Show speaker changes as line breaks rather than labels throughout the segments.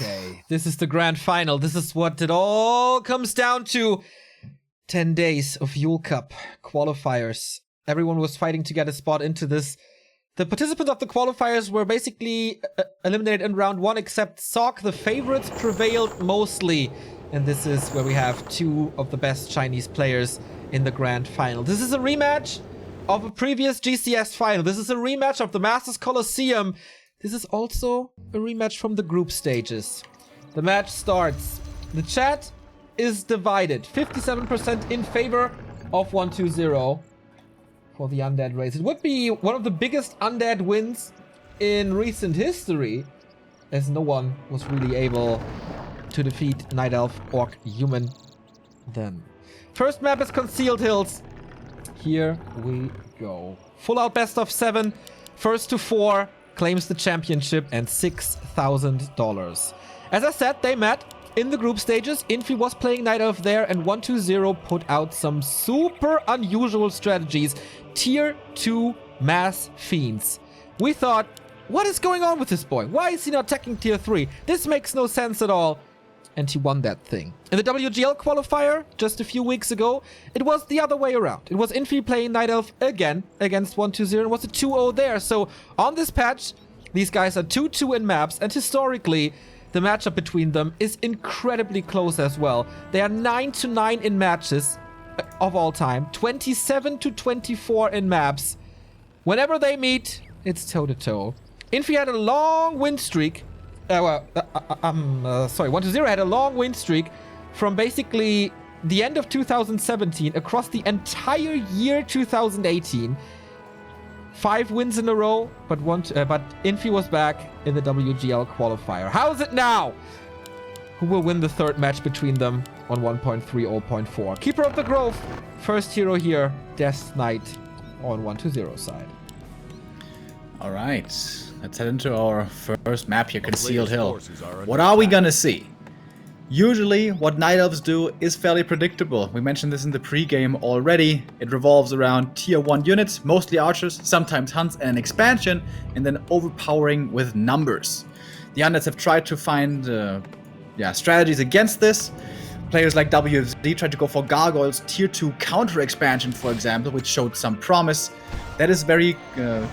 Okay, this is the grand final. This is what it all comes down to. 10 days of Yule Cup qualifiers. Everyone was fighting to get a spot into this. The participants of the qualifiers were basically eliminated in round 1, except Sok. The favorites prevailed mostly. And this is where we have 2 of the best Chinese players in the grand final. This is a rematch of a previous GCS final. This is a rematch of the Masters Colosseum. This is also a rematch from the group stages. The match starts. The chat is divided. 57% in favor of 1-2-0 for the Undead race. It would be one of the biggest Undead wins in recent history, as no one was really able to defeat Night Elf, Orc, Human then. First map is Concealed Hills. Here we go. Full out best of 7. First to 4 claims the championship and $6,000. As I said, they met in the group stages. Infi was playing Night Elf there, and 1-2-0 put out some super unusual strategies. Tier 2 mass fiends. We thought, what is going on with this boy? Why is he not attacking tier 3? This makes no sense at all. And he won that thing. In the WGL qualifier, just a few weeks ago, it was the other way around. It was Infi playing Night Elf again against 1-2-0, and it was a 2-0 there. So on this patch, these guys are 2-2 in maps, and historically, the matchup between them is incredibly close as well. They are 9-9 in matches of all time, 27-24 in maps. Whenever they meet, it's toe-to-toe. Infi had a long win streak. 1-2-0 had a long win streak from basically the end of 2017 across the entire year 2018. 5 wins in a row, but Infi was back in the WGL qualifier. How is it now? Who will win the third match between them on 1.3, 0.4? Keeper of the Grove, first hero here, Death Knight on 1-2-0 side.
All right, let's head into our first map here, Concealed Hill. What are we gonna see? Usually, what Night Elves do is fairly predictable. We mentioned this in the pre-game already. It revolves around tier 1 units, mostly archers, sometimes hunts and an expansion, and then overpowering with numbers. The Undeads have tried to find strategies against this. Players like WFZ tried to go for Gargoyles tier 2 counter expansion, for example, which showed some promise. That is very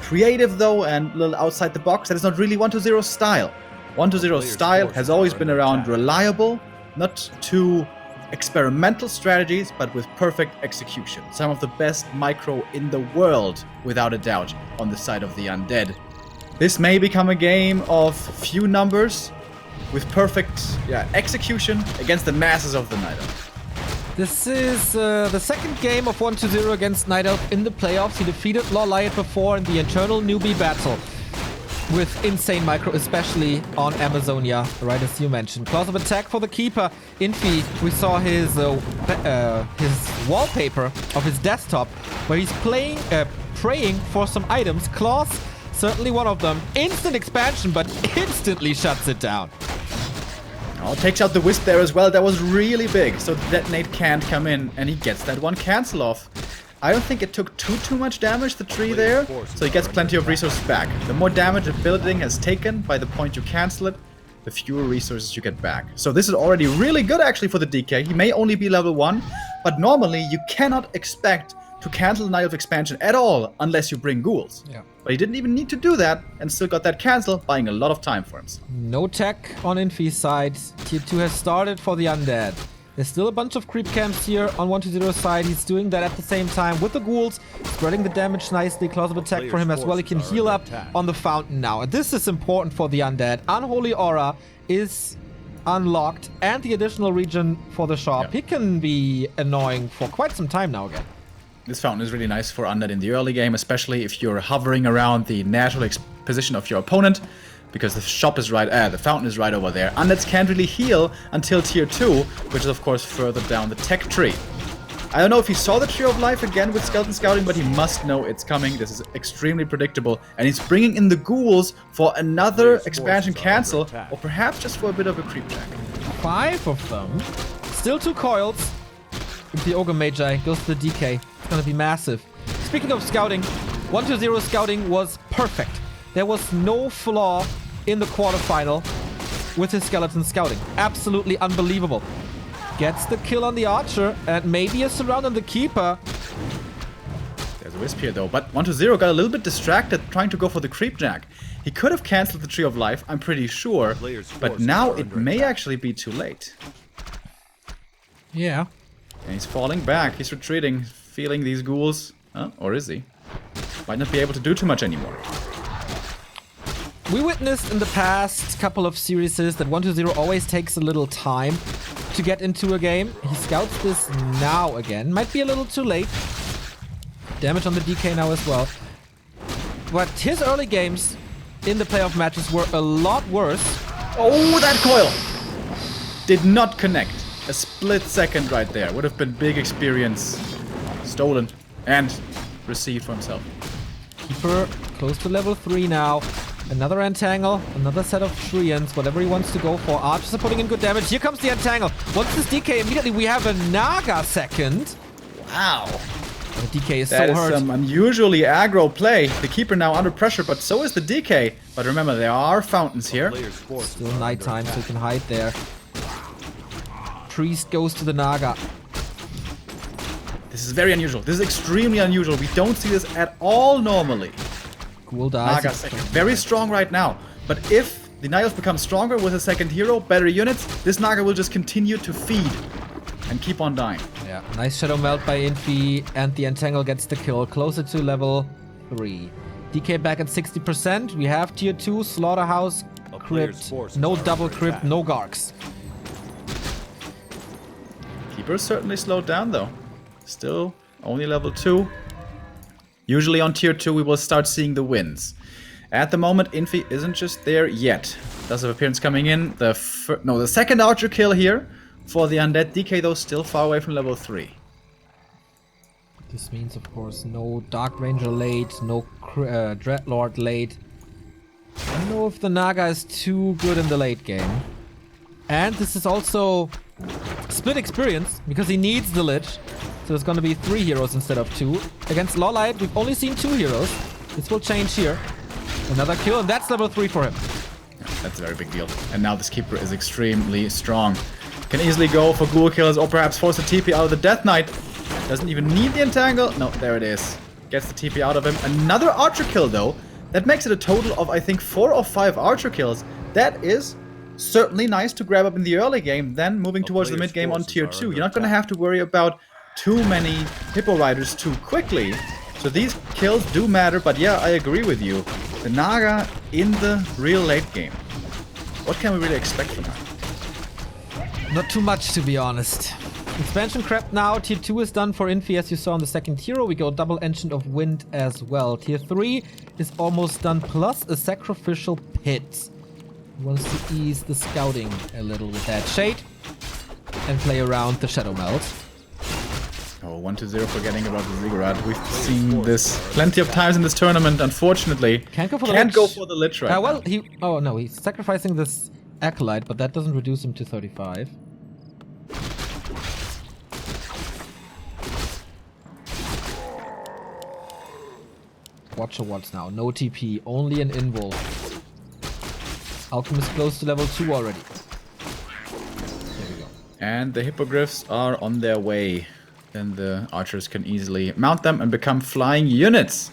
creative though, and a little outside the box. That is not really 1-2-0 style. 1-2-0 style has always been around reliable, not too experimental strategies, but with perfect execution. Some of the best micro in the world, without a doubt, on the side of the Undead. This may become a game of few numbers, with perfect execution against the masses of the Night Elf.
This is the second game of 1-2-0 against Night Elf in the playoffs. He defeated Lawliot before in the internal newbie battle with insane micro, especially on Amazonia, right as you mentioned. Claws of attack for the keeper. Infi, we saw his wallpaper of his desktop where he's praying for some items. Claws, certainly one of them. Instant expansion, but instantly shuts it down.
Oh, takes out the Wisp there as well. That was really big. So the Detonate can't come in, and he gets that one cancel off. I don't think it took too much damage, the tree there, so he gets plenty of resources back. The more damage a building has taken by the point you cancel it, the fewer resources you get back. So this is already really good actually for the DK. He may only be level 1, but normally you cannot expect to cancel the Night Elf expansion at all unless you bring ghouls.
Yeah.
But he didn't even need to do that and still got that cancel, buying a lot of time for himself.
No tech on Infi's side. Tier 2 has started for the Undead. There's still a bunch of creep camps here on 1-2-0 side. He's doing that at the same time with the ghouls, spreading the damage nicely. Claws of attack for him as well. He can heal up on the fountain now. And this is important for the Undead. Unholy Aura is unlocked, and the additional region for the shop. He can be annoying for quite some time now again.
This fountain is really nice for Undead in the early game, especially if you're hovering around the natural position of your opponent, because the shop is right, the fountain is right over there. Undeads can't really heal until tier 2, which is of course further down the tech tree. I don't know if he saw the Tree of Life again with Skeleton Scouting, but he must know it's coming. This is extremely predictable, and he's bringing in the ghouls for another expansion cancel, or perhaps just for a bit of a creep check.
5 of them. Still 2 coils. If the Ogre Magi goes to the DK, it's gonna be massive. Speaking of scouting, 1-2-0 scouting was perfect. There was no flaw in the quarterfinal. with his skeleton scouting. Absolutely unbelievable. Gets the kill on the archer and maybe a surround on the keeper.
There's a wisp here though, but 1-0 got a little bit distracted trying to go for the creep jack. He could have cancelled the Tree of Life, I'm pretty sure, but now it may actually be too late.
Yeah.
And he's falling back, he's retreating, feeling these ghouls. Or is he? Might not be able to do too much anymore.
We witnessed in the past couple of series that 1-0 always takes a little time to get into a game. He scouts this now again. Might be a little too late. Damage on the DK now as well. But his early games in the playoff matches were a lot worse.
Oh, that coil! Did not connect. A split second right there. Would have been big experience. Stolen and received for himself.
Keeper close to level 3 now. Another entangle, another set of treants, whatever he wants to go for. Archers are putting in good damage. Here comes the entangle. Once this DK, immediately we have a Naga second.
Wow.
The DK is
That
so
is
hurt.
some unusually aggro play. The keeper now under pressure, but so is the DK. But remember, there are fountains here.
Still nighttime, so he can hide there. Priest goes to the Naga.
This is very unusual. This is extremely unusual. We don't see this at all normally.
Ghoul dies.
Naga second. Very strong right now. But if the Niles become stronger with a second hero, better units, this Naga will just continue to feed and keep on dying.
Yeah, nice Shadow Melt by Infi, and the Entangle gets the kill, closer to level 3. DK back at 60%. We have tier 2, Slaughterhouse, Crypt, no double Crypt, no Garks.
Keeper certainly slowed down though. Still only level 2. Usually on tier 2 we will start seeing the wins. At the moment Infi isn't just there yet. Does have appearance coming in. The second archer kill here for the undead. DK though still far away from level 3.
This means of course no Dark Ranger late, no Dreadlord late. I don't know if the Naga is too good in the late game. And this is also split experience because he needs the Lich. So it's going to be 3 heroes instead of 2. Against Lawlight, we've only seen 2 heroes. This will change here. Another kill, and that's level 3 for him.
Yeah, that's a very big deal. And now this keeper is extremely strong. Can easily go for ghoul kills or perhaps force a TP out of the Death Knight. Doesn't even need the entangle. No, there it is. Gets the TP out of him. Another archer kill though. That makes it a total of I think 4 or 5 archer kills. That is certainly nice to grab up in the early game. Then moving towards the mid game on tier 2. You're not going to have to worry about too many Hippo Riders too quickly. So these kills do matter, but yeah, I agree with you. The Naga in the real late game. What can we really expect from her?
Not too much, to be honest. Expansion crept now. Tier 2 is done for Infi, as you saw on the second hero. We go double Ancient of Wind as well. Tier 3 is almost done, plus a Sacrificial Pit. He wants to ease the scouting a little with that Shade and play around the Shadow Melt.
Oh, 1-0 forgetting about the Ziggurat. We've seen this plenty of times in this tournament, unfortunately.
Can't go for the
Lich right
well,
now.
Oh no, he's sacrificing this Acolyte, but that doesn't reduce him to 35. Watcher Watts now, no TP, only an Invul. Alchemist close to level 2 already. There we go.
And the Hippogriffs are on their way. Then the archers can easily mount them and become flying units.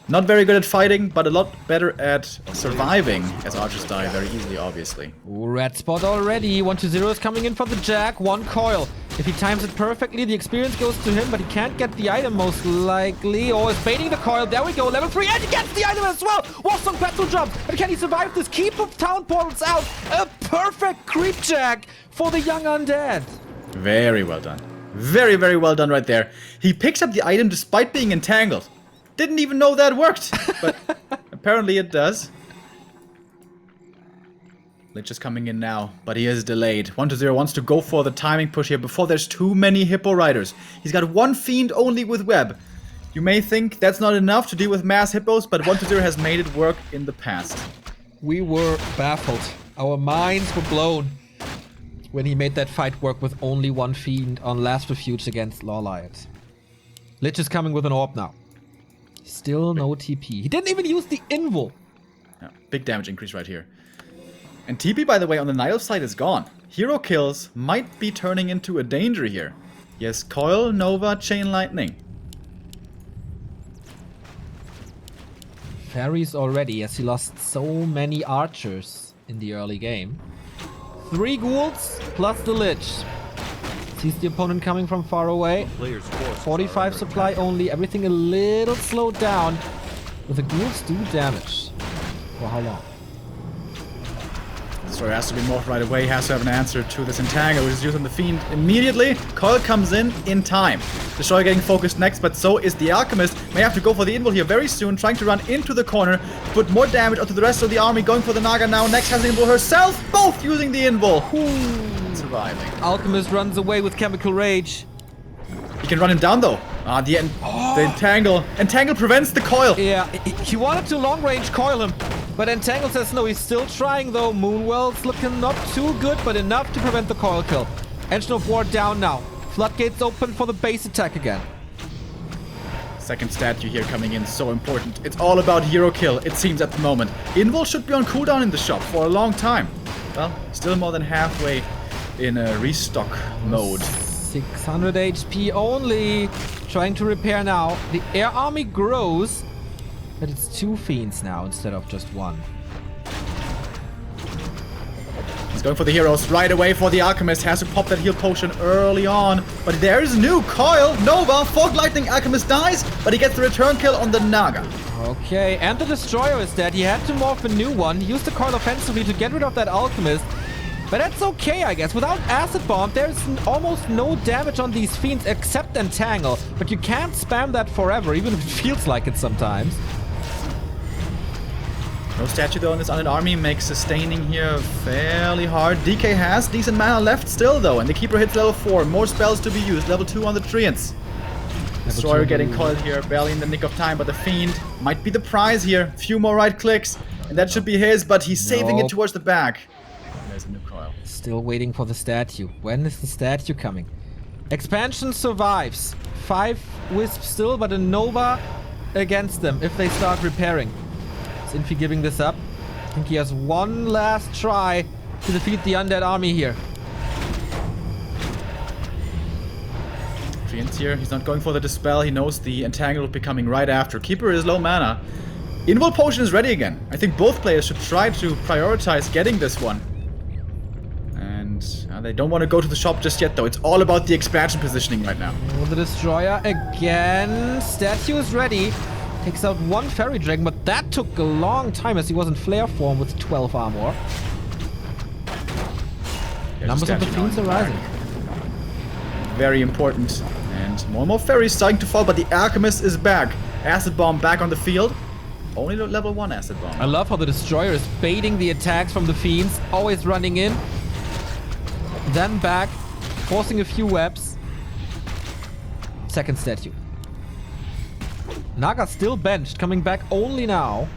Not very good at fighting, but a lot better at surviving, as archers die very easily, obviously.
Ooh, red spot already. 1-0 is coming in for the Jack. 1 coil. If he times it perfectly, the experience goes to him, but he can't get the item most likely. Oh, is baiting the coil. There we go. Level 3, and he gets the item as well. Warsong Battle jump. But can he survive this? Keep of Town portals out. A perfect creep Jack for the young undead.
Very well done. Very, very well done right there. He picks up the item despite being entangled. Didn't even know that worked, but apparently it does. Lich is coming in now, but he is delayed. 1-0 wants to go for the timing push here before there's too many Hippo Riders. He's got 1 Fiend only with Web. You may think that's not enough to deal with mass Hippos, but 1-0 has made it work in the past.
We were baffled. Our minds were blown when he made that fight work with only 1 Fiend on last Refuge against Lawlight. Lich is coming with an orb now. Still no TP. He didn't even use the Invul.
Yeah, big damage increase right here. And TP, by the way, on the Night Elf side is gone. Hero kills might be turning into a danger here. Yes, Coil, Nova, Chain Lightning.
Fairies already, as he lost so many archers in the early game. 3 ghouls plus the Lich. Sees the opponent coming from far away. 45 supply only, everything a little slowed down. But the ghouls do damage. For how long?
So it has to be morphed right away. He has to have an answer to this Entangle, which is used on the Fiend immediately. Coil comes in time. Destroyer getting focused next, but so is the Alchemist. May have to go for the Invul here very soon, trying to run into the corner, put more damage onto the rest of the army, going for the Naga now. Next has the Invul herself, both using the Invul. Surviving.
Alchemist runs away with Chemical Rage.
He can run him down though. The Entangle. Entangle prevents the Coil.
Yeah, he wanted to long range coil him. But Entangle says no, he's still trying though. Moonwell's looking not too good, but enough to prevent the coil kill. Engine of War down now. Floodgates open for the base attack again.
Second statue here coming in, so important. It's all about hero kill, it seems at the moment. Invul should be on cooldown in the shop for a long time. Well, still more than halfway in a restock mode.
600 HP only. Trying to repair now. The air army grows. But it's 2 fiends now instead of just 1.
He's going for the heroes right away for the Alchemist. Has to pop that heal potion early on. But there is new Coil, Nova, Fog Lightning. Alchemist dies, but he gets the return kill on the Naga.
Okay, and the Destroyer is dead. He had to morph a new one. He used the Coil offensively to get rid of that Alchemist. But that's okay, I guess. Without Acid Bomb, there's almost no damage on these fiends except Entangle. But you can't spam that forever, even if it feels like it sometimes.
No statue though in this undead army makes sustaining here fairly hard. DK has decent mana left still though, and the Keeper hits level 4. More spells to be used. Level 2 on the Treants. Destroyer getting coiled here, barely in the nick of time, but the Fiend might be the prize here. Few more right clicks, and that should be his, but he's saving it towards the back. There's a new coil.
Still waiting for the statue. When is the statue coming? Expansion survives. 5 Wisps still, but a Nova against them if they start repairing. Is Infi giving this up? I think he has one last try to defeat the undead army here.
Treants here, he's not going for the Dispel, he knows the Entangle will be coming right after. Keeper is low mana. Invul Potion is ready again. I think both players should try to prioritize getting this one. And they don't want to go to the shop just yet though. It's all about the expansion positioning right now.
Oh, the Destroyer again. Statue is ready. Takes out one Fairy Dragon, but that took a long time as he was in Flare form with 12 armor. Numbers of the Fiends are rising.
Very important. And more fairies starting to fall, but the Alchemist is back. Acid Bomb back on the field. Only level 1 Acid Bomb.
I love how the Destroyer is baiting the attacks from the Fiends, always running in. Then back, forcing a few webs. Second statue. Naga still benched, coming back only now.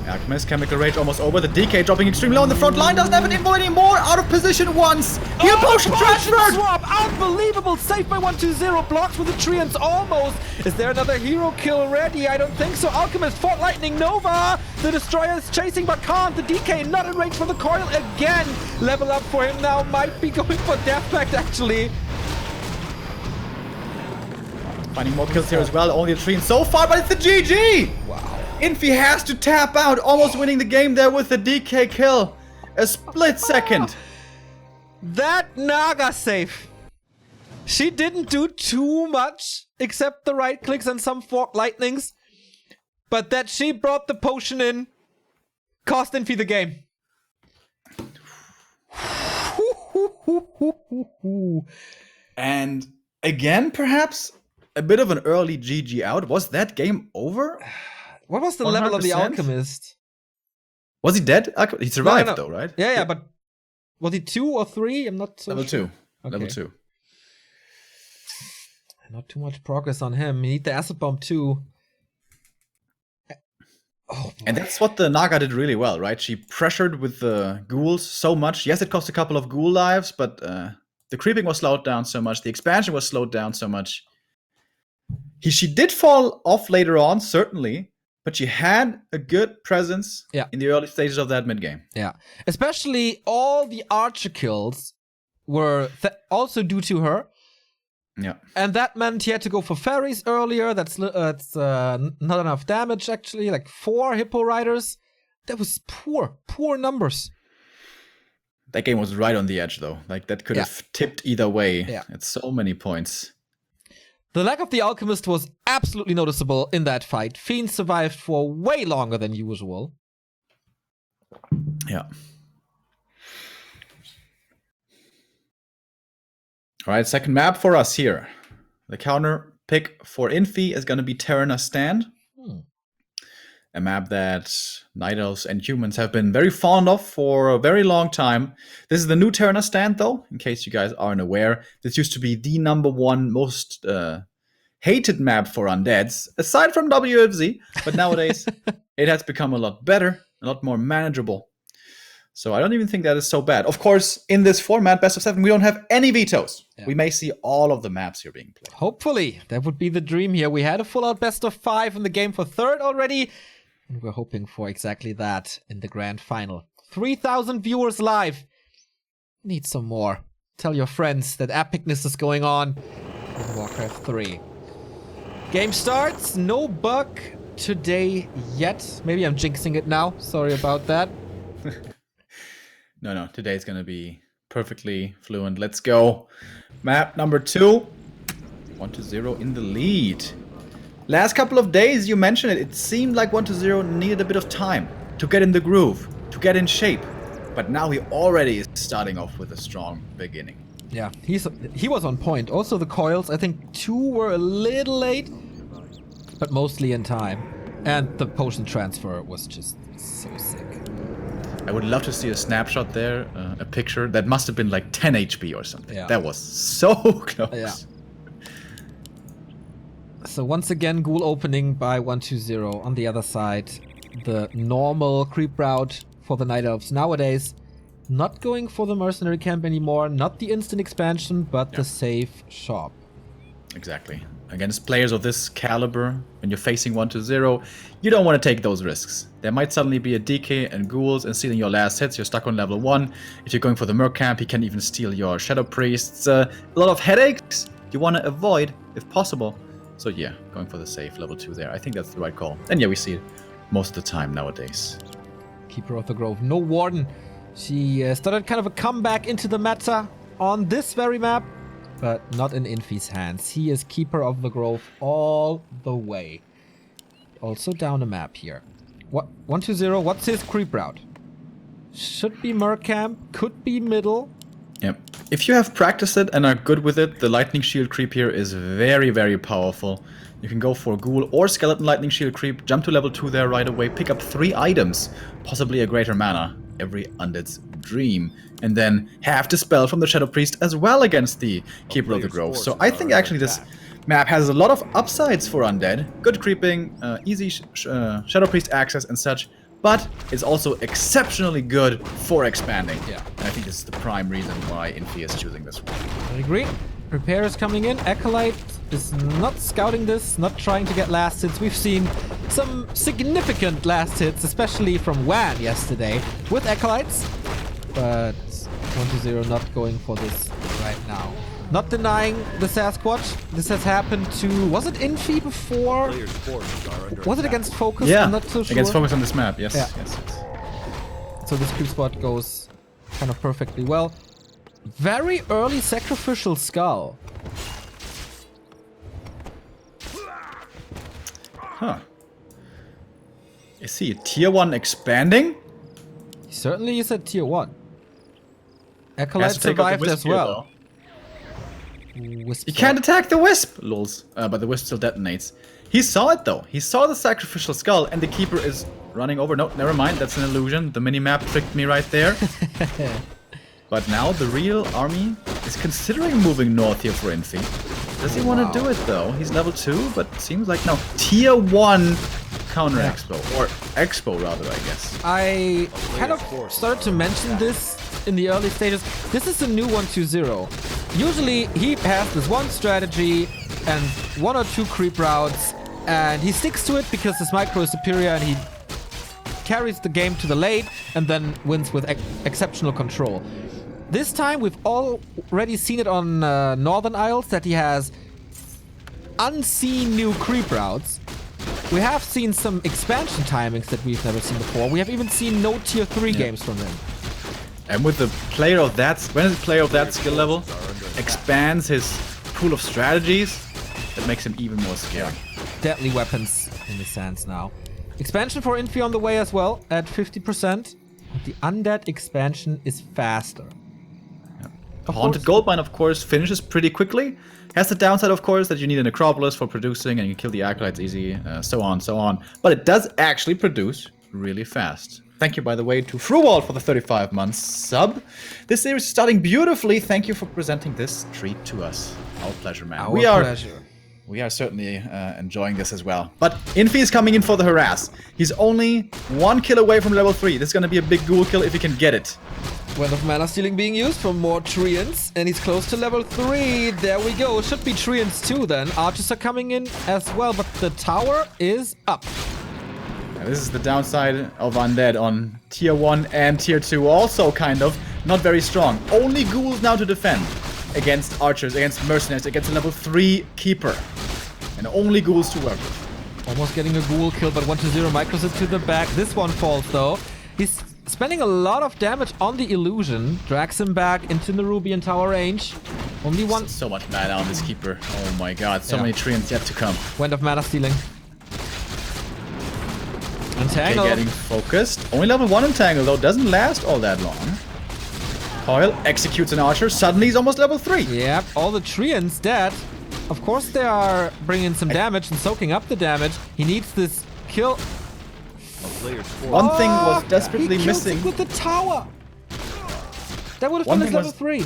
Alchemist, Chemical Rage almost over. The DK dropping extremely low on the front line. Doesn't have an Invul anymore. Out of position once. Heal Potion transferred.
Swap. Unbelievable. Safe by 120. Blocks with the Treants almost. Is there another hero kill ready? I don't think so. Alchemist, Fort Lightning, Nova. The Destroyer is chasing but can't. The DK not in range for the coil again. Level up for him now. Might be going for Death Pact actually.
Finding more kills here as well. Only a Treant so far, but it's the GG.
Wow.
Infi has to tap out, almost winning the game there with the DK kill. A split second.
That Naga save. She didn't do too much, except the right clicks and some Fork Lightnings. But that she brought the potion in, cost Infi the game.
And again, perhaps a bit of an early GG out. Was that game over?
What was the level of the
100%?
Alchemist?
Was he dead? He survived
No.
though, right?
Yeah, but was he 2 or 3? I'm not so
Level
sure.
2.
Okay.
Level 2.
Not too much progress on him. You need the Acid Bomb too. Oh, boy.
And that's what the Naga did really well, right? She pressured with the ghouls so much. Yes, it cost a couple of ghoul lives, but the creeping was slowed down so much. The expansion was slowed down so much. She did fall off later on, certainly. But you had a good presence in the early stages of that mid game.
Yeah. Especially all the archer kills were also due to her.
Yeah.
And that meant he had to go for fairies earlier. That's not enough damage, actually. Like 4 hippo riders. That was poor numbers.
That game was right on the edge, though. Like, that could have tipped either way at so many points.
The lack of the alchemist was absolutely noticeable in that fight. Fiend survived for way longer than usual.
Yeah. All right, second map for us here. The counter pick for Infi is going to be Terenas Stand. A map that Night Elves and humans have been very fond of for a very long time. This is the new Terenas Stand, though, in case you guys aren't aware. This used to be the #1 most hated map for undeads, aside from WFZ. But nowadays, it has become a lot better, a lot more manageable. So I don't even think that is so bad. Of course, in this format, best of 7, we don't have any vetoes. Yeah. We may see all of the maps here being played.
Hopefully. That would be the dream here. We had a full-out best of 5 in the game for 3rd already. And we're hoping for exactly that in the grand final. 3,000 viewers live. Need some more. Tell your friends that epicness is going on in Warcraft 3. Game starts. No bug today yet. Maybe I'm jinxing it now. Sorry about that.
No, today's gonna be perfectly fluent. Let's go. Map number 2. 1-0 in the lead. Last couple of days, you mentioned it seemed like 1-0 needed a bit of time to get in the groove, to get in shape. But now he already is starting off with a strong beginning.
Yeah, he was on point. Also the coils, I think 2 were a little late, but mostly in time. And the potion transfer was just so sick.
I would love to see a snapshot there, a picture. That must have been like 10 HP or something. Yeah. That was so close.
Yeah. So once again, Ghoul opening by 1-2-0. On the other side, the normal creep route for the Night Elves nowadays. Not going for the mercenary camp anymore. Not the instant expansion, but the safe shop.
Exactly. Against players of this caliber, when you're facing 1-0, you don't want to take those risks. There might suddenly be a DK and ghouls and stealing your last hits. You're stuck on level 1. If you're going for the Merc camp, he can even steal your Shadow Priests. A lot of headaches you want to avoid if possible. So yeah, going for the safe level 2 there. I think that's the right call. And yeah, we see it most of the time nowadays.
Keeper of the Grove. No Warden. She started kind of a comeback into the meta on this very map. But not in Infi's hands. He is Keeper of the Grove all the way. Also down a map here. 1-2-0, what's his creep route? Should be Mercamp, could be middle.
Yep. If you have practiced it and are good with it, the Lightning Shield creep here is very, very powerful. You can go for Ghoul or Skeleton Lightning Shield creep, jump to level 2 there right away, pick up 3 items, possibly a greater mana, every undead's dream, and then have to spell from the Shadow Priest as well against the Keeper of the Grove. So I think actually this map has a lot of upsides for undead. Good creeping, easy Shadow Priest access and such, but it's also exceptionally good for expanding. Yeah. And I think this is the prime reason why Infi is choosing this one.
I agree. Repair is coming in. Acolyte is not scouting this, not trying to get last hits. We've seen some significant last hits, especially from Wan yesterday with Acolytes. But 1-0 not going for this right now. Not denying the Sasquatch. This has happened to... Was it Infi before? Was it against Focus?
Yeah,
I'm not so sure.
Against Focus on this map, yes.
Yeah.
Yes.
So this creep spot goes kind of perfectly well. Very early Sacrificial Skull.
Huh. Is he tier 1 expanding?
Certainly is at tier 1. Acolyte survived as well.
He can't attack the Wisp! Lols. But the Wisp still detonates. He saw it though. He saw the Sacrificial Skull and the Keeper is running over. No, never mind. That's an illusion. The minimap tricked me right there. But now the real army is considering moving north here for Infi. Does he want to do it though? He's level 2, but seems like no. Tier 1 counter expo. Or expo rather, I guess.
I kind of started to mention this in the early stages. This is a new 1-2-0. Usually he has this one strategy and 1 or 2 creep routes And he sticks to it because his micro is superior and he carries the game to the late and then wins with exceptional control. This time we've already seen it on Northern Isles that he has unseen new creep routes. We have seen some expansion timings that we've never seen before. We have even seen no tier 3 games from him.
And with the player of that, when a player of that skill level expands his pool of strategies, it makes him even more scary.
Deadly weapons in the sense now. Expansion for Infi on the way as well at 50%. But the undead expansion is faster.
Haunted Goldmine, of course, finishes pretty quickly. Has the downside, of course, that you need an Acropolis for producing and you can kill the Acolytes easy, so on, so on. But it does actually produce really fast. Thank you, by the way, to Fruwald for the 35 months sub. This series is starting beautifully. Thank you for presenting this treat to us. Our pleasure, man.
Our pleasure.
We are certainly enjoying this as well. But Infi is coming in for the harass. He's only 1 kill away from level 3. This is going to be a big ghoul kill if he can get it.
Wind of Mana Stealing being used for more Treants, and he's close to level 3. There we go. Should be Treants too then. Archers are coming in as well, but the tower is up.
Now, this is the downside of Undead on tier 1 and tier 2 also kind of. Not very strong. Only ghouls now to defend against archers, against mercenaries, against a level 3 keeper. And only ghouls to work with.
Almost getting a ghoul kill, but 1-0 micros it to the back. This one falls though. He's spending a lot of damage on the illusion. Drags him back into the Ruby and tower range. Only one.
So much mana on this keeper. Oh my god, so many treants yet to come.
Wind of Mana Stealing. Entangle.
Okay, getting focused. Only level 1 Entangle though, doesn't last all that long. Coil executes an archer. Suddenly he's almost level 3.
Yep, all the Treants dead. Of course they are bringing some damage and soaking up the damage. He needs this kill.
One thing was desperately missing.
Him with the tower. That would have been his level 3.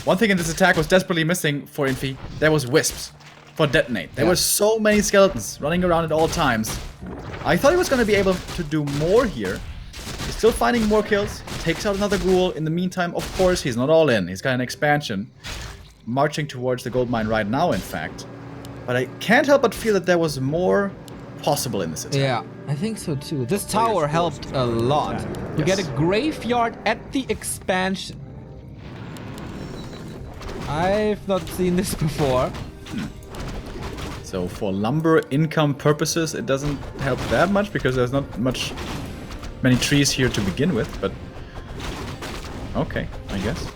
One thing in this attack was desperately missing for Infi. There was wisps for detonate. There were so many skeletons running around at all times. I thought he was going to be able to do more here. He's still finding more kills. Takes out another ghoul. In the meantime, of course, he's not all in. He's got an expansion. Marching towards the gold mine right now, in fact. But I can't help but feel that there was more possible in this attack.
Yeah, I think so too. This tower helped a lot. You get a graveyard at the expansion. I've not seen this before.
So for lumber income purposes, it doesn't help that much because there's not many trees here to begin with, but okay, I guess.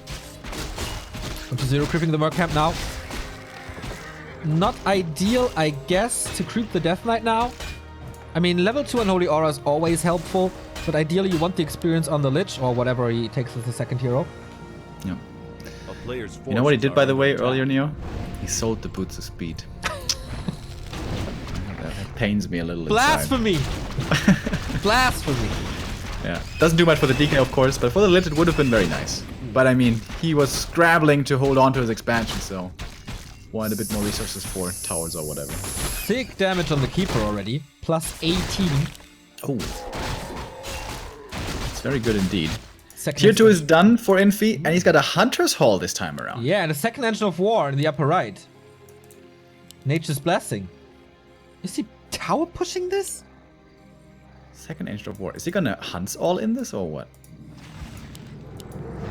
1-0 creeping the Merc camp now. Not ideal, I guess, to creep the Death Knight now. I mean, level 2 Unholy Aura is always helpful, but ideally you want the experience on the Lich or whatever he takes as the second hero.
Yeah. You know what he did, by the way, earlier, Neo? He sold the Boots of Speed. That pains me a little
Blasphemy! Blasphemy!
Yeah. Doesn't do much for the DK, of course, but for the Lich it would have been very nice. But I mean, he was scrabbling to hold on to his expansion, so wanted a bit more resources for towers or whatever.
Sick damage on the Keeper already. Plus 18.
Oh. It's very good indeed.
Second
Tier 2 is done for Infi, and he's got a Hunter's Hall this time around.
Yeah, and a second Engine of War in the upper right. Nature's Blessing. Is he tower pushing this?
Second Engine of War. Is he gonna Hunts all in this or what?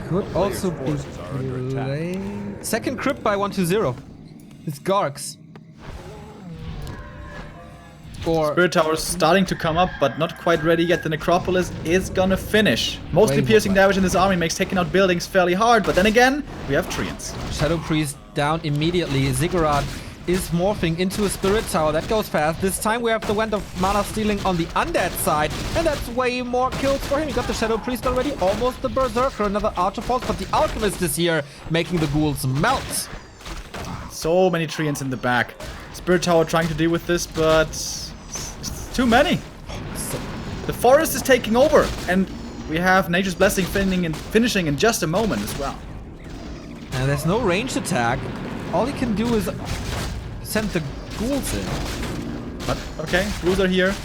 Could also be played. Second crypt by 1-0. It's Gargs. Or
Spirit Tower's starting to come up, but not quite ready yet. The Necropolis is gonna finish. Mostly piercing damage in this army makes taking out buildings fairly hard, but then again, we have Treants.
Shadow Priest down immediately. Ziggurat is morphing into a Spirit Tower. That goes fast. This time we have the Wind of Mana Stealing on the Undead side, and that's way more kills for him. He got the Shadow Priest already, almost the Berserker, another Archer Falls, but the Alchemist is here, making the ghouls melt.
So many Treants in the back. Spirit Tower trying to deal with this, but it's too many. The forest is taking over, and we have Nature's Blessing finishing in just a moment as well.
And there's no ranged attack. All he can do is send the ghouls in.
But okay, ghouls are here.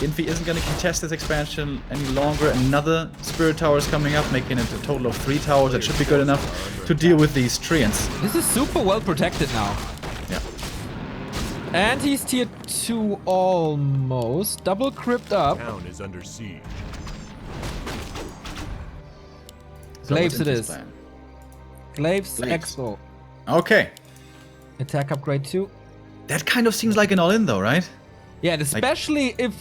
Infi isn't going to contest this expansion any longer. Another Spirit Tower is coming up, making it a total of 3 towers. That should be good enough to deal with these Treants.
This is super well protected now.
Yeah.
And he's tier 2 almost. Double crypt up.
Town is under siege.
Glaives it is. Glaives
Glaives.
Expo.
Okay.
Attack upgrade 2.
That kind of seems like an all-in though, right?
Yeah, and especially if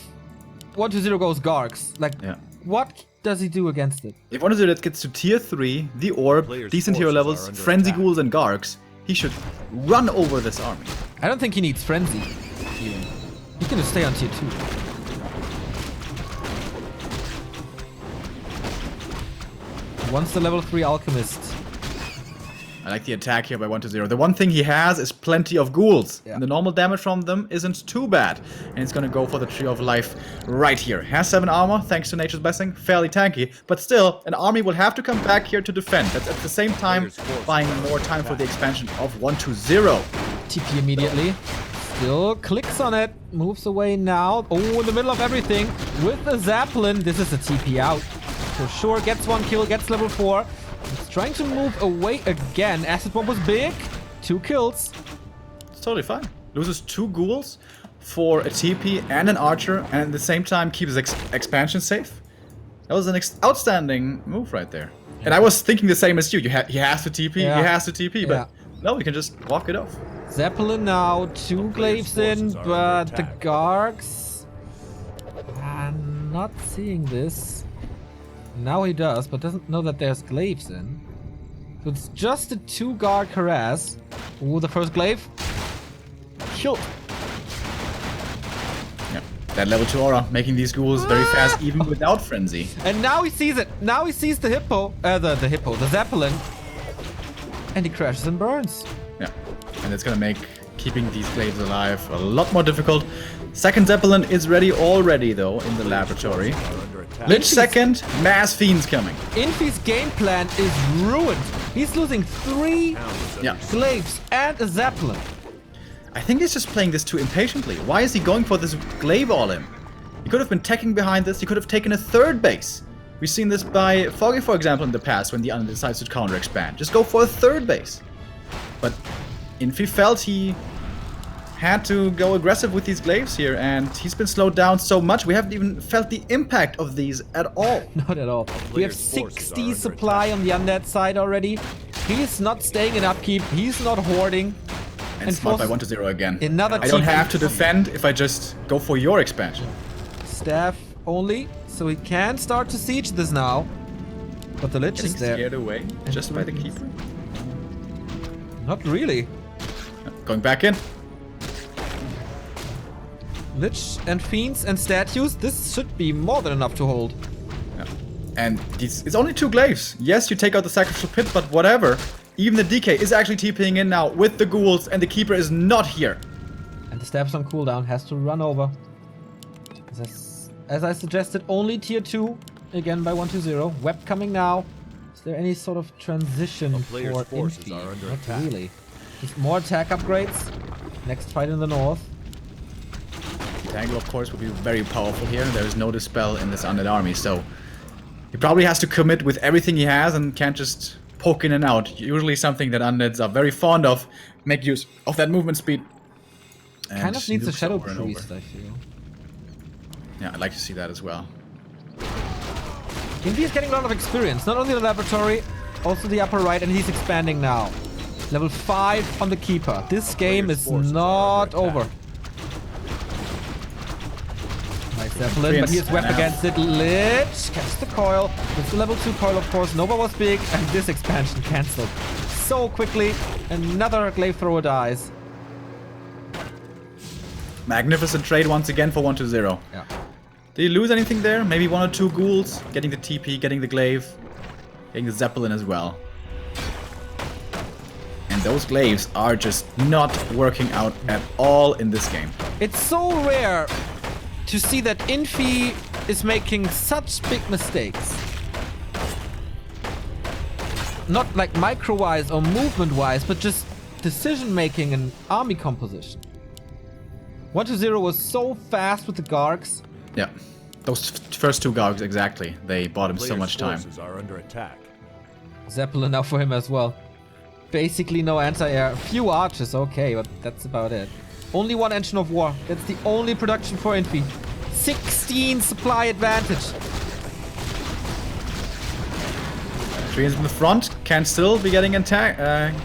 1-0 goes Gargs. Like,
Yeah.
what does he do against it?
If one of that gets to tier 3, the orb,
Player's
decent hero
forces
levels,
are under
frenzy
attack.
ghouls and Gargs, he should run over this army.
I don't think he needs Frenzy. He can just stay on tier 2. Once the level 3 Alchemist.
I like the attack here by 1-0. The one thing he has is plenty of ghouls.
Yeah.
And the normal damage from them isn't too bad. And he's gonna go for the Tree of Life right here. Has 7 armor, thanks to Nature's Blessing. Fairly tanky. But still, an army will have to come back here to defend. That's at the same time buying more time for the expansion of 1-0.
TP immediately. Still clicks on it. Moves away now. Oh, in the middle of everything. With the Zeppelin. This is a TP out. For sure. Gets 1 kill. Gets level 4. He's trying to move away again. Acid Bomb was big. 2 kills.
It's totally fine. Loses 2 ghouls for a TP and an archer, and at the same time keeps his expansion safe. That was an outstanding move right there. And I was thinking the same as you. He has to TP,
Yeah.
he has to TP, but
Yeah.
no, he can just walk it off.
Zeppelin now. 2 glaives in,
forces are
but
under
the
attack.
Gargs. I'm not seeing this. Now he does, but doesn't know that there's glaives in. So it's just a 2 Garg harass. Ooh, the first glaive. Killed.
Yeah. That level 2 aura, making these ghouls very fast even without frenzy.
And now he sees it. Now he sees the hippo. The Zeppelin. And he crashes and burns.
Yeah. And it's gonna make keeping these glaives alive a lot more difficult. Second Zeppelin is ready already though in the laboratory.
Are under attack.
Lich second, mass fiends coming.
Infi's game plan is ruined. He's losing 3
Town is under
Yeah.
glaives and a Zeppelin.
I think he's just playing this too impatiently. Why is he going for this glaive all-in? He could have been teching behind this. He could have taken a 3rd base. We've seen this by Foggy, for example, in the past when the Undead decides to counter-expand. Just go for a 3rd base. But Infi felt he had to go aggressive with these glaives here, and he's been slowed down so much we haven't even felt the impact of these at all.
Not at all. We have
Player's forces are
60
under
supply on the undead side already. He's not staying in upkeep. He's not hoarding.
And smart by
forces
1-0 again.
another
I don't
TP.
have to defend if I just go for your expansion.
Staff only, so he can start to siege this now. But the Lich
Getting
is there.
scared away just by the keeper.
Not really.
Going back in.
Lich and Fiends and Statues, this should be more than enough to hold.
Yeah. And it's only 2 glaives. Yes, you take out the sacrificial pit, but whatever. Even the DK is actually TPing in now with the ghouls, and the keeper is not here.
And the staff's on cooldown, has to run over. As I suggested, only tier 2, again by 1-0. Web coming now. Is there any sort of transition
A
for
player's forces
Infi?
are under
Not
attack.
really. Just more attack upgrades. Next fight in the north.
Tangle, of course, will be very powerful here. There is no dispel in this undead army, so he probably has to commit with everything he has and can't just poke in and out. Usually something that undeads are very fond of. Make use of that movement speed. And
Kind of needs a
nukes
Shadow
over and over.
Priest, I feel.
Yeah, I'd like to see that as well.
Infi is getting a lot of experience, not only the laboratory, also the upper right, and he's expanding now. Level 5 on the Keeper. This game is
forces are
not
under
over. Nice Zeppelin, but he has Web
And
against it. Lich catches the coil. It's the level 2 coil, of course. Nova was big, and this expansion cancelled so quickly. Another Glaive Thrower dies.
Magnificent trade once again for 1-0.
Yeah.
Did he lose anything there? Maybe 1 or 2 ghouls? Getting the TP, getting the glaive, getting the Zeppelin as well. And those glaives are just not working out at all in this game.
It's so rare to see that Infi is making such big mistakes. Not like micro-wise or movement-wise, but just decision-making and army composition. 1-0 was so fast with the Gargs.
Yeah, those first 2 Gargs, exactly. They bought him so
Player's
much time.
forces are under attack.
Zeppelin now for him as well. Basically no anti-air. A few archers, okay, but that's about it. Only one engine of war. That's the only production for Infi. 16 supply advantage.
Treants in the front can still be getting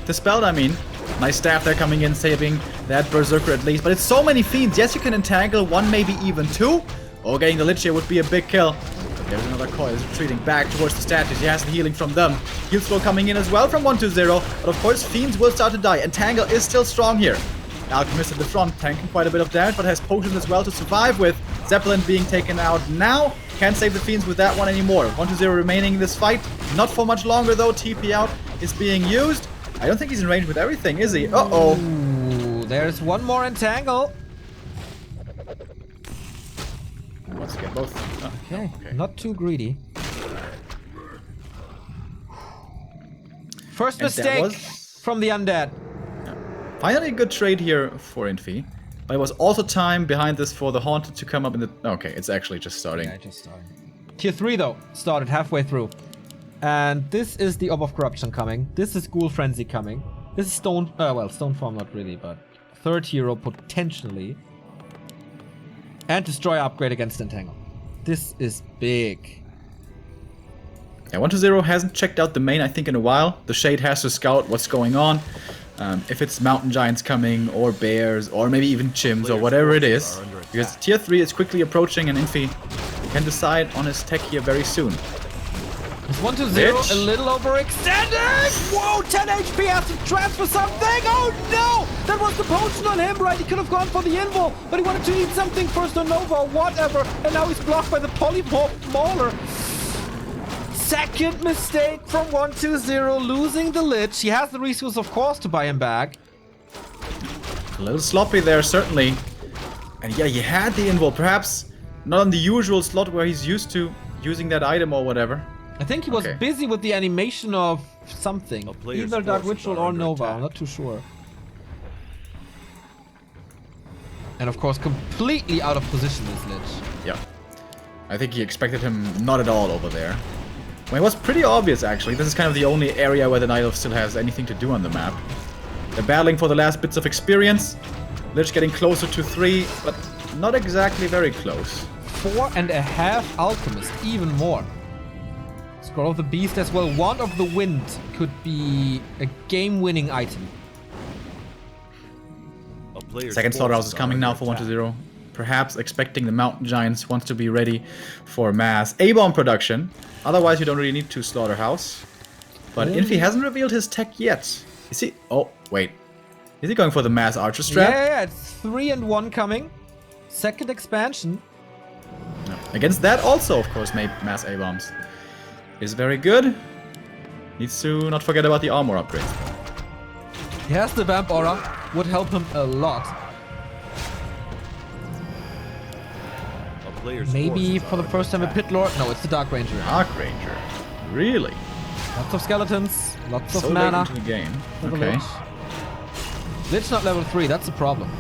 dispelled, I mean. Nice staff there coming in, saving that Berserker at least. But it's so many Fiends. Yes, you can entangle one, maybe even two. Or getting the Lich here would be a big kill. There's another coil. He's retreating back towards the statues. He has the healing from them. Heal scroll coming in as well from 1-0. But of course, Fiends will start to die. Entangle is still strong here. Alchemist at the front, tanking quite a bit of damage, but has potions as well to survive with. Zeppelin being taken out now. Can't save the Fiends with that one anymore. 1-0 remaining in this fight. Not for much longer though. TP out is being used. I don't think he's in range with everything, is he? Uh-oh.
Ooh, there's one more entangle.
Wants to get both. Oh,
Okay, not too greedy. First mistake from the undead.
Finally a good trade here for Infi. But it was also time behind this for the Haunted to come up in the... Okay, it's actually just starting.
Yeah, just starting. Tier 3 though, started halfway through. And this is the Orb of Corruption coming. This is Ghoul Frenzy coming. This is Stone... well, Stone Form not really, but... Third hero potentially. And Destroyer upgrade against Entangle. This is big.
Yeah, 1-0 hasn't checked out the main, I think, in a while. The Shade has to scout what's going on. If it's Mountain Giants coming, or Bears, or maybe even Chimps, or whatever it is. Because Tier 3 is quickly approaching, and Infi can decide on his tech here very soon.
It's 1-0, a little overextended! Whoa, 10 HP has to transfer something! Oh no! That was the potion on him, right? He could have gone for the invul, but he wanted to eat something first on Nova or whatever, and now he's blocked by the Polymorph Mauler. Second mistake from 1-0, losing the Lich. He has the resource, of course, to buy him back.
A little sloppy there, certainly. And yeah, he had the invul, perhaps not on the usual slot where he's used to using that item or whatever.
I think he was busy with the animation of something. Either Dark Ritual or Nova, I'm not too sure. And of course, completely out of position, this Lich.
Yeah. I think he expected him not at all over there. Well, it was pretty obvious, actually. This is kind of the only area where the Night Elf still has anything to do on the map. They're battling for the last bits of experience. Lich getting closer to 3, but not exactly very close.
4.5 Alchemist, even more. Scroll of the Beast as well. Wand of the Wind could be a game-winning item.
Second Slaughterhouse is coming now for 1-0. Perhaps expecting the Mountain Giants wants to be ready for mass A-bomb production. Otherwise, you don't really need to Slaughterhouse. But Infi hasn't revealed his tech yet. Is he? Oh, wait. Is he going for the mass Archer strap?
Yeah, it's 3 and 1 coming. Second expansion.
No. Against that also, of course, mass A-bombs. Is very good. Needs to not forget about the armor upgrade.
He has the Vamp Aura. Would help him a lot. Maybe for the first time a Pit Lord. No, it's the Dark Ranger.
Dark Ranger. Really?
Lots of skeletons. Lots of
so
mana.
Late into the game.
For the
Okay.
Lich. Lich not level 3. That's a problem.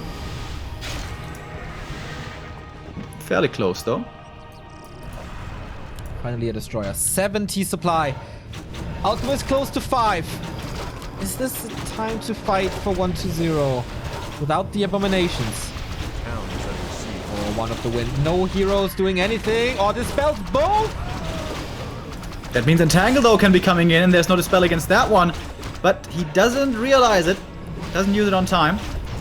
Fairly close though.
Finally a Destroyer. 70 supply. Alchemist close to 5. Is this the time to fight for 1-0 without the abominations? Oh, one of the wind. No heroes doing anything. Oh, dispels both.
That means Entangle though can be coming in and there's no dispel against that one. But he doesn't realize it. Doesn't use it on time.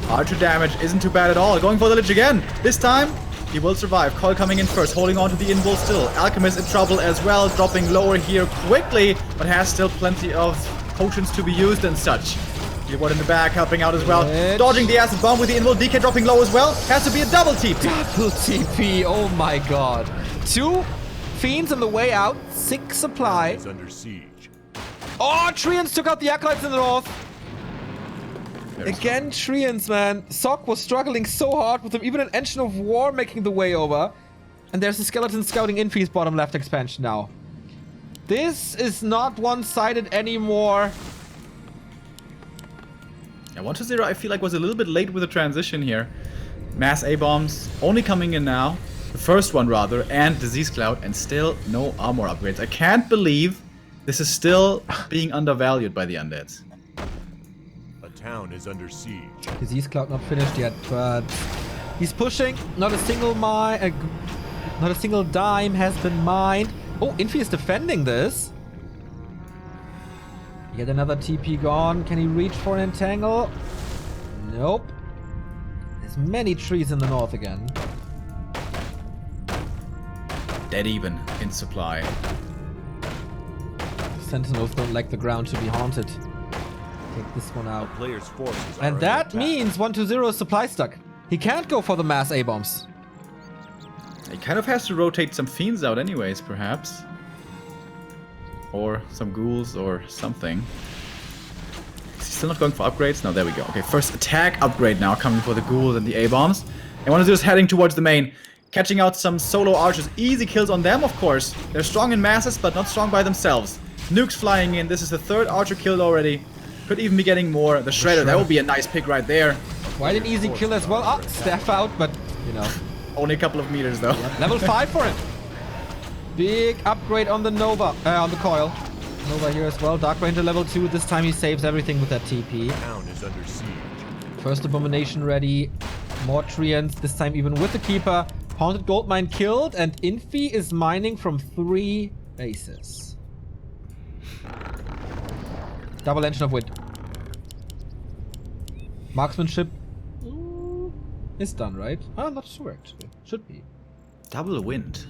Archer damage isn't too bad at all. Going for the Lich again. This time he will survive. Coil coming in first, holding on to the invul still. Alchemist in trouble as well, dropping lower here quickly, but has still plenty of potions to be used and such. One in the back helping out as well.
Lich.
Dodging the acid bomb with the invul. DK dropping low as well. Has to be a double TP.
Double TP. Oh my god. 2 Fiends on the way out. 6 supply.
Is under siege.
Oh, Treants took out the Acolytes in the north. Again, Treants, man. Sok was struggling so hard with them. Even an Engine of War making the way over. And there's a Skeleton scouting Infi's bottom left expansion now. This is not one-sided anymore.
Yeah, 1-0 I feel like was a little bit late with the transition here. Mass A-bombs only coming in now. The first one rather, and Disease Cloud, and still no armor upgrades. I can't believe this is still being undervalued by the undeads.
town is under siege.
Disease Cloud not finished yet, but he's pushing. Not a single not a single dime has been mined. Oh, Infi is defending this. Yet another TP gone. Can he reach for an entangle? Nope. There's many trees in the north again.
Dead even in supply.
Sentinels don't like the ground to be haunted. Take this one out.
Player's forces are
And
under
that
attack.
means 120 is supply stuck. He can't go for the mass A-bombs.
He kind of has to rotate some fiends out anyways, perhaps. Or some ghouls or something. Is he still not going for upgrades? No, there we go. Okay, first attack upgrade now coming for the ghouls and the A-bombs. And 120 is heading towards the main. Catching out some solo archers. Easy kills on them, of course. They're strong in masses, but not strong by themselves. Nukes flying in. This is the third archer killed already. Could even be getting more. The Shredder, that would be a nice pick right there.
Quite an easy kill as well. Ah, staff out, but, you know.
Only a couple of meters, though.
Level 5 for him. Big upgrade on the Nova, on the coil. Nova here as well. Dark Ranger level 2. This time he saves everything with that TP.
Town is under siege.
First Abomination ready. More Treants, this time even with the Keeper. Haunted Goldmine killed, and Infi is mining from 3 bases. Double Engine of Wind. Marksmanship is done, right? I'm not sure, actually. Should be.
Double wind.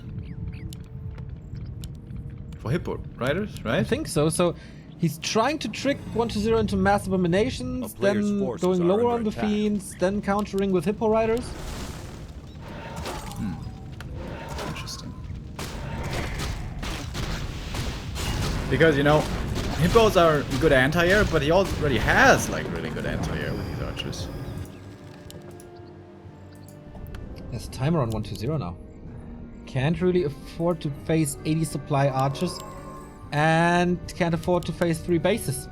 For Hippo Riders, right?
I think so. So he's trying to trick 120 into Mass Abominations,
A player's
then
forces
going
are
lower
under
on the
attack.
Fiends, then countering with Hippo Riders.
Interesting. Because, you know, Hippos are good anti-air, but he already has, like, really good anti-air with these archers.
There's a timer on 120 now. Can't really afford to face 80 supply archers. And can't afford to face 3 bases.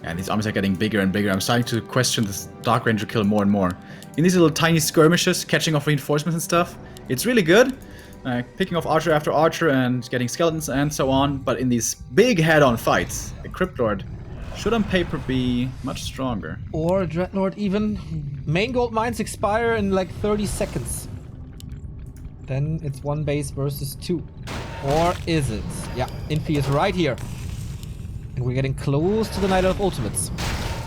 And these armies are getting bigger and bigger. I'm starting to question this Dark Ranger kill more and more. In these little tiny skirmishes, catching off reinforcements and stuff, it's really good. Picking off archer after archer and getting skeletons and so on. But in these big head-on fights, the Crypt Lord should on paper be much stronger.
Or a Dreadnought even. Main gold mines expire in like 30 seconds. Then it's 1 base versus 2. Or is it? Yeah, Infi is right here. And we're getting close to the Night of Ultimates.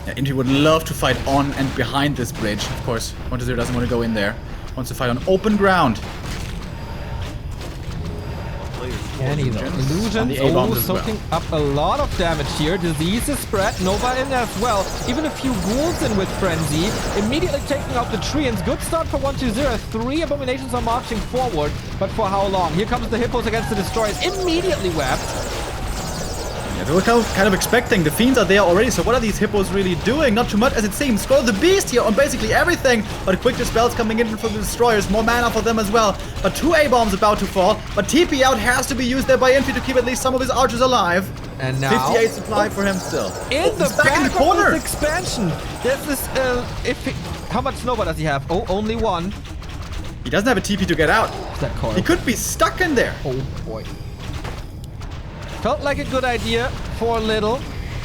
Yeah, Infi would love to fight on and behind this bridge. Of course, 120 doesn't want to go in there. Wants to fight on open ground.
Can he though?
On
Illusions,
the A-bombs as well.
soaking up a lot of damage here. Disease is spread. Nova in as well. Even a few ghouls in with Frenzy. Immediately taking out the Treants. Good start for 120. 3 Abominations are marching forward. But for how long? Here comes the Hippos against the Destroyers. Immediately wept.
Yeah, they were kind of expecting. The Fiends are there already, so what are these Hippos really doing? Not too much as it seems. Scroll the Beast here on basically everything. But quick dispels coming in from the Destroyers. More mana for them as well. But 2 A-bombs about to fall. But TP out has to be used there by Infi to keep at least some of his archers alive.
And now
58 supply for him still.
in the
he's back
back
in the corner.
of this expansion. There's this, how much Nova does he have? Oh, only 1.
He doesn't have a TP to get out.
Is that coil?
He could be stuck in there.
Oh boy. Felt like a good idea for a little.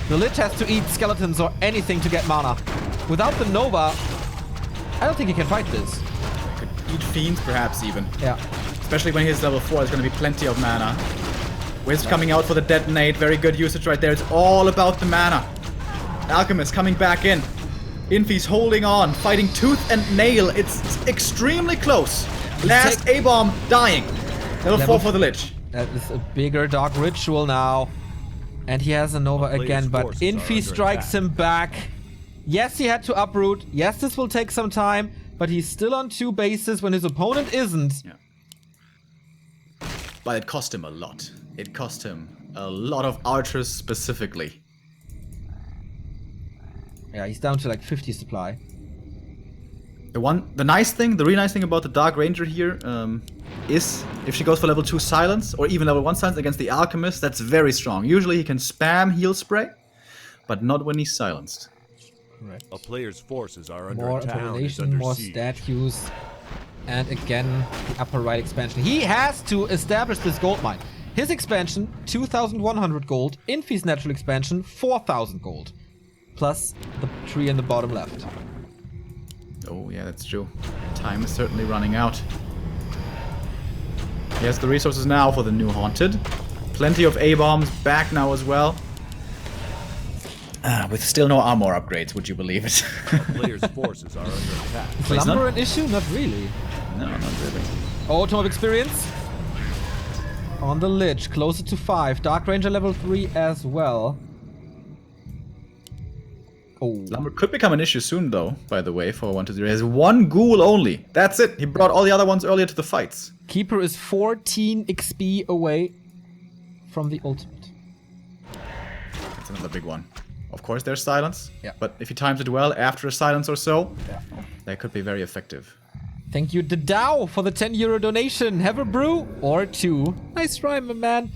The Lich has to eat skeletons or anything to get mana. Without the Nova, I don't think he can fight this.
Could eat Fiends perhaps even.
Yeah.
Especially when he's level 4, there's going to be plenty of mana. Wisp coming out for the detonate. Very good usage right there. It's all about the mana. Alchemist coming back in. Infi's holding on, fighting tooth and nail. It's extremely close. Last A-bomb dying. Level 4 for the Lich.
That is a bigger Dark Ritual now. And he has a Nova again, but
forces are
Infi
under
strikes
attack.
him back. Yes, he had to uproot. Yes, this will take some time, but he's still on 2 bases when his opponent isn't.
Yeah. But it cost him a lot. It cost him a lot of archers specifically.
Yeah, he's down to like 50 supply.
The really nice thing about the Dark Ranger here is if she goes for level 2 silence or even level 1 silence against the Alchemist, that's very strong. Usually he can spam heal spray, but not when he's silenced.
Correct.
A player's forces are under
More
attack. Town is
Abomination,
under
more
siege.
statues. And again, the upper right expansion. He has to establish this gold mine. His expansion, 2,100 gold. Infi's natural expansion, 4,000 gold. plus the tree in the bottom left.
Oh, yeah, that's true. Time is certainly running out. He has the resources now for the new Haunted. Plenty of A-bombs back now as well. With still no armor upgrades, would you believe it?
Players' forces are under attack.
Is
Wait,
lumber an issue? Not really.
No, not really.
Autumn of Experience. On the Lich, closer to 5. Dark Ranger level 3 as well. Oh.
Lumber could become an issue soon, though, by the way, for 1-0. He has 1 ghoul only. That's it. He brought all the other ones earlier to the fights.
Keeper is 14 XP away from the ultimate.
That's another big one. Of course, there's silence.
Yeah.
But if he times it well after a silence or so, that could be very effective.
Thank you, the Dow, for the €10 donation. Have a brew or 2. Nice rhyme, my man.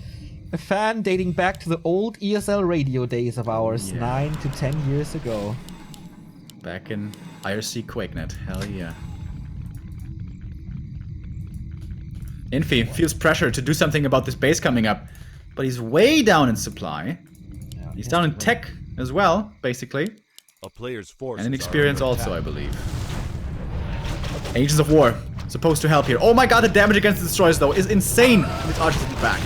A fan dating back to the old ESL radio days of ours, 9 to 10 years ago.
Back in IRC QuakeNet. Hell yeah. Infi feels pressure to do something about this base coming up, but he's way down in supply.
Yeah,
He's down in tech as well, basically.
A player's forces
And in
are
experience
under
also, I
attack.
believe. Agents of War, supposed to help here. Oh my god, the damage against the destroyers, though, is insane with archers at the back.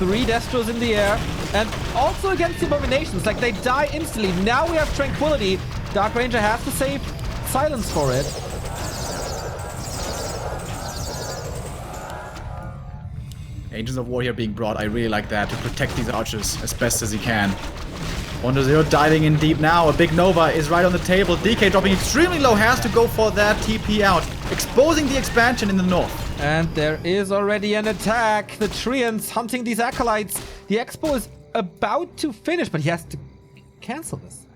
3 Destros in the air, and also against the Abominations, like they die instantly. Now we have Tranquility. Dark Ranger has to save silence for it.
Agents of War here being brought, I really like that, to protect these archers as best as he can. 1-0 diving in deep now, a big Nova is right on the table. DK dropping extremely low, has to go for that TP out, exposing the expansion in the north.
And there is already an attack. The Treants hunting these Acolytes. The Expo is about to finish, but he has to cancel this.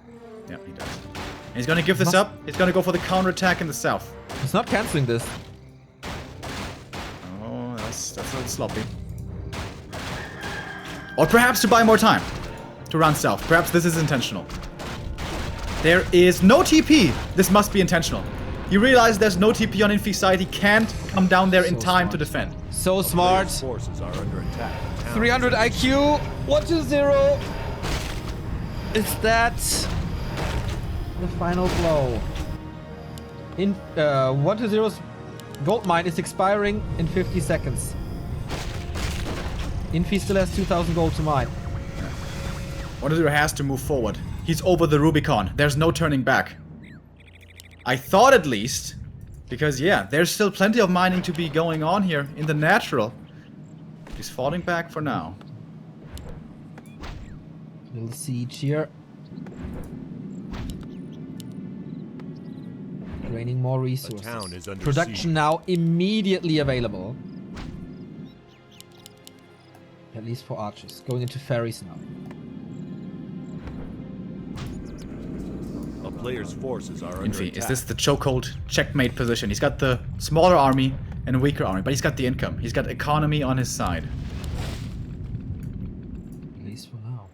Yeah, he does. And he's gonna give this up, he's gonna go for the counterattack in the south.
He's not canceling this.
Oh, that's a little sloppy. Or perhaps to buy more time to run south. Perhaps this is intentional. There is no TP. This must be intentional. You realize there's no TP on Infi's side. He can't come down there in time to defend.
So smart.
Players' forces are under attack.
300 IQ. 1-0. Is that the final blow? 1-0's gold mine is expiring in 50 seconds. Infi still has 2,000 gold to mine.
1-0 has to move forward. He's over the Rubicon. There's no turning back. I thought at least. Because, yeah, there's still plenty of mining to be going on here in the natural. He's falling back for now.
Little siege here. Draining more resources.
town is under
Production
siege.
now immediately available. At least for archers. Going into ferries now.
A player's forces are under
Infi,
attack.
is this the chokehold checkmate position? He's got the smaller army and a weaker army, but he's got the income. He's got economy on his side.
At least for now.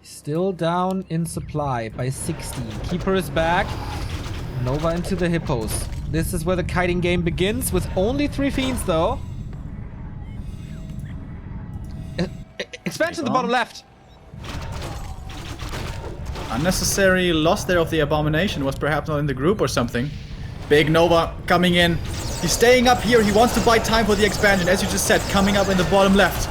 Still down in supply by 16. Keeper is back. Nova into the hippos. This is where the kiting game begins with only 3 fiends though. Expansion in the bottom left.
Unnecessary loss there of the Abomination. Was perhaps not in the group or something. Big Nova coming in. He's staying up here. He wants to buy time for the expansion. As you just said, coming up in the bottom left.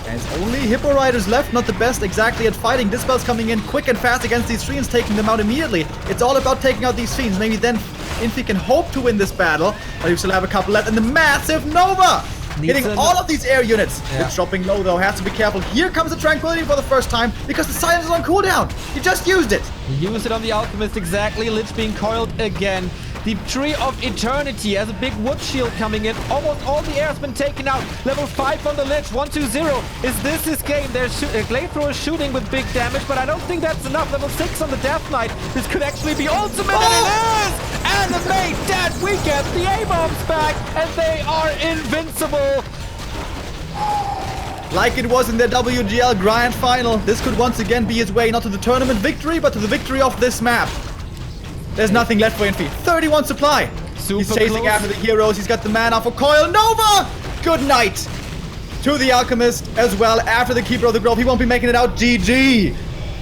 And it's only Hippo Riders left. Not the best exactly at fighting. Dispel's coming in quick and fast against these Fiends, taking them out immediately. It's all about taking out these Fiends. Maybe then Infi can hope to win this battle. But you still have a couple left. And the massive Nova! Hitting all of these air units.
Yeah.
It's dropping low though, has to be careful. Here comes the Tranquility for the first time because the silence is on cooldown. You just used it.
Use it on the Alchemist exactly. Lich being coiled again. The Tree of Eternity has a big wood shield coming in. Almost all the air has been taken out. Level 5 on the Lich. 1-2-0. Is this his game? There's Flamethrower shooting with big damage, but I don't think that's enough. Level 6 on the Death Knight. This could actually be ultimate, and it is! Animate that! We get the A-bombs back, and they are invincible.
Like it was in the WGL Grand Final, this could once again be his way not to the tournament victory, but to the victory of this map. There's nothing left for Infi. 31 supply. He's chasing
close.
after the heroes. He's got the mana for Coil. Nova! Good night to the Alchemist as well after the Keeper of the Grove. He won't be making it out. GG.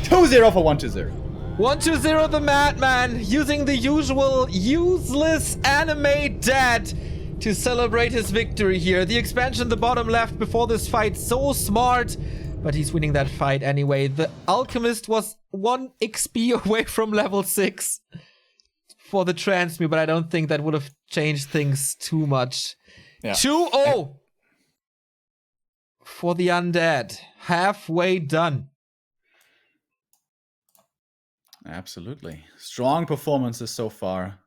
2-0 for 1-0.
1-0 the Madman, using the usual useless anime dad to celebrate his victory here. The expansion the bottom left before this fight, so smart, but he's winning that fight anyway. The Alchemist was 1 XP away from level 6 for the transmute, but I don't think that would have changed things too much.
Yeah.
2-0 for the Undead. Halfway done.
Absolutely. Strong performances so far.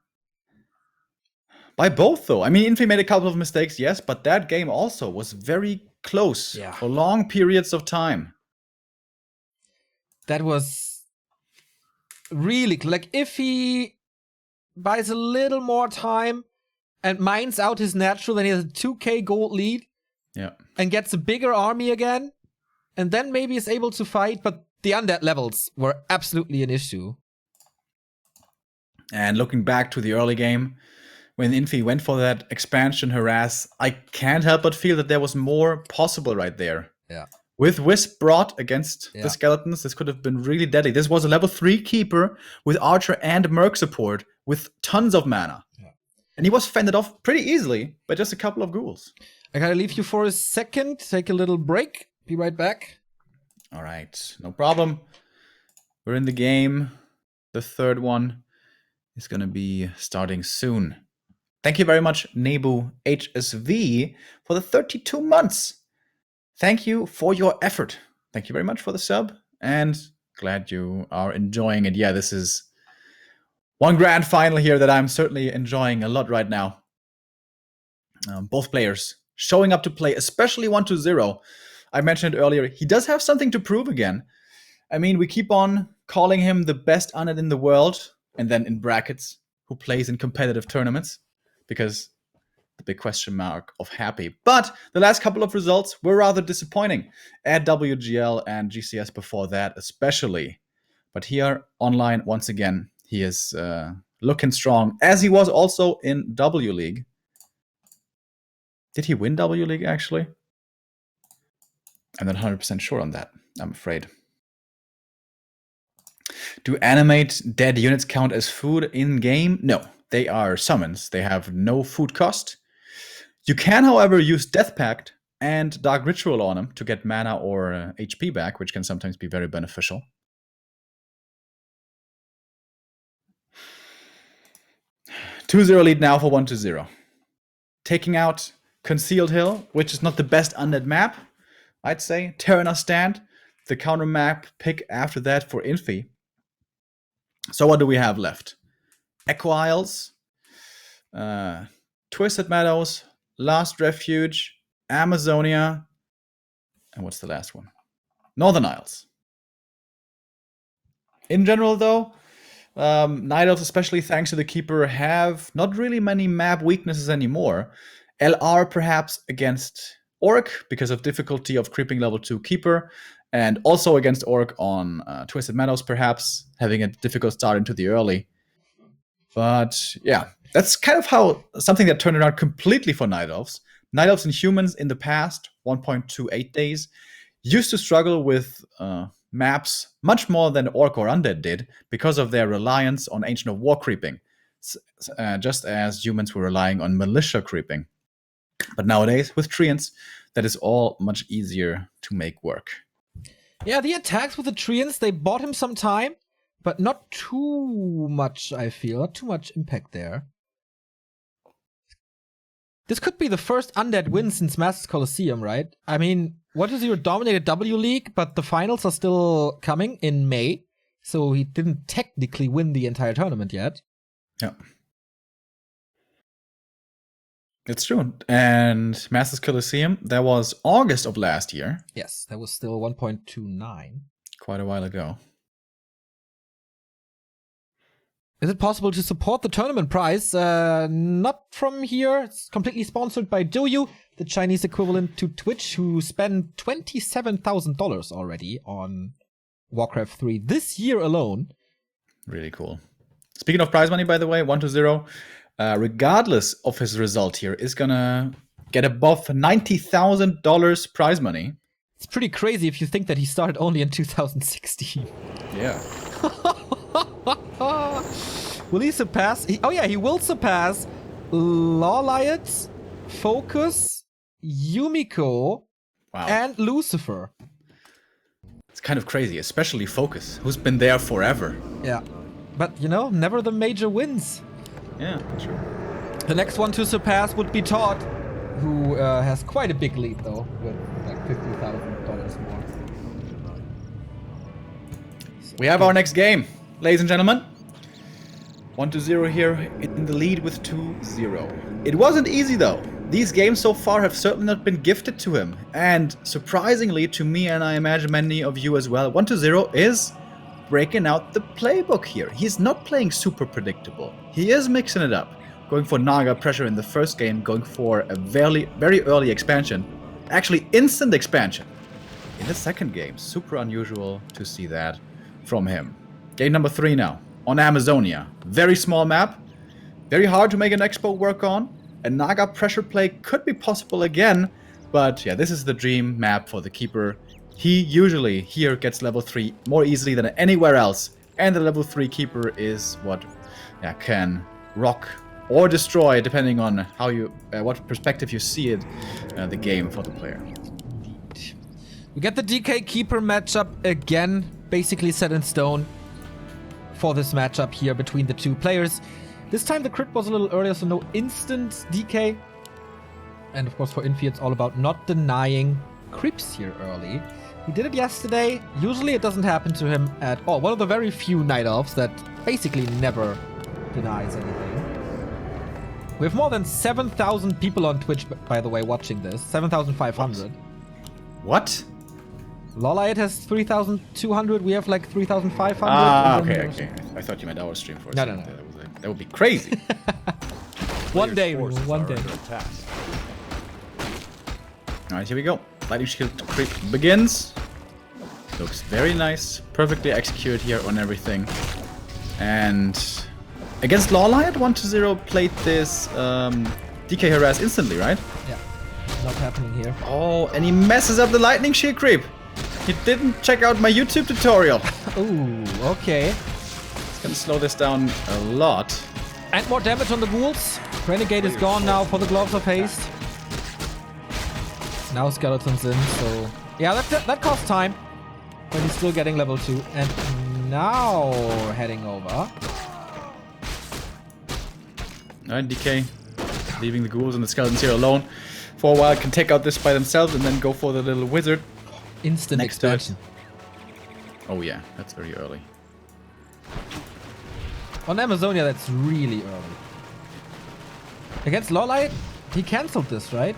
By both, though. I mean, Infi made a couple of mistakes, yes, but that game also was very close for long periods of time.
That was really, like, if he buys a little more time and mines out his natural, then he has a 2k gold lead.
Yeah.
And gets a bigger army again, and then maybe is able to fight, but the undead levels were absolutely an issue.
And looking back to the early game, when Infi went for that expansion harass, I can't help but feel that there was more possible right there.
Yeah.
With Wisp brought against the skeletons, this could have been really deadly. This was a level 3 keeper with Archer and Merc support with tons of mana. Yeah. And he was fended off pretty easily by just a couple of ghouls.
I gotta leave you for a second, take a little break, be right back.
All right, no problem. We're in the game. The third one is gonna be starting soon. Thank you very much, Nebu HSV, for the 32 months. Thank you for your effort. Thank you very much for the sub, and glad you are enjoying it. Yeah, this is one grand final here that I'm certainly enjoying a lot right now. Both players showing up to play, especially 1-0. I mentioned earlier, he does have something to prove again. I mean, we keep on calling him the best undead in the world, and then in brackets, who plays in competitive tournaments, because the big question mark of happy. But the last couple of results were rather disappointing. At WGL and GCS before that especially. But here, online, once again, he is looking strong, as he was also in W League. Did he win W League, actually? I'm not 100% sure on that, I'm afraid. Do animate dead units count as food in-game? No, they are summons. They have no food cost. You can, however, use Death Pact and Dark Ritual on them to get mana or HP back, which can sometimes be very beneficial. (2-0) lead now for 1-0. Taking out Concealed Hill, which is not the best undead map, I'd say. Terenas stand, the counter map pick after that for Infi. So what do we have left? Echo Isles, Twisted Meadows, Last Refuge, Amazonia, and what's the last one? Northern Isles. In general, though, Night Elves, especially thanks to the Keeper, have not really many map weaknesses anymore. LR perhaps against Orc because of difficulty of creeping level 2 Keeper, and also against Orc on Twisted Meadows perhaps, having a difficult start into the early. But yeah, that's kind of how something that turned around completely for Night Elves. Night Elves and humans in the past 1.28 days used to struggle with maps much more than Orc or Undead did because of their reliance on Ancient of War creeping, just as humans were relying on militia creeping. But nowadays, with Treants, that is all much easier to make work.
Yeah, the attacks with the Treants, they bought him some time, but not too much, I feel. Not too much impact there. This could be the first undead win since Masters Colosseum, right? I mean, 1-0 dominated W League, but the finals are still coming in May, so he didn't technically win the entire tournament yet.
Yeah. It's true. And Masters Colosseum, that was August of last year.
Yes, that was still 1.29.
Quite a while ago.
Is it possible to support the tournament prize? Not from here. It's completely sponsored by Douyu, the Chinese equivalent to Twitch, who spent $27,000 already on Warcraft 3 this year alone.
Really cool. Speaking of prize money, by the way, 1-0. Regardless of his result here, is gonna get above $90,000 prize money.
It's pretty crazy if you think that he started only in 2016.
Yeah.
Will he surpass? He will surpass Lawliot, Focus, Yumiko,
Wow.
and Lucifer.
It's kind of crazy, especially Focus, who's been there forever.
Yeah. But, you know, never the major wins.
Yeah, true.
The next one to surpass would be Todd, who has quite a big lead, though, with like $50,000 more.
We have our next game, ladies and gentlemen. 1-0 here in the lead with 2-0. It wasn't easy though. These games so far have certainly not been gifted to him. And surprisingly to me, and I imagine many of you as well, 1-0 is breaking out the playbook here. He's not playing super predictable. He is mixing it up. Going for Naga pressure in the first game, going for a very early expansion. Actually instant expansion. In the second game, super unusual to see that from him. Game number 3 now. On Amazonia. Very small map. Very hard to make an expo work on. A Naga pressure play could be possible again. But yeah, this is the dream map for the keeper. He usually here gets level 3 more easily than anywhere else. And the level 3 keeper is what can rock or destroy, depending on how you, what perspective you see it, the game for the player.
We get the DK Keeper matchup again, basically set in stone for this matchup here between the two players. This time the crit was a little earlier, so no instant DK. And of course for Infi it's all about not denying creeps here early. He did it yesterday. Usually it doesn't happen to him at all. One of the very few Night Elves that basically never denies anything. We have more than 7,000 people on Twitch, by the way, watching this. 7,500.
What?
Lawliot has 3,200. We have like 3,500.
Ah, okay. I thought you meant our stream for a second.
No.
That would be crazy.
One day,
Forces
one
are
day.
under attack.
Alright, here we go. Lightning Shield creep begins. Looks very nice. Perfectly executed here on everything. And against Lawliot, 1-0 played this DK harass instantly, right?
Yeah, not happening here.
Oh, and he messes up the Lightning Shield creep. He didn't check out my YouTube tutorial.
Ooh, okay.
It's gonna slow this down a lot.
And more damage on the ghouls. Renegade is gone now for the Gloves of Haste. Now Skeleton's in, so... Yeah, that costs time. But he's still getting level 2. And now heading over.
Alright, DK leaving the ghouls and the skeletons here alone. For a while, can take out this by themselves and then go for the little wizard.
Instant
Next to it.
expansion.
Oh yeah, that's very early.
On Amazonia, that's really early. Against Lawlight, he cancelled this, right?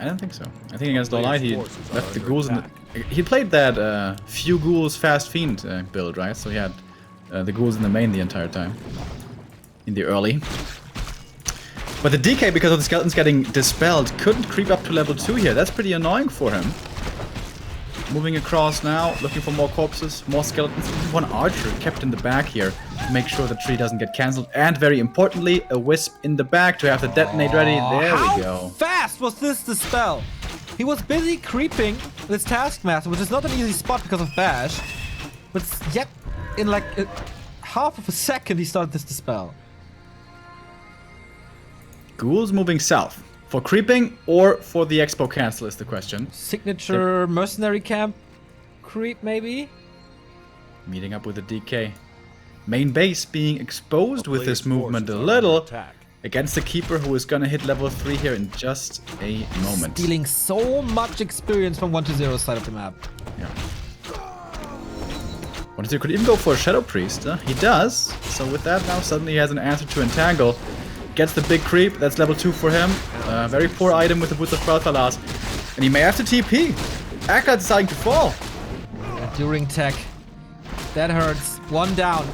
I don't think so. I think against Lawlight he
Forces are
left the
under
ghouls in
attack.
the... He played that few ghouls fast fiend build, right? So he had the ghouls in the main the entire time. In the early. But the DK, because of the skeletons getting dispelled, couldn't creep up to level 2 here. That's pretty annoying for him. Moving across now, looking for more corpses, more skeletons. One archer kept in the back here to make sure the tree doesn't get cancelled. And very importantly, a wisp in the back to have the detonate ready. There we go.
How fast was this dispel? He was busy creeping this Taskmaster, which is not an easy spot because of Bash. But yet, in like half of a second, he started this dispel.
Ghouls moving south. For creeping or for the expo cancel is the question.
Signature mercenary camp creep, maybe?
Meeting up with the DK. Main base being exposed
A
with this
player's
movement a
forces are under
little.
attack.
Against the keeper who is gonna hit level 3 here in just a moment.
Stealing so much experience from 1-0 side of the map.
Yeah. 1-0 could even go for a Shadow Priest. He does. So with that now suddenly he has an answer to Entangle. Gets the big creep. That's level 2 for him. Very poor item with the Boots of Quel'Thalas. And he may have to TP. Akka deciding to fall.
During tech. That hurts. One down.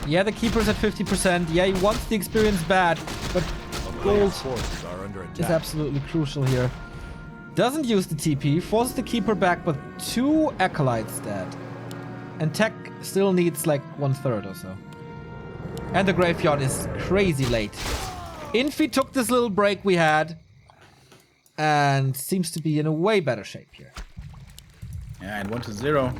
Yeah, the keeper's at 50%. Yeah, he wants the experience bad. But
A
gold
player's forces are under
is
attack.
absolutely crucial here. Doesn't use the TP. Forces the keeper back, but 2 acolytes dead. And tech still needs like 1/3 or so. And the graveyard is crazy late. Infi took this little break we had. and seems to be in a way better shape here.
Yeah, and 1-0.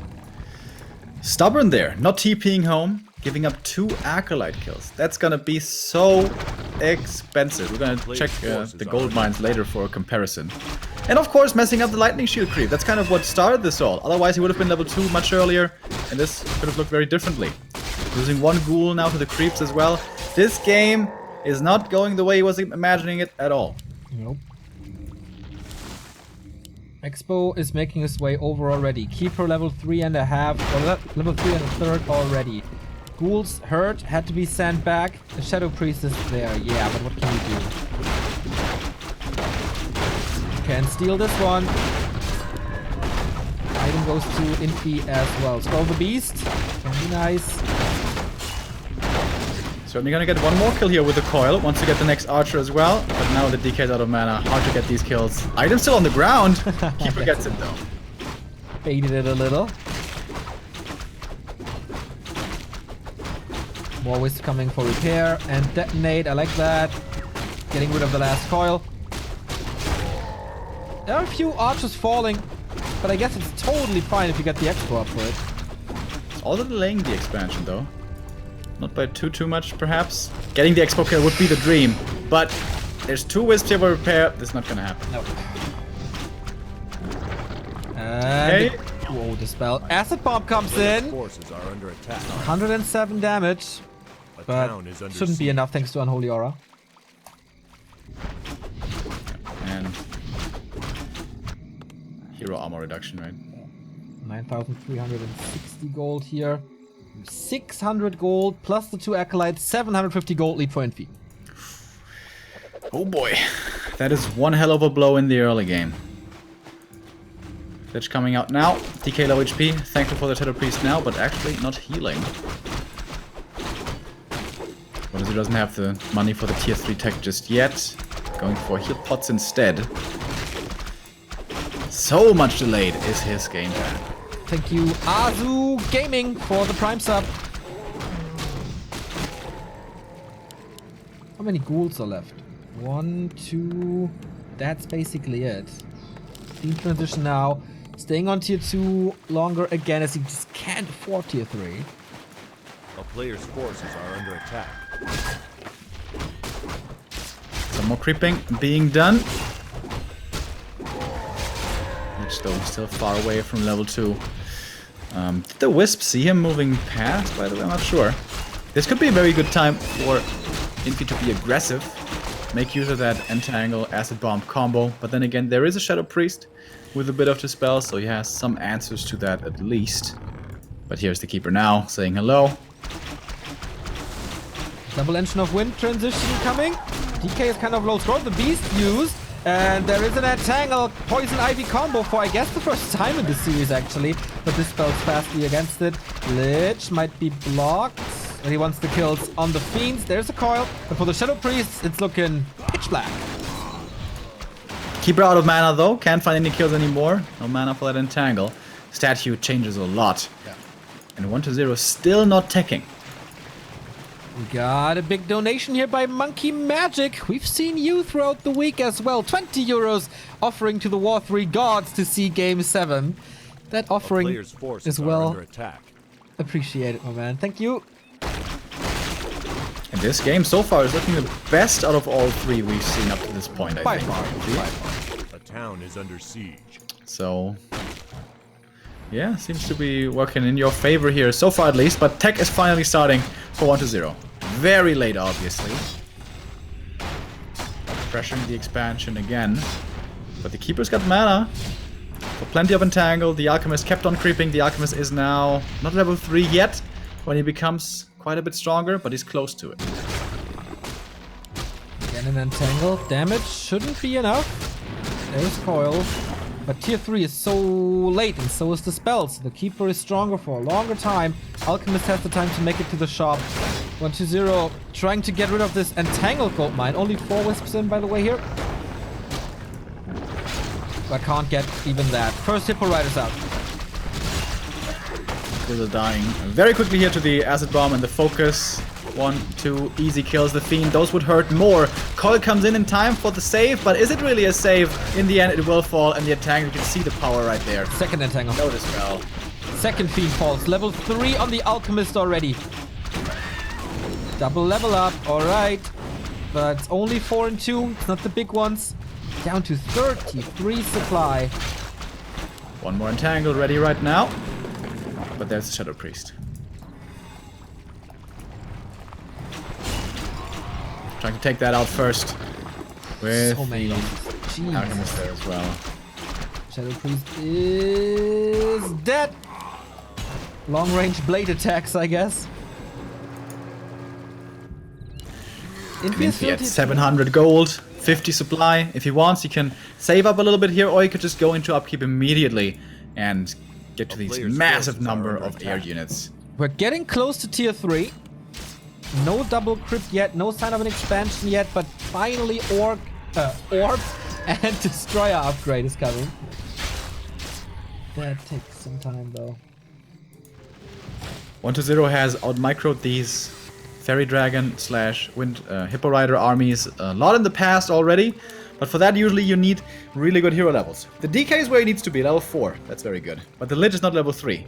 Stubborn there, not TPing home, giving up 2 Acolyte kills. That's gonna be so expensive. We're gonna check the gold mines later for a comparison. And of course, messing up the lightning shield creep. That's kind of what started this all. Otherwise, he would have been level 2 much earlier, and this could have looked very differently. Losing 1 ghoul now to the creeps as well. This game is not going the way he was imagining it at all.
Nope. Expo is making his way over already. Keeper level 3.5, or level 3 1/3 already. Ghouls hurt, had to be sent back. The Shadow Priest is there, yeah, but what can you do? Can steal this one. Item goes to Infi as well. Scroll the Beast, can be nice.
Certainly gonna get 1 more kill here with the coil. Wants to get the next archer as well. But now the DK's out of mana. Hard to get these kills. Item still on the ground. Keeper gets it though.
Baited it a little. More wisp coming for repair and detonate. I like that. Getting rid of the last coil. There are a few archers falling, but I guess it's totally fine if you get the expo up for it.
It's also delaying the expansion though. Not by too much, perhaps. Getting the expo kill would be the dream, but there's 2 wisps here for repair. This is not gonna happen.
Nope. And
Okay.
whoa, the spell. Acid bomb comes in.
Forces are under attack.
107 damage,
A
but
town is under
shouldn't be
siege.
enough thanks to Unholy Aura.
And hero armor reduction, right?
9,360 gold here. 600 gold plus the 2 acolytes. 750 gold lead for Infi.
Oh boy. That is one hell of a blow in the early game. Glitch coming out now. DK low HP. Thankful for the Shadow Priest now, but actually not healing. Because he doesn't have the money for the tier 3 tech just yet. Going for heal pots instead. So much delayed is his game plan.
Thank you, Azu Gaming, for the Prime sub. How many ghouls are left? 1, 2. That's basically it. Team transition now. Staying on tier 2 longer again as he just can't afford tier 3.
A player's forces are under attack.
Some more creeping being done. Which though still far away from level 2. Did the Wisp see him moving past, by the way? I'm not sure. This could be a very good time for Infi to be aggressive. Make use of that Entangle Acid Bomb combo. But then again, there is a Shadow Priest with a bit of dispel, so he has some answers to that at least. But here's the Keeper now, saying hello.
Double Engine of Wind transition coming. DK is kind of low score. The Beast used. And there is an Entangle Poison Ivy combo for, I guess, the first time in this series, actually. But this spells fastly against it. Lich might be blocked. And he wants the kills on the Fiends. There's a coil. But for the Shadow Priest, it's looking pitch black.
Keeper out of mana, though. Can't find any kills anymore. No mana for that Entangle. Statue changes a lot.
Yeah.
And 1-0 still not teching.
We got a big donation here by Monkey Magic. We've seen you throughout the week as well. 20 euros offering to the War 3 gods to see Game 7. That offering
Player's forces
is
are
well
under attack.
appreciated, my man. Thank you.
And this game so far is looking the best out of all 3 we've seen up to this point, I
By
think.
far. By far.
A town is under siege.
So, yeah, seems to be working in your favor here, so far at least. But tech is finally starting for 1-0. Very late, obviously. Pressuring the expansion again. But the Keeper's got mana. For plenty of Entangle. The Alchemist kept on creeping. The Alchemist is now not level 3 yet. When he becomes quite a bit stronger, but he's close to it.
Again an Entangle. Damage shouldn't be enough. There's coil. But tier 3 is so late, and so is the spell. So the Keeper is stronger for a longer time. Alchemist has the time to make it to the shop. 1-0, trying to get rid of this Entangled gold mine. Only 4 wisps in, by the way, here. I can't get even that. First Hippo Rider's out.
Are dying very quickly here to the Acid Bomb and the focus. 1, 2, easy kills the Fiend. Those would hurt more. Coil comes in time for the save, but is it really a save? In the end, it will fall, and the entangle, you can see the power right there.
Second entangle.
No dispel.
Second Fiend falls. Level 3 on the Alchemist already. Double level up, alright. But it's only 4 and 2. It's not the big ones. Down to 33 supply.
One more entangle ready right now. But there's the Shadow Priest. Trying to take that out first. With
So many.
the Alchemist there as well.
Shadow Priest is dead. Long range blade attacks, I guess.
Infi at 700 gold, 50 supply. If he wants, he can save up a little bit here, or he could just go into upkeep immediately and get to these massive number of air units.
We're getting close to tier 3. No double crypt yet, no sign of an expansion yet, but finally Orb and Destroyer upgrade is coming. That takes some time though.
1-0 has out-microed these Fairy Dragon / Wind Hippo Rider armies a lot in the past already, but for that usually you need really good hero levels. The DK is where he needs to be, level 4, that's very good. But the Lich is not level 3, and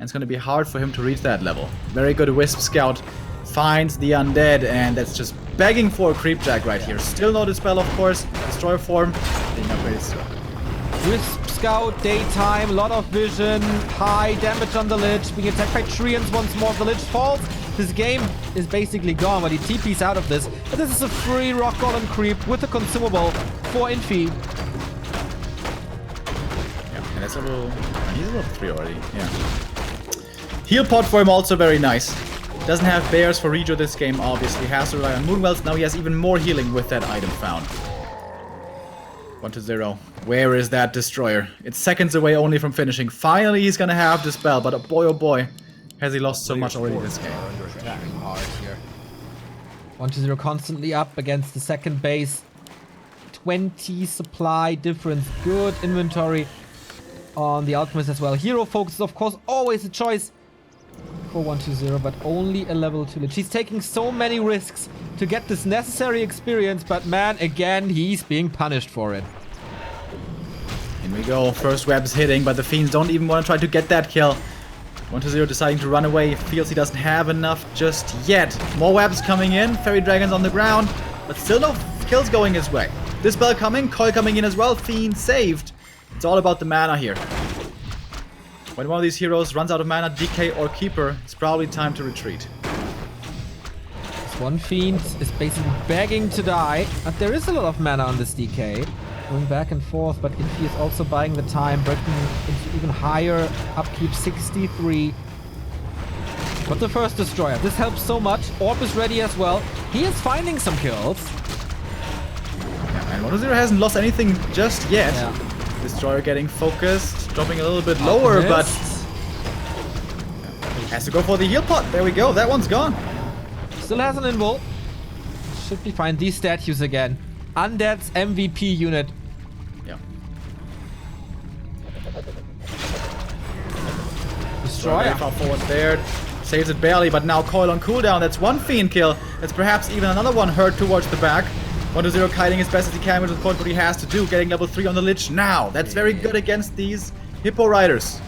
it's going to be hard for him to reach that level. Very good Wisp Scout finds the undead, and that's just begging for a Creepjack right here. Still no dispel, of course. Destroyer form being upgraded still.
Wisp Scout, daytime, lot of vision, high damage on the Lich, being attacked by Treants once more. The Lich falls. This game is basically gone, but he TP's out of this. But this is a free Rock Golem creep with a consumable for Infi.
Yeah, and that's level... he's level 3 already, yeah. Heal pot for him also very nice. Doesn't have bears for Regio this game, obviously. Has to rely on Moonwells. Now he has even more healing with that item found. 1-0. Where is that Destroyer? It's seconds away only from finishing. Finally he's gonna have Dispel, but oh boy, has he lost so much already this game.
Hard here. 1-0 constantly up against the second base. 20 supply difference. Good inventory on the Alchemist as well. Hero focus is of course always a choice for 1-0, but only a level 2 Lich. He's taking so many risks to get this necessary experience, but man, again, he's being punished for it.
In we go. First web's hitting, but the Fiends don't even want to try to get that kill. 1-0 deciding to run away. He feels he doesn't have enough just yet. More webs coming in. Fairy Dragons on the ground, but still no kills going his way. Dispel coming. Coil coming in as well. Fiend saved. It's all about the mana here. When one of these heroes runs out of mana, DK or Keeper, it's probably time to retreat.
This one Fiend is basically begging to die, but there is a lot of mana on this DK. Going back and forth, but Infi is also buying the time, breaking into even higher upkeep, 63. But the first Destroyer, this helps so much. Orb is ready as well. He is finding some kills.
Yeah, and 1-0 hasn't lost anything just yet.
Yeah.
Destroyer getting focused, dropping a little bit lower, but has to go for the heal pot. There we go, that one's gone.
Still has an invul. Should be fine. These statues again. Undead's MVP unit.
Yeah.
Destroyer.
Very far forward there. Saves it barely, but now Coil on cooldown. That's one Fiend kill. That's perhaps even another one hurt towards the back. 1-0 kiting as best as he can with what he has to do. Getting level 3 on the Lich now. That's very good against these Hippo Riders.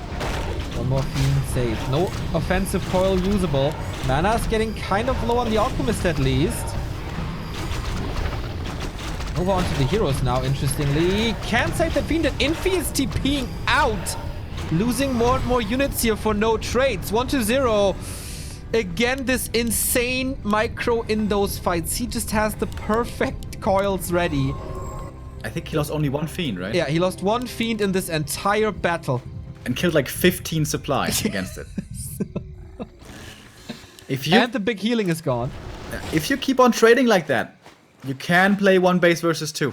One more Fiend save. No offensive Coil usable. Mana's getting kind of low on the Alchemist at least. Over onto the heroes now, interestingly. Can't save that Fiend, and Infi is TPing out. Losing more and more units here for no trades. 1-0. Again, this insane micro in those fights. He just has the perfect coils ready.
I think he lost only one Fiend, right?
Yeah, he lost one Fiend in this entire battle.
And killed like 15 supply against it.
And the big healing is gone.
If you keep on trading like that, you can play one base versus 2.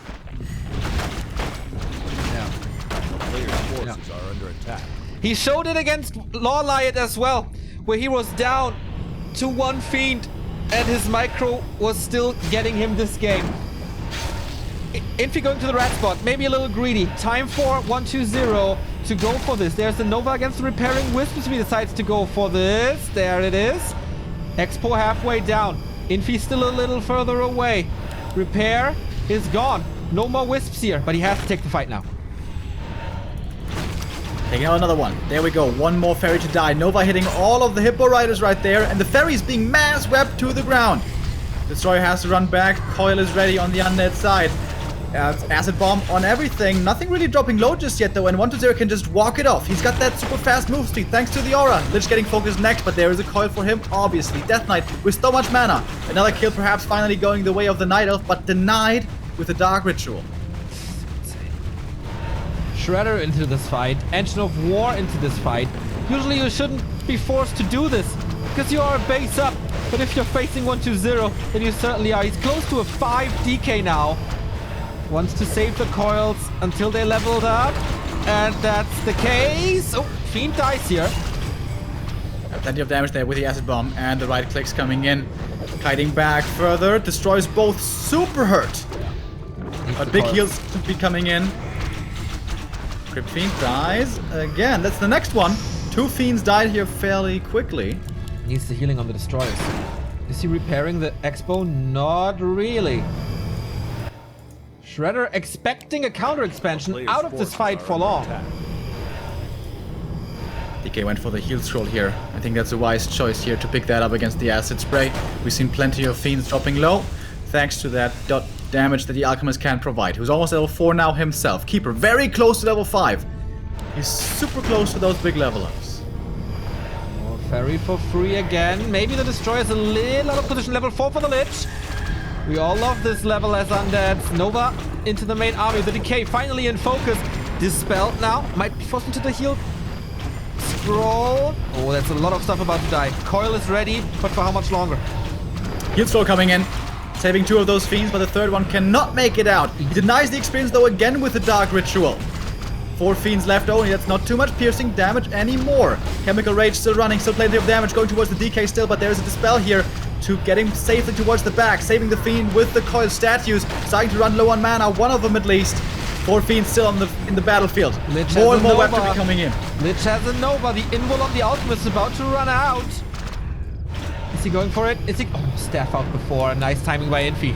Yeah.
Player's forces are under attack.
He showed it against Lawliot as well, where he was down to one Fiend and his micro was still getting him this game. Infi going to the rat spot, maybe a little greedy. Time for 1-2-0 to go for this. There's the Nova against the Repairing Wisps. He decides to go for this. There it is. Expo halfway down. Infi still a little further away. Repair is gone. No more wisps here, but he has to take the fight now.
Taking out another one. There we go. One more ferry to die. Nova hitting all of the Hippo Riders right there, and the ferry's being mass swept to the ground. Destroyer has to run back. Coil is ready on the undead side. Acid bomb on everything. Nothing really dropping low just yet though, and 120 can just walk it off. He's got that super fast move speed thanks to the aura. Lich getting focused next, but there is a coil for him, obviously. Death Knight with so much mana. Another kill perhaps finally going the way of the Night Elf, but denied with the Dark Ritual.
Shredder into this fight. Engine of War into this fight. Usually you shouldn't be forced to do this because you are a base up. But if you're facing 120, then you certainly are. He's close to a 5 DK now. Wants to save the coils until they leveled up. And that's the case. Oh, Fiend dies here.
Plenty of damage there with the acid bomb, and the right clicks coming in. Kiting back further. Destroys both. Super hurt. But big heals to be coming in. Crypt Fiend dies. Again, that's the next one. 2 Fiends died here fairly quickly.
Needs the healing on the destroyers. Is he repairing the Expo? Not really. Shredder expecting a counter expansion out of this fight for long.
DK went for the heal scroll here. I think that's a wise choice here to pick that up against the acid spray. We've seen plenty of Fiends dropping low, thanks to that dot damage that the Alchemist can provide. Who's almost level 4 now himself. Keeper very close to level 5. He's super close to those big level ups.
More ferry for free again. Maybe the destroyer's a little out of position. Level 4 for the Lich. We all love this level as undeads. Nova into the main army. The decay finally in focus. Dispelled now. Might be forced into the heal scroll. Oh, that's a lot of stuff about to die. Coil is ready, but for how much longer?
Heal scroll coming in. Saving 2 of those Fiends, but the third one cannot make it out. He denies the experience though again with the Dark Ritual. 4 Fiends left only. That's not too much piercing damage anymore. Chemical Rage still running. Still plenty of damage going towards the DK still, but there's a Dispel here to get him safely towards the back. Saving the Fiend with the Coil statues. Starting to run low on mana. One of them at least. 4 Fiends still in the battlefield.
Lich
more and more
Nova.
weapons coming in.
Lich has a Nova. The invul on the Alchemist is about to run out. Is he going for it? Is he? Oh, staff out before. Nice timing by Infi.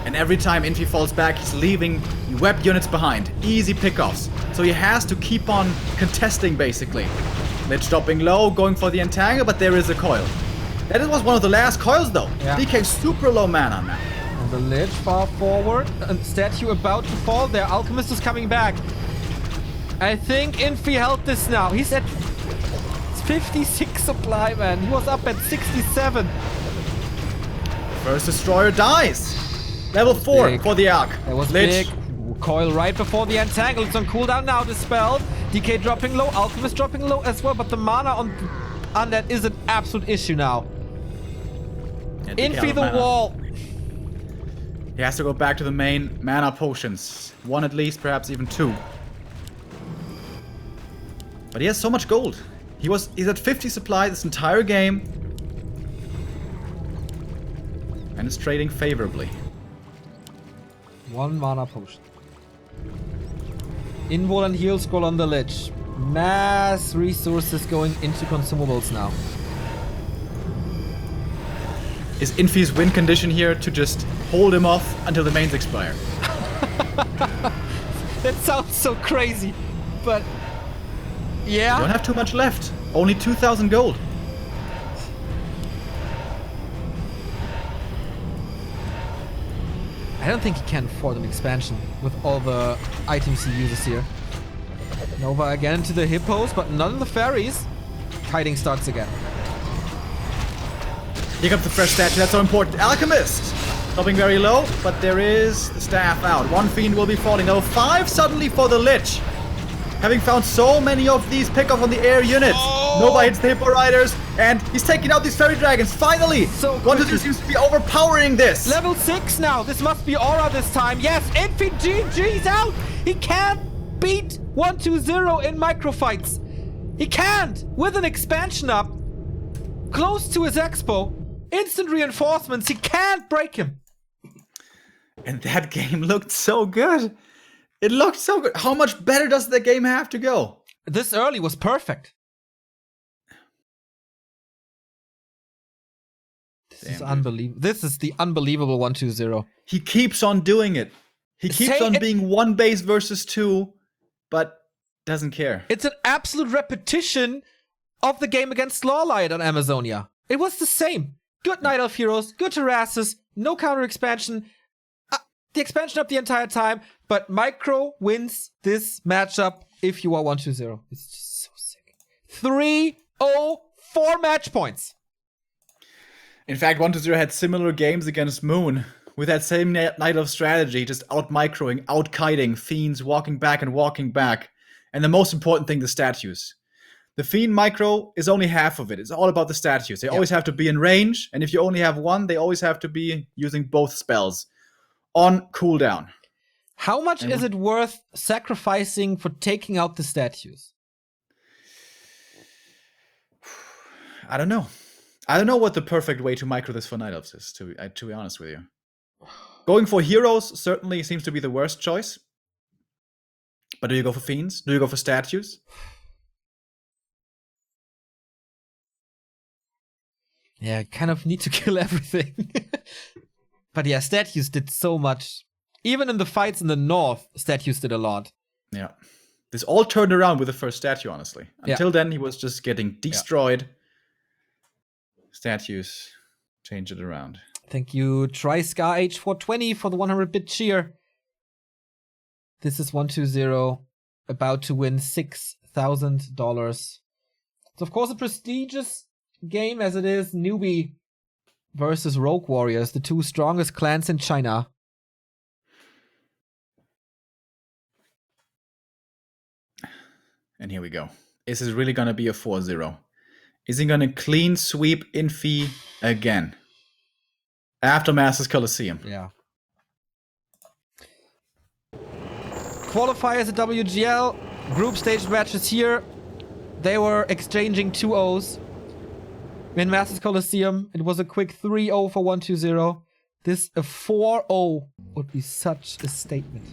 And every time Infi falls back, he's leaving web units behind. Easy pickoffs. So he has to keep on contesting, basically. Lich dropping low, going for the entangle, but there is a coil. That was one of the last coils, though.
Yeah.
DK super low mana now.
And the Lich far forward. And statue about to fall there. Alchemist is coming back. I think Infi held this now. He's at 56 supply, man. He was up at 67.
First destroyer dies. Level 4
big.
for the Arc.
That was
Lich.
big. Coil right before the entangle. It's on cooldown now. Dispelled. DK dropping low. Alchemist dropping low as well. But the mana on that is an absolute issue now.
And DK out
Infi
of
the
mana.
wall.
He has to go back to the main mana potions. 1 at least, perhaps even 2. But he has so much gold. He's at 50 supply this entire game. And is trading favorably.
1 mana potion. Invul and heal scroll on the Lich. Mass resources going into consumables now.
Is Infi's win condition here to just hold him off until the mains expire?
That sounds so crazy, but yeah.
Don't have too much left. Only 2,000 gold.
I don't think he can afford an expansion with all the items he uses here. Nova again to the hippos, but none of the fairies. Kiting starts again.
Here comes the fresh statue, that's so important. Alchemist! Dropping very low, but there is the staff out. 1 Fiend will be falling. Now 5 suddenly for the Lich. Having found so many of these pick-off on the air units. Nova hits the Hippo Riders, and he's taking out these Fairy Dragons. Finally!
So
1-2 seems to be overpowering this.
Level 6 now. This must be Aura this time. Yes, Infi GG's out. He can't beat 120 in microfights. He can't. With an expansion up, close to his expo, instant reinforcements, he can't break him.
And that game looked so good. It looked so good. How much better does the game have to go?
This early was perfect. This is unbelievable. This is the unbelievable 1-2-0.
He keeps on doing it. He keeps on being one base versus two, but doesn't care.
It's an absolute repetition of the game against Lawlight on Amazonia. It was the same. Good Night Elf heroes, good Terenas, no counter expansion. The expansion up the entire time, but Micro wins this matchup if you are 1-2-0. It's just so sick. 3-0, 4 match points.
In fact, 1-2-0 had similar games against Moon with that same Night Elf strategy, just out-microing, out-kiting, Fiends walking back and walking back. And the most important thing, the statues. The Fiend micro is only half of it. It's all about the statues. They always have to be in range, and if you only have one, they always have to be using both spells on cooldown.
How much is it worth sacrificing for taking out the statues?
I don't know. I don't know what the perfect way to micro this for Night Elves is, to be honest with you. Going for heroes certainly seems to be the worst choice. But do you go for Fiends? Do you go for statues?
Yeah, I kind of need to kill everything. But yeah, statues did so much. Even in the fights in the north, statues did a lot.
Yeah. This all turned around with the first statue, honestly. Until then, he was just getting destroyed. Statues changed it around.
Thank you, TriScar H420 for the 100-bit cheer. This is 1-2-0, about to win $6,000. It's of course a prestigious game as it is Newbie versus Rogue Warriors, the two strongest clans in China.
And here we go. Is this really going to be a 4-0? Is he going to clean sweep Infi again? After Masters Coliseum.
Yeah. Qualifiers at WGL. Group stage matches here. They were exchanging 2-0s. In Masters Coliseum, it was a quick 3-0 for 1-2-0. This, a 4-0, would be such a statement.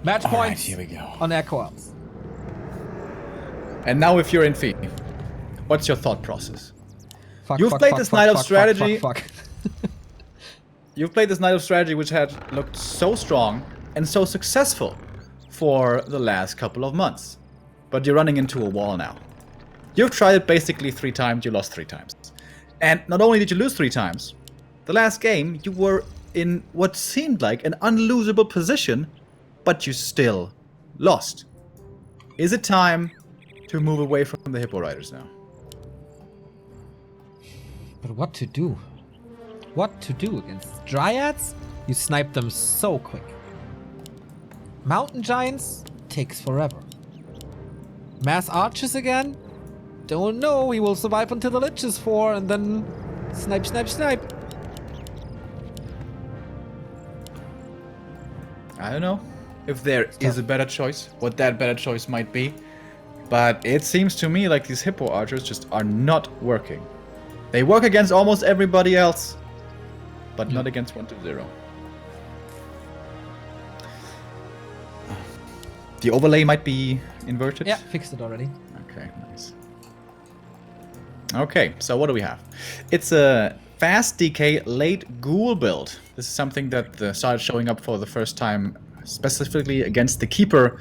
Match points
here we go.
on Echo Arms.
And now if you're Infi, what's your thought process? You've played this Night Elf strategy. You've played this Night Elf strategy which had looked so strong and so successful for the last couple of months. But you're running into a wall now. You've tried it basically 3 times, you lost 3 times. And not only did you lose 3 times, the last game you were in what seemed like an unlosable position, but you still lost. Is it time to move away from the Hippo Riders now?
But what to do? What to do against Dryads? You snipe them so quick. Mountain Giants takes forever. Mass Archers again? Don't know, he will survive until the Lich is 4 and then snipe, snipe, snipe.
I don't know if there is a better choice, what that better choice might be. But it seems to me like these Hippo Archers just are not working. They work against almost everybody else, but not against 1-2-0. The overlay might be inverted.
Yeah, fixed it already.
Okay, nice. Okay, so what do we have? It's a fast DK late ghoul build. This is something that started showing up for the first time, specifically against the Keeper.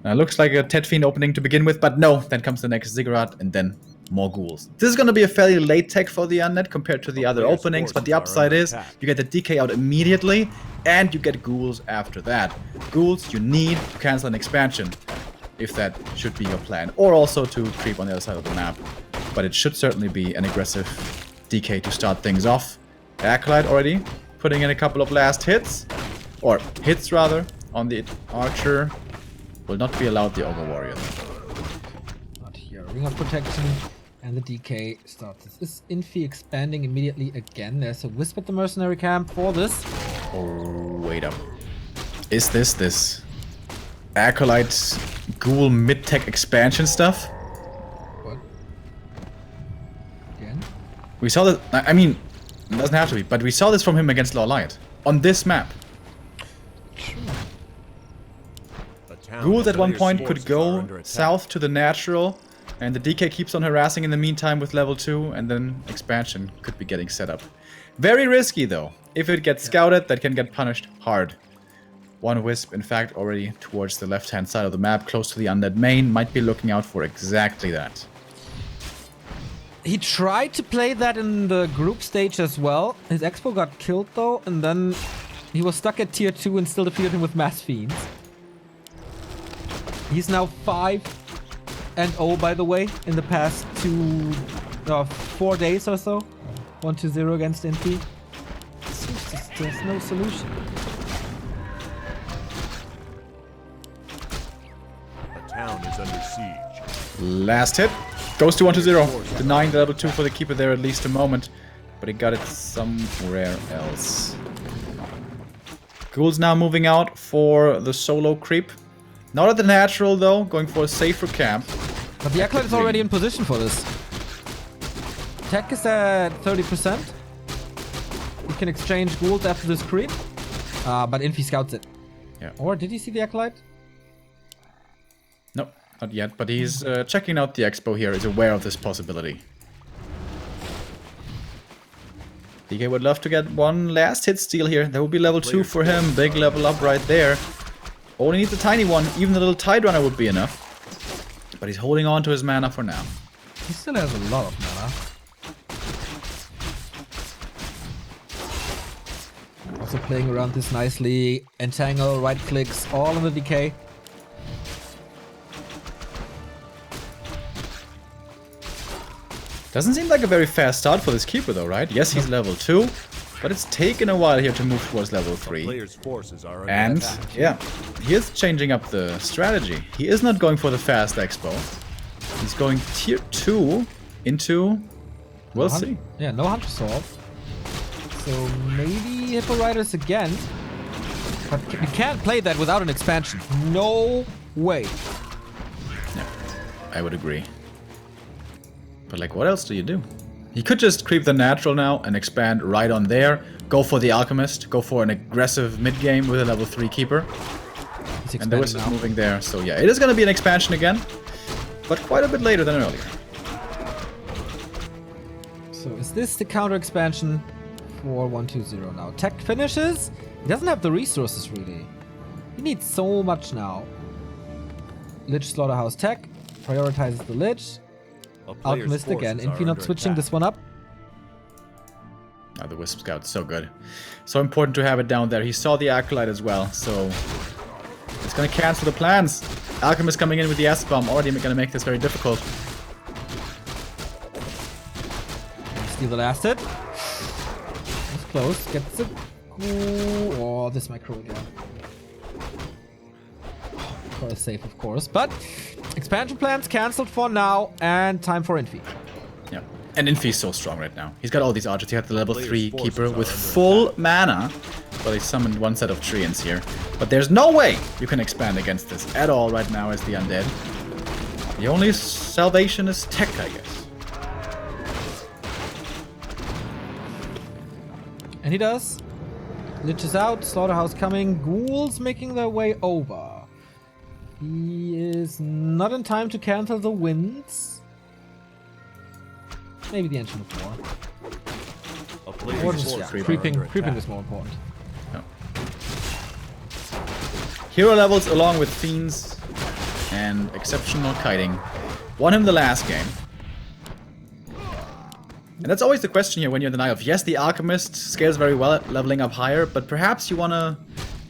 Looks like a Tet Fiend opening to begin with, but no, then comes the next Ziggurat and then more ghouls. This is going to be a fairly late tech for the Unnet compared to the other openings, but the upside is you get the DK out immediately and you get ghouls after that. Ghouls you need to cancel an expansion, if that should be your plan, or also to creep on the other side of the map. But it should certainly be an aggressive DK to start things off. Acolyte already putting in a couple of last hits, or hits rather, on the Archer. Will not be allowed the Ogre Warrior.
Not here. Ring of Protection and the DK starts. This is Infi expanding immediately again. There's a Wisp at the Mercenary Camp for this.
Oh, wait up. Is this Acolyte Ghoul mid-tech expansion stuff?
What? Again?
We saw that. I mean, it doesn't have to be, but we saw this from him against Lawlight on this map.
True.
Ghouls at one point could go south to the natural And the DK keeps on harassing in the meantime with level 2, and then expansion could be getting set up. Very risky though. If it gets scouted, that can get punished hard. One Wisp, in fact, already towards the left-hand side of the map, close to the undead main, might be looking out for exactly that.
He tried to play that in the group stage as well. His Expo got killed though, and then he was stuck at tier 2 and still defeated him with Mass Fiends. He's now 5-0, by the way, in the past 4 days or so. 1-0 against Infi. There's no solution.
A town is under siege.
Last hit. Goes to 1-0. Denying the level 2 for the keeper there at least a moment. But he got it somewhere else. Ghoul's now moving out for the solo creep. Not at the natural though, going for a safer camp.
But the Acolyte is already in position for this. Tech is at 30%. We can exchange Ghouls after this creep. But Infi scouts it.
Yeah.
Or did he see the Acolyte?
Nope, not yet, but he's checking out the expo here, is aware of this possibility. DK would love to get one last hit steal here. That would be level 2 for him. Big level up right there. Only needs a tiny one. Even the little Tide Runner would be enough. But he's holding on to his mana for now.
He still has a lot of mana. Also playing around this nicely. Entangle, right clicks, all in the decay.
Doesn't seem like a very fast start for this keeper though, right? Yes, he's level 2, but it's taken a while here to move towards level 3.
Players' forces are under
And,
attack.
yeah, he is changing up the strategy. He is not going for the fast expo. He's going tier 2 into... We'll see.
Yeah, no Hunter Sword. So maybe Hippo Riders again. But we can't play that without an expansion. No way.
Yeah, I would agree. But like, what else do you do? He could just creep the natural now and expand right on there. Go for the Alchemist. Go for an aggressive mid-game with a level 3 keeper. And the Wisp is moving there. So yeah, it is going to be an expansion again. But quite a bit later than earlier.
So is this the counter expansion for 1-2-0 now? Tech finishes. He doesn't have the resources really. He needs so much now. Lich Slaughterhouse Tech. Prioritizes the Lich. Alchemist again. Infi not switching this one up.
Oh, the Wisp Scout's so good. So important to have it down there. He saw the Acolyte as well, so... It's gonna cancel the plans. Alchemist coming in with the Acid Bomb, already gonna make this very difficult.
Steal the last hit. It's close. Gets it. Ooh. Oh, this micro again. For a save, of course. But expansion plans cancelled for now, and time for Infi.
Yeah, and Infi's so strong right now. He's got all these archers. He had the level 3 keeper with full mana. Well, he summoned one set of treants here. But there's no way you can expand against this at all right now as the undead. The only salvation is tech, I guess.
And he does. Lich is out. Slaughterhouse coming. Ghouls making their way over. He is not in time to cancel the winds. Maybe the Engine of War. Or just, creeping is more important.
No. Hero levels along with Fiends and exceptional kiting. Won him the last game. And that's always the question here when you're in the Night of. Yes, the Alchemist scales very well at leveling up higher, but perhaps you want to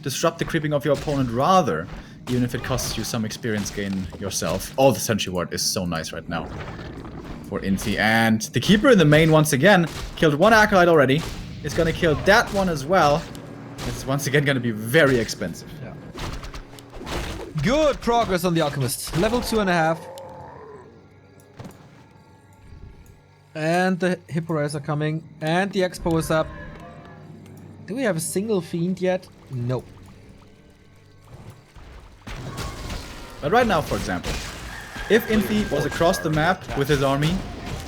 disrupt the creeping of your opponent rather, even if it costs you some experience gain yourself. Oh, the Sentry Ward is so nice right now for Infi. And the Keeper in the main once again killed one Acolyte already. It's going to kill that one as well. It's once again going to be very expensive.
Yeah. Good progress on the Alchemist. Level 2.5. And the Hipporais are coming. And the Expo is up. Do we have a single Fiend yet? No.
But right now, for example, if Infi was across the map with his army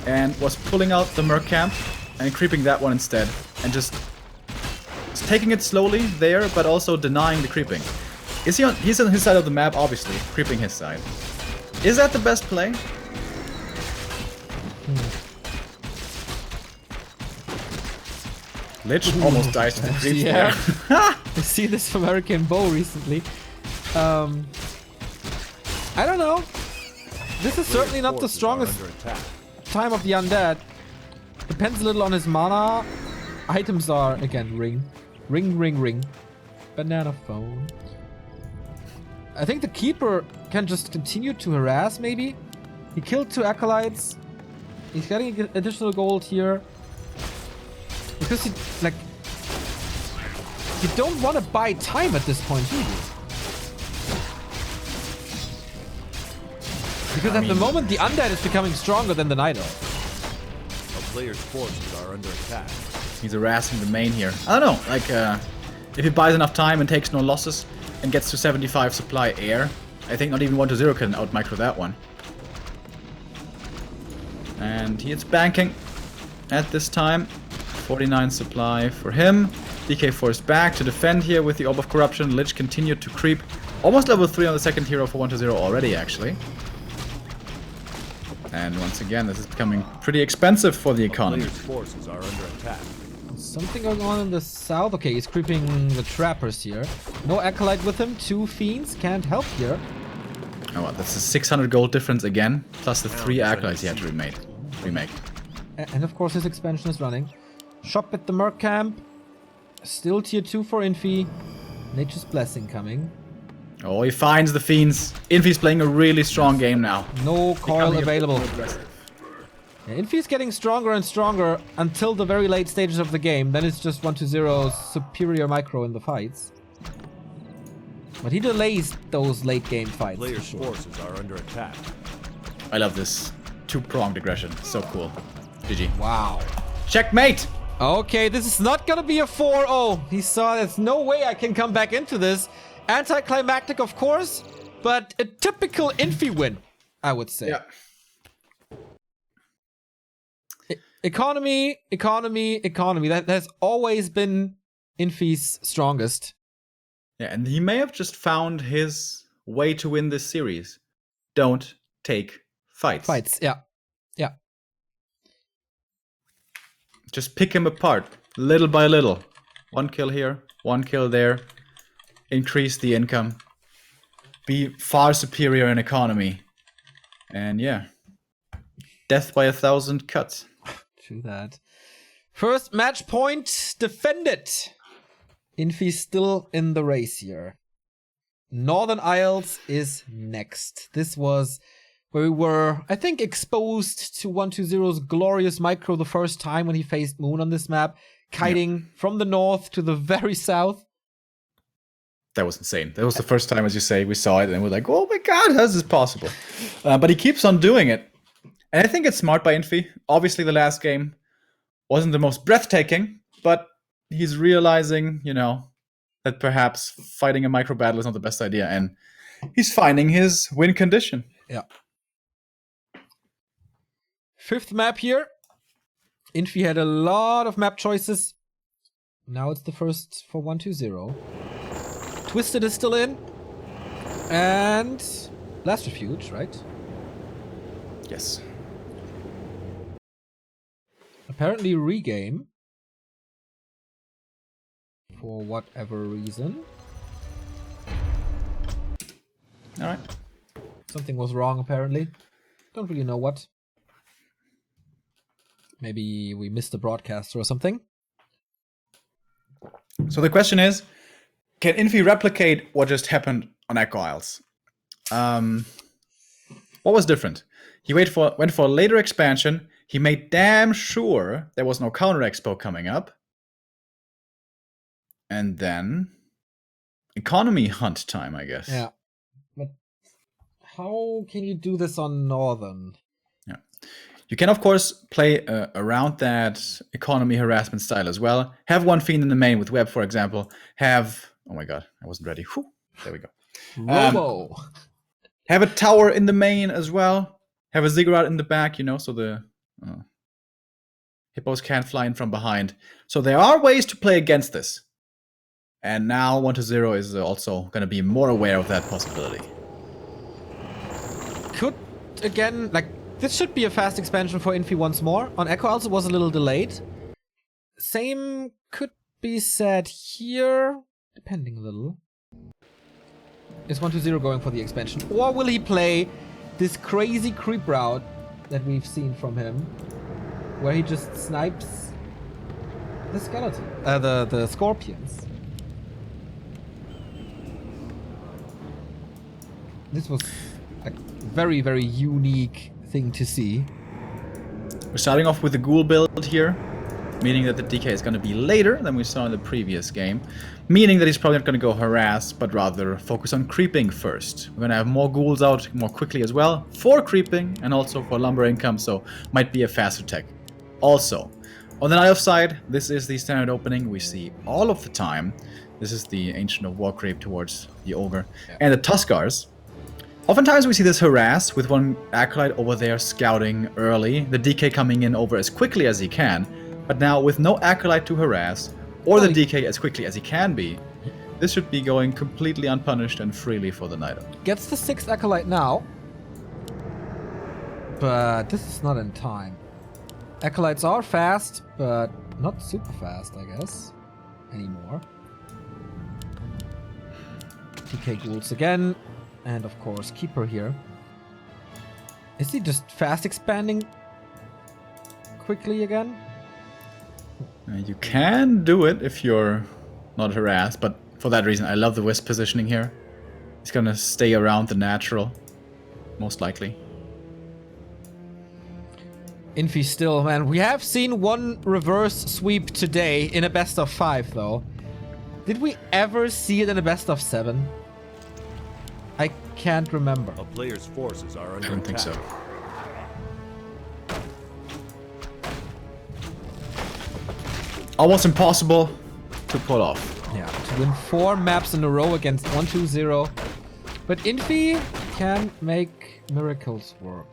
and was pulling out the Merc camp and creeping that one instead and just taking it slowly there, but also denying the creeping. He's on his side of the map, obviously, creeping his side. Is that the best play? Lich almost dies to the creeps
Yeah.
there.
We've seen this from Hurricane Bow recently. I don't know. This is certainly not the
Forces are
strongest
under attack.
time of the undead. Depends a little on his mana. Items are, again, ring. Ring. Banana phone. I think the Keeper can just continue to harass, maybe. He killed 2 Acolytes. He's getting additional gold here. Because he, like... You don't want to buy time at this point, do you? Because at the moment, the undead is becoming stronger than the Night Elf.
A player's forces are under attack.
He's harassing the main here. I don't know, like, if he buys enough time and takes no losses and gets to 75 supply air, I think not even 1-0 can out-micro that one. And he is banking at this time. 49 supply for him. DK forced back to defend here with the Orb of Corruption. Lich continued to creep. Almost level 3 on the second hero for 1-0 already, actually. And once again, this is becoming pretty expensive for the economy.
Player's forces are under attack.
Something going on in the south. Okay, he's creeping the trappers here. No Acolyte with him. 2 Fiends can't help here.
Oh, well, that's a 600 gold difference again, plus the 3 Acolytes he had to remake.
And of course his expansion is running. Shop at the Merc Camp. Still tier 2 for Infi. Nature's Blessing coming.
Oh, he finds the Fiends. Infi's playing a really strong game now.
No coil
Becoming a bit
available.
more aggressive.
Yeah, Infi's getting stronger and stronger until the very late stages of the game. Then it's just 1-0 superior micro in the fights. But he delays those late game fights. For
Player's
sure.
forces are under attack.
I love this two-pronged aggression. So cool. GG.
Wow.
Checkmate!
Okay, this is not gonna be a 4-0. He saw there's no way I can come back into this. Anticlimactic, of course, but a typical Infi win, I would say.
Yeah.
Economy. That has always been Infi's strongest.
Yeah, and he may have just found his way to win this series. Don't take fights.
Yeah.
Just pick him apart, little by little. 1 kill here, 1 kill there. Increase the income. Be far superior in economy. And yeah. Death by 1,000 cuts.
True that. First match point defended. Infi's still in the race here. Northern Isles is next. This was where we were, I think, exposed to 1-2-0's glorious micro the first time when he faced Moon on this map, kiting from the north to the very south.
That was insane. That was the first time, as you say, we saw it and we're like, oh my god, how is this possible? But he keeps on doing it. And I think it's smart by Infi. Obviously, the last game wasn't the most breathtaking, but he's realizing, you know, that perhaps fighting a micro battle is not the best idea. And he's finding his win condition.
Yeah. 5th map here. Infi had a lot of map choices. Now it's the first for 1-2-0. Twisted is still in. And last Refuge, right?
Yes.
Apparently regame. For whatever reason.
Alright.
Something was wrong, apparently. Don't really know what. Maybe we missed a broadcaster or something.
So the question is, can Infi replicate what just happened on Echo Isles? What was different? He went for a later expansion. He made damn sure there was no counter expo coming up. And then economy hunt time, I guess.
Yeah. But how can you do this on Northern?
Yeah. You can, of course, play around that economy harassment style as well. Have 1 Fiend in the main with Web, for example. Have... Oh my god, I wasn't ready. Whew. There we go.
Remo.
Have a tower in the main as well. Have a ziggurat in the back, you know, so the hippos can't fly in from behind. So there are ways to play against this. And now 1-0 is also going to be more aware of that possibility.
Could, again, like, This should be a fast expansion for Infi once more. On Echo also was a little delayed. Same could be said here, depending a little. Is 1-0 going for the expansion? Or will he play this crazy creep route that we've seen from him, where he just snipes the skeleton, the scorpions? This was a very, very unique thing to see.
We're starting off with the ghoul build here, meaning that the DK is going to be later than we saw in the previous game, meaning that he's probably not going to go harass, but rather focus on creeping first. We're going to have more ghouls out more quickly as well, for creeping and also for lumber income, so might be a faster tech. Also, on the Night Elf side, this is the standard opening we see all of the time. This is the Ancient of War creep towards the Ogre. Yeah. And the Tuskars. Oftentimes we see this harass with one Acolyte over there scouting early, the DK coming in over as quickly as he can, but now with no Acolyte to harass, or the DK as quickly as he can be, this should be going completely unpunished and freely for the Night Elf.
Gets the 6th Acolyte now, but this is not in time. Acolytes are fast, but not super fast, I guess, anymore. DK ghouls again. And of course, Keeper here. Is he just fast expanding quickly again?
You can do it if you're not harassed, but for that reason, I love the Wisp positioning here. He's gonna stay around the natural, most likely.
Infi still, man. We have seen one reverse sweep today in a best of 5, though. Did we ever see it in a best of 7? I can't remember.
A player's forces are under
I don't think so. Almost impossible to pull off.
Yeah, to win 4 maps in a row against 1-2-0. But Infi can make miracles work.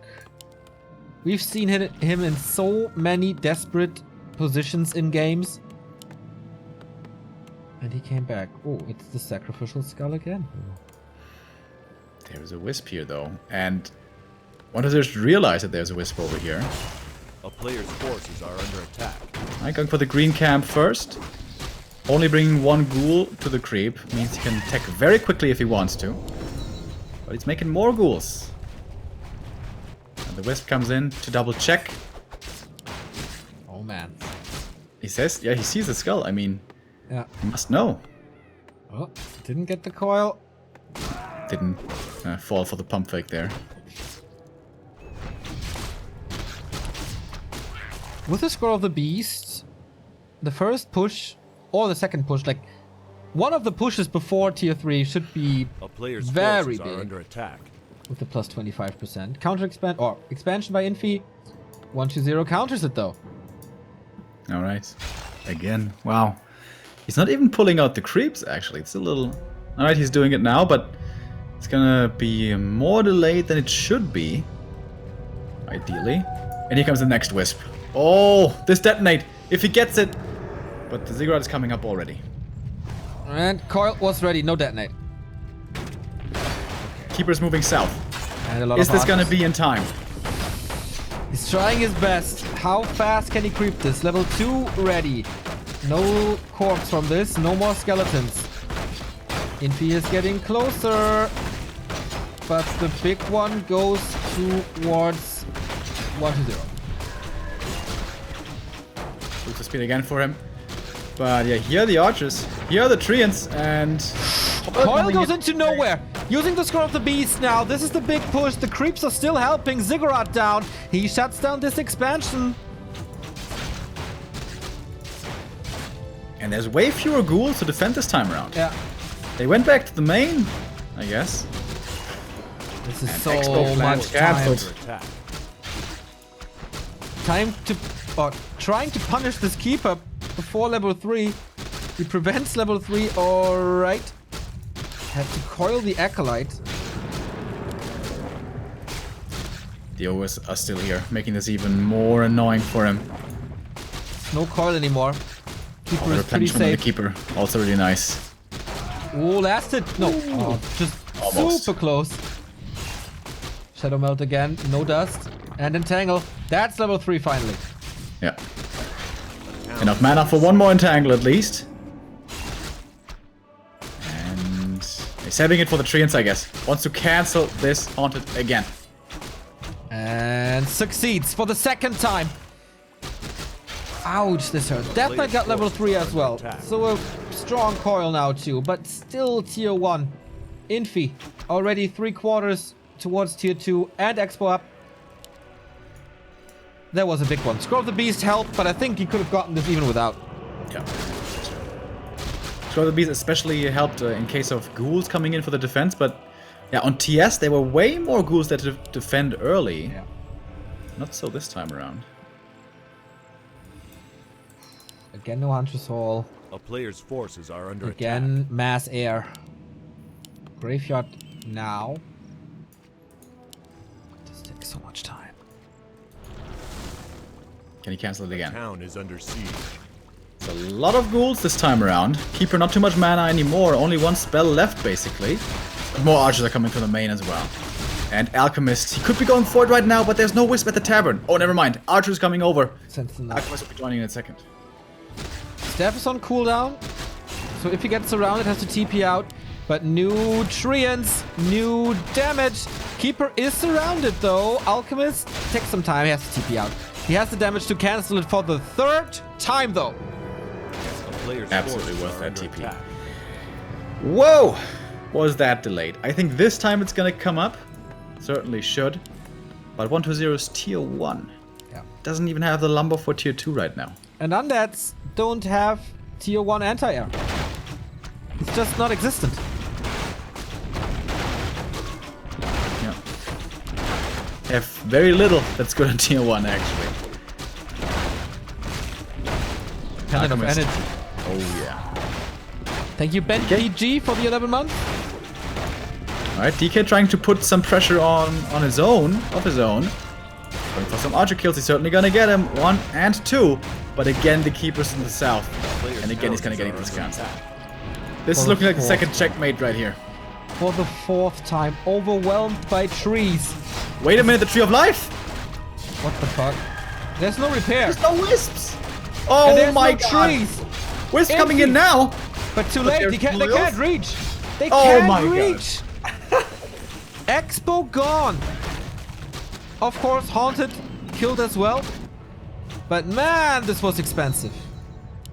We've seen him in so many desperate positions in games. And he came back. Oh, it's the sacrificial skull again.
There's a Wisp here, though, and one does just realize that there's a Wisp over here.
A player's forces are under attack.
I'm going for the green camp first. Only bringing one ghoul to the creep means he can tech very quickly if he wants to. But he's making more ghouls. And the Wisp comes in to double check.
Oh man.
He says, yeah, he sees the skull. I mean,
yeah,
he must know.
Oh, didn't get the coil.
Didn't fall for the pump fake there.
With the Scroll of the Beast, the first push or the second push, like one of the pushes before tier 3 should be very big.
Are under attack.
With the plus 25%. Counter expand or expansion by Infi. 1-2-0 counters it though.
Alright. Again. Wow. He's not even pulling out the creeps actually. It's a little... Alright, he's doing it now, but it's gonna be more delayed than it should be. Ideally. And here comes the next Wisp. Oh, this detonate. If he gets it. But the Ziggurat is coming up already.
And coil was ready. No detonate.
Keeper's moving south.
And a lot
is
of
this gonna
archers.
be in time?
He's trying his best. How fast can he creep this? Level 2 ready. No corpse from this. No more skeletons. Infi is getting closer. But the big one goes towards 1-0.
Lose the speed again for him. But yeah, here are the archers. Here are the treants, and...
Coil goes into nowhere. Using the Scroll of the Beast now. This is the big push. The creeps are still helping. Ziggurat down. He shuts down this expansion.
And there's way fewer ghouls to defend this time around.
Yeah.
They went back to the main, I guess.
This is
And
so
Expo
much time.
cancelled.
Time to... trying to punish this keeper before level 3. He prevents level 3. Alright. Had to coil the Acolyte.
The ogres are still here, making this even more annoying for him.
No coil anymore. Keeper
The
is pretty
replenishment on the
safe.
keeper, also really nice.
Oh, lasted. No. Oh, just
Almost.
super close. Shadow Melt again. No dust. And Entangle. That's level 3 finally.
Yeah. Enough mana for one more Entangle at least. And he's saving it for the Treants, I guess. Wants to cancel this Haunted again.
And succeeds for the second time. Ouch, this hurt. Death Knight got level 3 as well. So a strong coil now too, but still tier 1. Infi already 3/4 towards tier 2 and Expo up. That was a big one. Scroll of the Beast helped, but I think he could have gotten this even without.
Yeah. Scroll of the Beast especially helped in case of ghouls coming in for the defense, but yeah, on TS there were way more ghouls that defend early.
Yeah.
Not so this time around.
Again, no Hunter's Hall.
A player's forces are under
Again, mass air. Graveyard now. This takes so much time.
Can he cancel it again?
attack. Town is under siege.
It's a lot of ghouls this time around. Keeper not too much mana anymore. Only one spell left basically. More archers are coming from the main as well. And Alchemist. He could be going for it right now, but there's no Wisp at the tavern. Oh, never mind. Archer's coming over. Alchemist will be joining in a second.
Staff is on cooldown. So if he gets around, it has to TP out. But new Treants, new damage. Keeper is surrounded though. Alchemist takes some time. He has to TP out. He has the damage to cancel it for the 3rd time though.
A player's
Absolutely
forces
worth
are
that
under
TP.
attack.
Whoa! Was that delayed? I think this time it's gonna come up. Certainly should. But 120 is tier 1.
Yeah.
Doesn't even have the lumber for tier 2 right now.
And Undeads don't have tier 1 anti-air. It's just not existent.
Yeah. Have very little that's good on tier 1 actually.
Pendant of
Alchemist.
Energy.
Oh yeah.
Thank you, Ben
Okay.
PG, for the 11 months.
Alright, DK trying to put some pressure on his own, of his own. Going for some archer kills, he's certainly gonna get him. 1 and 2. But again, the keeper's in the south. And again, he's gonna get this cancel. This is looking like the second checkmate right here.
For the 4th time, overwhelmed by trees.
Wait a minute, the Tree of Life!
What the fuck? There's no repair.
There's no wisps!
And
Oh
there's
my
no
god!
trees.
Wisps coming in
Infi.
now!
But too late.
there's
They can't
boils?
reach. They
Oh
can't
my God.
reach. Expo gone. Of course, Haunted killed as well. But man, this was expensive.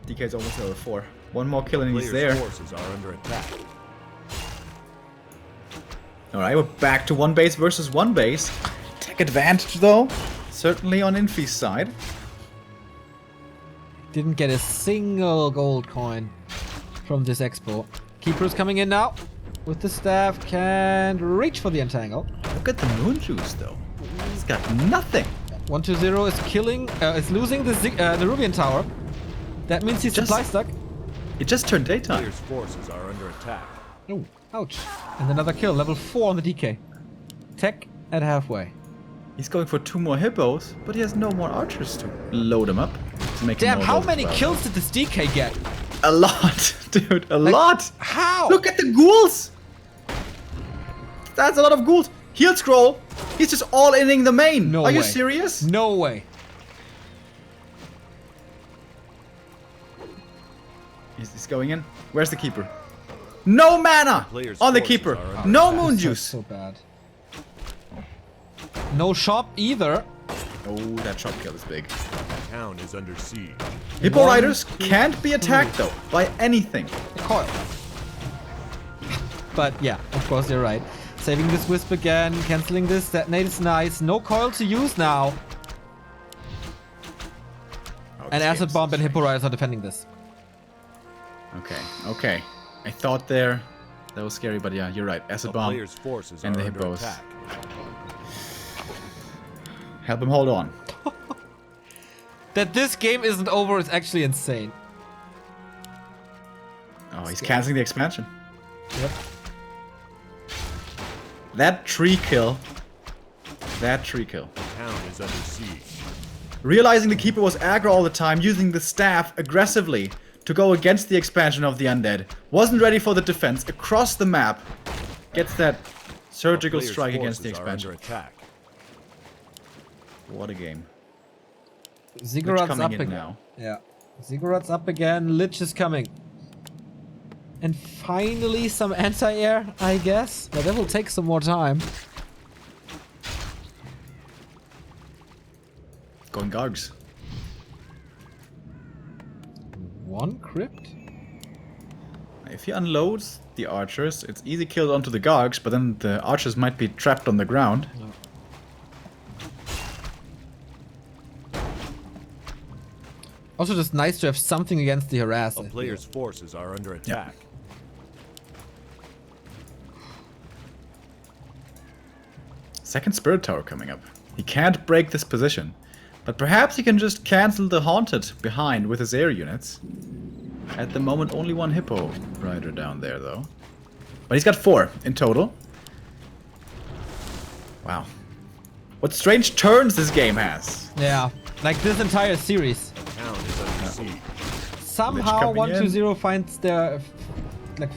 DK's almost level 4. One more kill and he's
Player's
there.
forces are under attack.
Alright, we're back to 1 base versus 1 base. Tech advantage though. Certainly on Infi's side.
Didn't get a single gold coin from this expo. Keeper's coming in now with the staff. Can't reach for the entangle.
Look at the moon juice though. He's got nothing.
120 is killing, is losing the Nerubian tower. That means he's
Just-
supply stuck.
It just turned daytime.
Player's forces are under attack.
Oh, ouch. And another kill, level 4 on the DK. Tech at halfway.
He's going for 2 more hippos, but he has no more archers to load him up. To make him
Damn,
more
how
loaded
many
well.
kills did this DK get?
A lot, dude, a lot.
How?
Look at the ghouls. That's a lot of ghouls. Heal scroll. He's just all inning the main.
No
Are you
way.
serious?
No way.
He's going in. Where's the keeper? No mana
Player's
on the
forces
keeper.
are under
No
attack.
moon
This
juice.
is so bad. No shop either.
Oh, that shot kill is big.
Town is under siege.
Hippo
One,
riders
two,
can't be attacked though by anything.
The coil. But yeah, of course you're right. Saving this wisp again, canceling this. Detonate is nice. No coil to use now.
Oh,
And
this
acid
game's
bomb
so
and hippo
strange.
riders are defending this.
Okay. I thought there that was scary, but yeah, you're right. Acid
A
bomb.
player's forces
and
are
the
under
hippos.
attack.
Help him hold on.
That this game isn't over is actually insane.
Oh, he's canceling the expansion.
Yep.
That tree kill. That tree kill.
Town is under siege.
Realizing the keeper was aggro all the time, using the staff aggressively to go against the expansion of the undead. Wasn't ready for the defense across the map. Gets that surgical
Player's
strike against the
forces are under
expansion.
attack.
What a game.
Ziggurat's
coming
up
in
again.
now.
Yeah. Ziggurat's up again. Lich is coming. And finally some anti-air, I guess. But that will take some more time.
Going Gargs.
One crypt?
If he unloads the archers, it's easy kills onto the Gargs, but then the archers might be trapped on the ground.
No. Also just nice to have something against the harass.
A player's forces are under attack.
Second Spirit Tower coming up. He can't break this position. But perhaps he can just cancel the Haunted behind with his air units. At the moment, only one Hippo Rider down there, though. But he's got 4 in total. Wow. What strange turns this game has.
Yeah, like this entire series.
The town is under siege.
Somehow
coming
120 finds their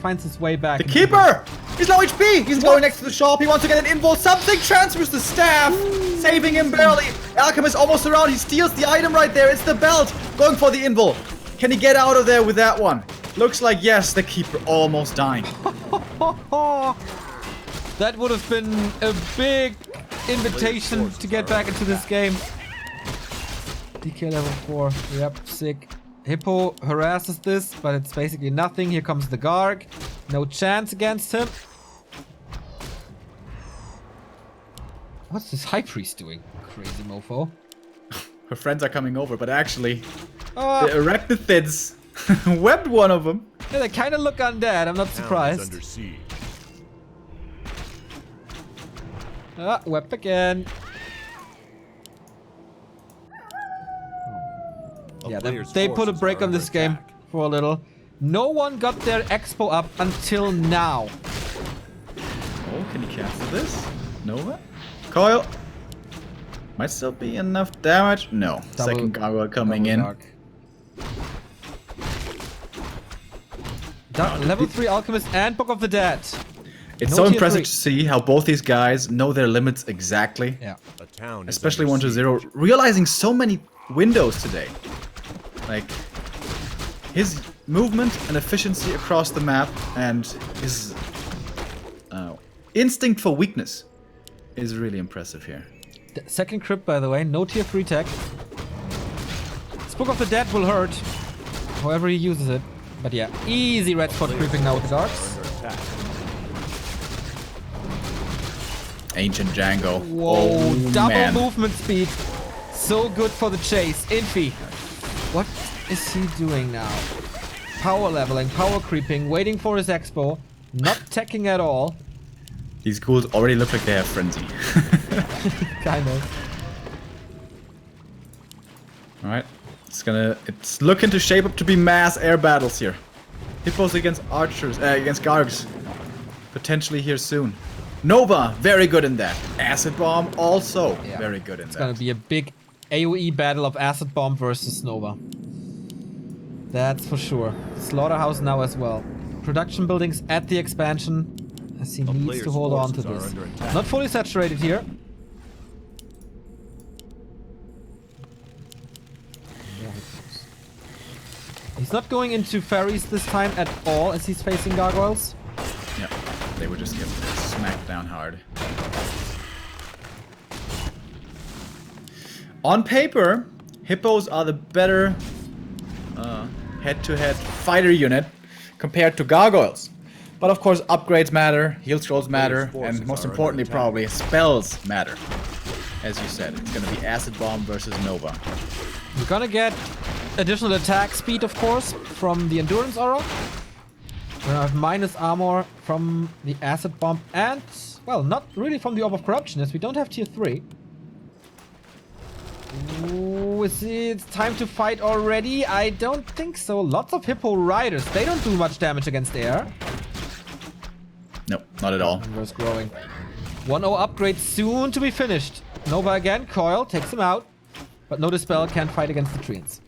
finds his way back.
The Keeper! He's low HP! He's going next to the shop. He wants to get an invo. Something transfers the staff, saving him barely. Alchemist almost around. He steals the item right there. It's the belt. Going for the invo. Can he get out of there with that one? Looks like yes, the Keeper almost dying.
That would have been a big invitation to get back into this game. DK level 4. Yep, sick. Hippo harasses this, but it's basically nothing. Here comes the Garg. No chance against him. What's this High Priest doing? Crazy mofo.
Her friends are coming over, but actually, the
Oh,
Arachnithids webbed one of them.
yeah, they kind of look undead. I'm not
Town is
surprised.
under siege.
Ah, webbed again.
A
Yeah,
player's
they put a
forces
break
are
on this
under
game
attack.
for a little. No one got their expo up until now.
Oh, can he cancel this? Nova? Coil. Might still be enough damage. No.
Double-
Second gargoyle coming
Double
in.
dark. Level 3 Alchemist and Book of the Dead.
It's
No
so
tier
impressive
3.
to see how both these guys know their limits exactly.
Yeah.
A town is
Especially
under
1-0.
siege.
Realizing so many windows today. Like, his movement and efficiency across the map and his instinct for weakness is really impressive here.
The second crypt, by the way, no tier 3 tech. This Book of the Dead will hurt, however he uses it. But yeah, easy red spot creeping now with the darks.
Under attack.
Ancient Django.
Whoa,
Oh,
double
man.
movement speed. So good for the chase. Infi. What is he doing now? Power leveling, power creeping, waiting for his expo. Not teching at all.
These ghouls already look like they have frenzy.
Kind of.
Alright. It's looking to shape up to be mass air battles here. Hippos against archers, against Gargs. Potentially here soon. Nova, very good in that. Acid Bomb, also
Yeah.
very good in
It's
that.
gonna be a big AoE battle of Acid Bomb versus Nova. That's for sure. Slaughterhouse now as well. Production buildings at the expansion, as he needs
player's
to hold on to
forces are
this.
under attack.
Not fully saturated here. He's not going into fairies this time at all as he's facing gargoyles.
Yeah, they were just getting smacked down hard. On paper, Hippos are the better head-to-head fighter unit compared to Gargoyles. But of course, upgrades matter, heal scrolls matter,
forces
and most
are under
importantly
attack.
probably, spells matter. As you said, it's gonna be Acid Bomb versus Nova.
You're gonna get additional attack speed, of course, from the Endurance Aura. We're gonna have minus armor from the Acid Bomb and, well, not really from the Orb of Corruption, as we don't have tier 3. Ooh, is it time to fight already? I don't think so. Lots of Hippo Riders. They don't do much damage against air.
Nope, not at all.
Numbers growing. 1-0 upgrade soon to be finished. Nova again. Coil takes him out. But no Dispel can't fight against the Treants.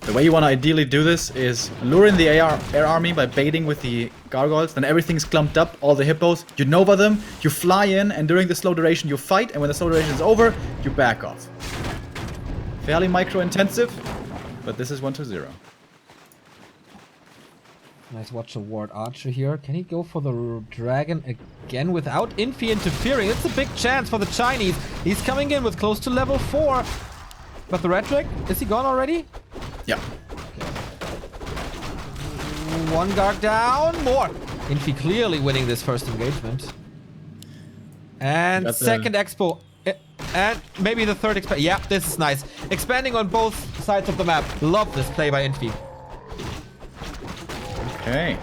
The way you want to ideally do this is lure in the air army by baiting with the gargoyles, then everything's clumped up, all the hippos, you Nova them, you fly in, and during the slow duration you fight, and when the slow duration is over, you back off. Fairly micro-intensive, but this is 1-0.
Nice watch a ward archer here. Can he go for the dragon again without Infi interfering? It's a big chance for the Chinese. He's coming in with close to level 4. But the Retrick, is he gone already?
Yeah.
One guard down, more. Infi clearly winning this first engagement. And second expo. And maybe the third expand. Yeah, this is nice. Expanding on both sides of the map. Love this play by Infi.
Okay.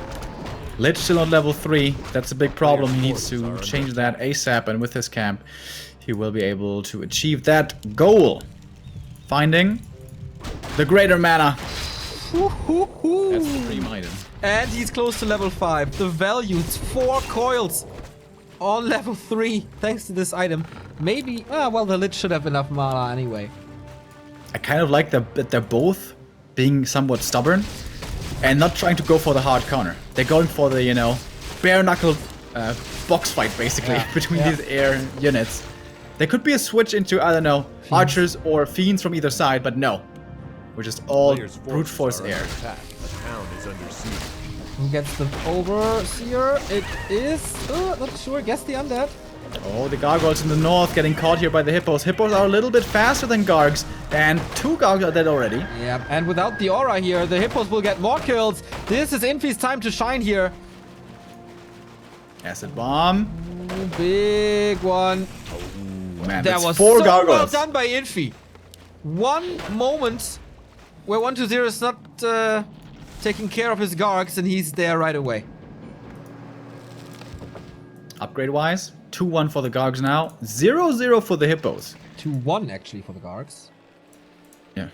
Lich still on level 3. That's a big problem. He needs to change that ASAP, and with his camp, he will be able to achieve that goal. Finding the greater mana. That's the dream item.
And he's close to level 5. The value, it's 4 coils on level 3 thanks to this item. Maybe, well, the Lich should have enough mana anyway.
I kind of like that they're both being somewhat stubborn and not trying to go for the hard counter. They're going for the, you know, bare knuckle box fight basically between these air units. There could be a switch into, I don't know, archers or fiends from either side, but no. We're just all brute force air.
Who gets the overseer? It is, not sure, guess the undead.
Oh, the gargoyles in the north getting caught here by the hippos. Hippos are a little bit faster than gargs, and 2 gargs are dead already.
Yeah, and without the aura here, the hippos will get more kills. This is Infi's time to shine here.
Acid bomb.
Ooh, big one.
Oh, man,
That was
4
so
gargoyles.
well done by Infi. One moment where 120 is not taking care of his gargs, and he's there right away.
Upgrade-wise, 2-1 for the gargs now, 0-0 for the hippos.
2-1 actually for the gargs.
Yeah.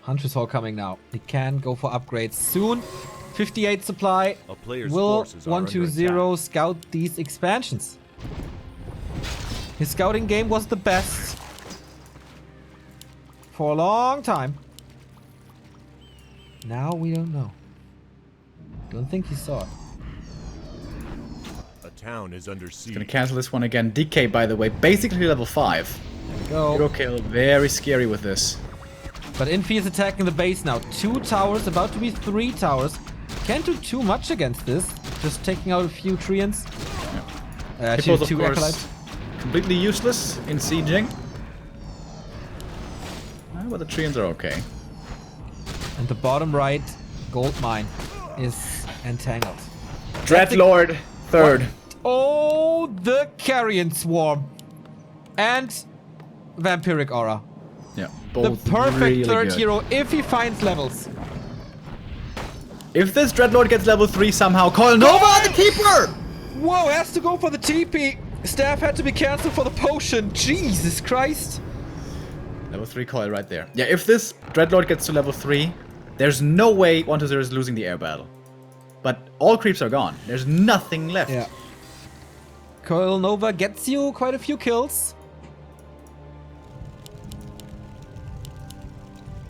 Huntress Hall coming now. He can go for upgrades soon. 58 supply.
A player's
Will
forces are under
120 scout these expansions? His scouting game was the best for a long time. Now we don't know. Don't think he saw it.
A town is under siege.
Gonna cancel this one again. DK, by the way, basically level 5.
There we go.
Hero kill, very scary with this.
But Infi is attacking the base now. 2 towers, about to be 3 towers. Can't do too much against this. Just taking out a few treants.
Yeah. Hippos, of
two
course,
acolytes.
completely useless in sieging. But the treants are okay.
And the bottom right gold mine is entangled.
Dreadlord, third.
What? Oh, the Carrion Swarm. And Vampiric Aura.
Yeah,
The
both
perfect
really
third
good.
hero if he finds levels.
If this Dreadlord gets level 3 somehow, call Nova the Keeper!
Whoa, has to go for the TP. Staff had to be cancelled for the potion. Jesus Christ.
Level 3 coil right there. Yeah, if this Dreadlord gets to level 3, there's no way 120 is losing the air battle. But all creeps are gone. There's nothing left.
Yeah. Coil Nova gets you quite a few kills.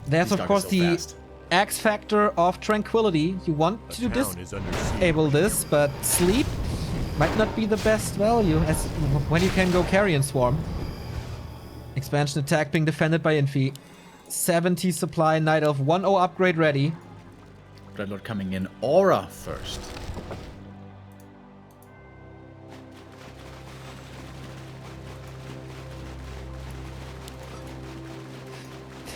There's of course the X factor of tranquility. You want to disable this, but sleep might not be the best value as when you can go Carrion Swarm. Expansion attack being defended by Infi. 70 supply, Night Elf 1-0 upgrade ready.
Dreadlord coming in. Aura first.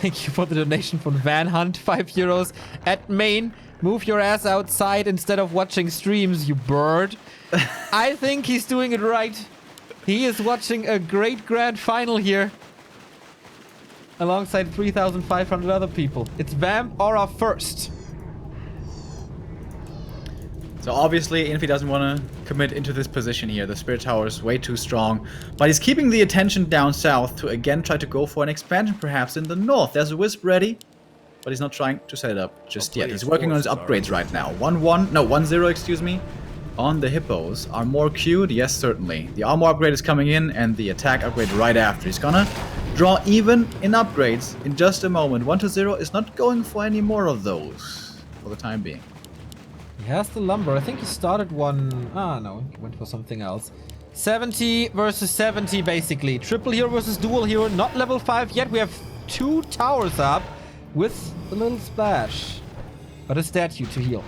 Thank you for the donation from Van Hunt, 5 euros. At main, move your ass outside instead of watching streams, you bird. I think he's doing it right. He is watching a great grand final here. Alongside 3,500 other people. It's Vamp Aura first.
So obviously Infi doesn't want to commit into this position here. The Spirit Tower is way too strong. But he's keeping the attention down south to again try to go for an expansion perhaps in the north. There's a Wisp ready, but he's not trying to set it up just yet. He's working on his upgrades right now. 1-0, excuse me. On the Hippos. Are more queued? Yes, certainly. The armor upgrade is coming in and the attack upgrade right after. He's gonna draw even in upgrades in just a moment. 1-0 is not going for any more of those for the time being.
He has the lumber. I think he started one. Ah, no. He went for something else. 70 versus 70, basically. Triple hero versus dual hero. Not level 5 yet. We have 2 towers up with a little splash. But a statue to heal.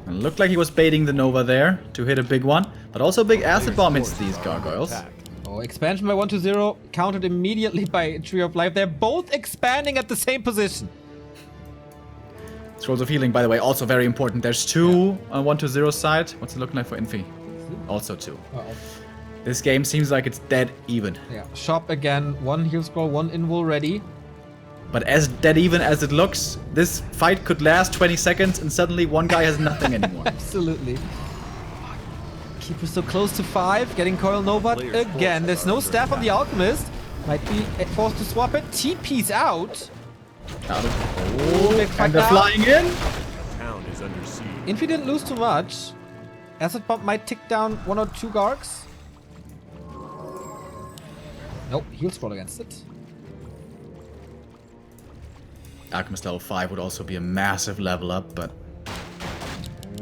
It looked like he was baiting the Nova there to hit a big one, but also a big acid bomb hits these gargoyles.
Oh, expansion by 1-0, countered immediately by Tree of Life. They're both expanding at the same position.
Scrolls of Healing, by the way, also very important. There's 2 on 1-0 side. What's it looking like for Infi? Also 2.
Uh-oh.
This game seems like it's dead even.
Yeah, shop again. 1 heal scroll, 1 invul ready.
But as dead even as it looks, this fight could last 20 seconds and suddenly one guy has nothing anymore.
Absolutely. Keeper so close to 5, getting Coil Nova again. There's no staff on the Alchemist. Might be forced to swap it. TP's out.
Oh,
big fight
and they're
now.
flying in.
Town is under siege.
Infi didn't lose too much. Acid Bomb might tick down 1 or 2 Gargs. Nope, heal scroll against it.
Alchemist level 5 would also be a massive level up, but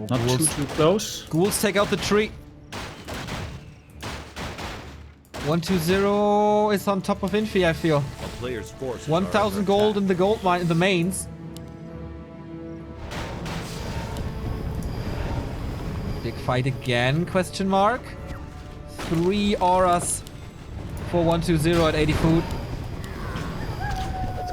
not
Ghouls.
too close.
Ghouls take out the tree. 1-0 is on top of Infi, I feel.
A player's forces
1,000
are
gold
under
in the gold mine, in the mains. Big fight again, question mark. 3 auras for 1-0 at 80 food.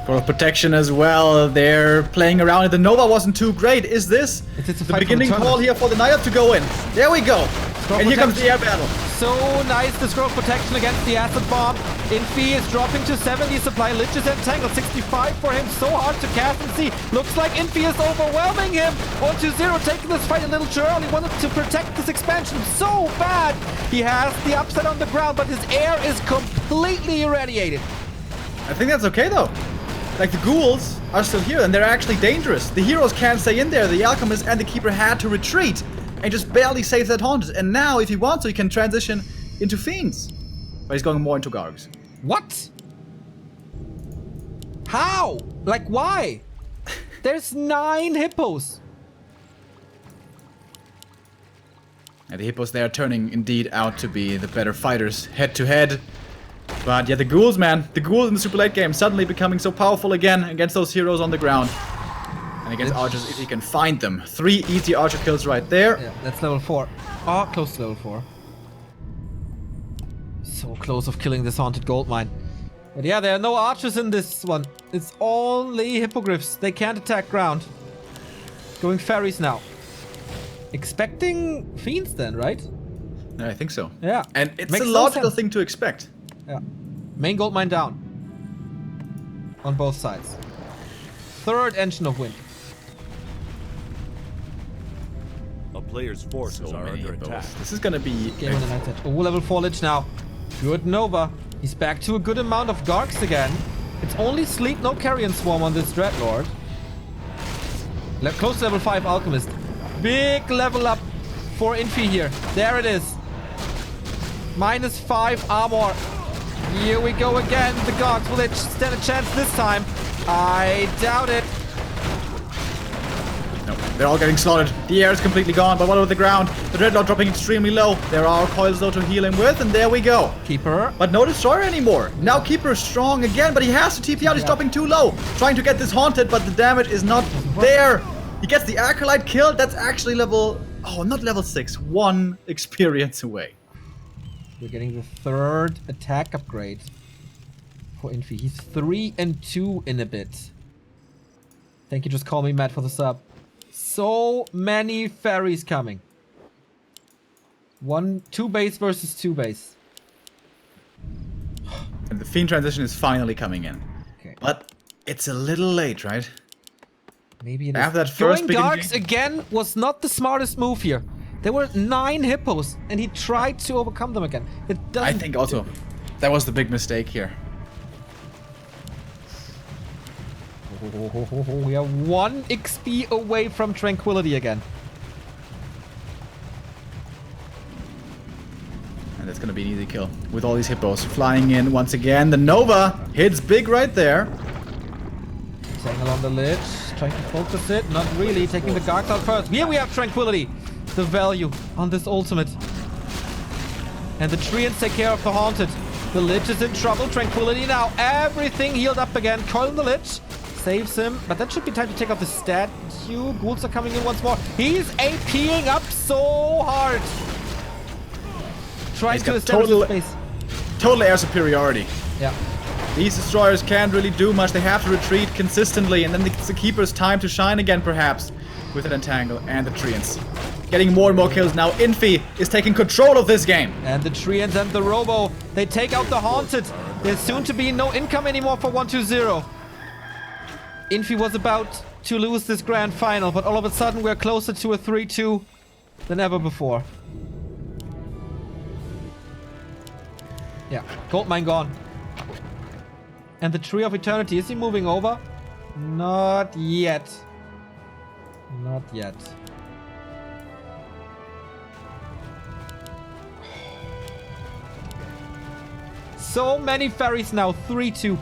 For protection as well, they're playing around it. The Nova wasn't too great. Is this
It's a
the
fight for
beginning
the
call here for the Night Up to go in? There we go.
Scroll
And here comes
protection.
the air battle.
So nice, the scroll protection against the acid bomb. Infi is dropping to 70 supply. Lich is entangled, 65 for him. So hard to cast and see. Looks like Infi is overwhelming him. 1-0 taking this fight a little too early. Wanted to protect this expansion so bad. He has the upside on the ground, but his air is completely irradiated.
I think that's okay though. Like the ghouls are still here and they're actually dangerous. The heroes can't stay in there. The Alchemist and the Keeper had to retreat and just barely save that Haunted. And now, if he wants to, he can transition into Fiends. But he's going more into Gargs.
What? How? Like, why? There's 9 hippos.
And the Hippos, they are turning indeed out to be the better fighters head to head. But yeah, the ghouls, man. The ghouls in the super late game suddenly becoming so powerful again against those heroes on the ground. And against archers, if he can find them. 3 easy archer kills right there.
Yeah, that's level 4. Oh, close to level 4. So close of killing this haunted gold mine. But yeah, there are no archers in this one. It's only hippogriffs. They can't attack ground. Going fairies now. Expecting fiends then, right?
Yeah, I think so.
Yeah.
And it's
Makes
a
no
logical
sense.
thing to expect.
Yeah. Main gold mine down. On both sides. 3rd engine of wind.
A player's forces
So
are
many
under
Hippos.
attack.
This is gonna be...
Game on the night edge. Oh, level 4 Lich now. Good Nova. He's back to a good amount of Gargs again. It's only Sleep, no Carrion Swarm on this Dreadlord. Close to level 5 Alchemist. Big level up for Infi here. There it is. -5 armor. Here we go again. The Gargs, will they stand a chance this time? I doubt it.
No, they're all getting slaughtered. The air is completely gone, but what about the ground? The Dreadlord dropping extremely low. There are coils though to heal him with, and there we go.
Keeper.
But no Destroyer anymore. Now Keeper is strong again, but he has to TP out. He's dropping too low. Trying to get this Haunted, but the damage is not there. He gets the Acolyte killed. That's actually level... Oh, not level 6. 1 experience away.
We're getting the 3rd attack upgrade for Infi. He's 3 and 2 in a bit. Thank you, just call me Matt for the sub. So many fairies coming. 2 base versus 2 base.
And the Fiend transition is finally coming in.
Okay.
But it's a little late, right?
Maybe it is.
After that first
Going
big
Darks
engage-
again was not the smartest move here. There were 9 hippos, and he tried to overcome them again. It
I
doesn't.
think also that was the big mistake here.
We are 1 XP away from tranquility again.
And that's gonna be an easy kill. With all these hippos flying in once again. The Nova hits big right there.
Staying along the ledge, trying to focus it. Not really, taking the Gargs out first. Here we have tranquility. The value on this ultimate. And the Treants take care of the Haunted. The Lich is in trouble. Tranquility now. Everything healed up again. Coil in the Lich. Saves him. But that should be time to take off the statue. Ghouls are coming in once more. He's APing up so hard. Trying to establish his space.
Total air superiority.
Yeah.
These destroyers can't really do much. They have to retreat consistently, and then it's the Keeper's time to shine again, perhaps, with an Entangle and the Treants. Getting more and more kills now. Infi is taking control of this game.
And the Treants and the Robo, they take out the Haunted. There's soon to be no income anymore for 120. Infi was about to lose this grand final, but all of a sudden we're closer to a 3-2 than ever before. Yeah, Goldmine gone. And the Tree of Eternity, is he moving over? Not yet. Not yet. So many fairies now, 3-2.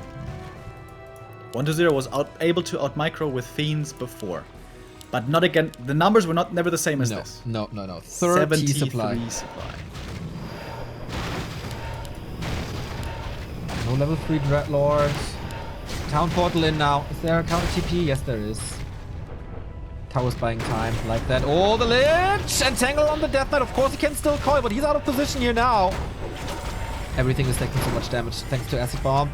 120 was able to out-micro with Fiends before. But not again, the numbers were never the same as this.
No. 30 supply. No level 3 Dreadlords. Town portal in now. Is there a counter TP? Yes, there is. Tower's buying time like that. Oh, the Lich! Entangle on the Death Knight. Of course, he can still coil, but he's out of position here now. Everything is taking so much damage thanks to Acid Bomb.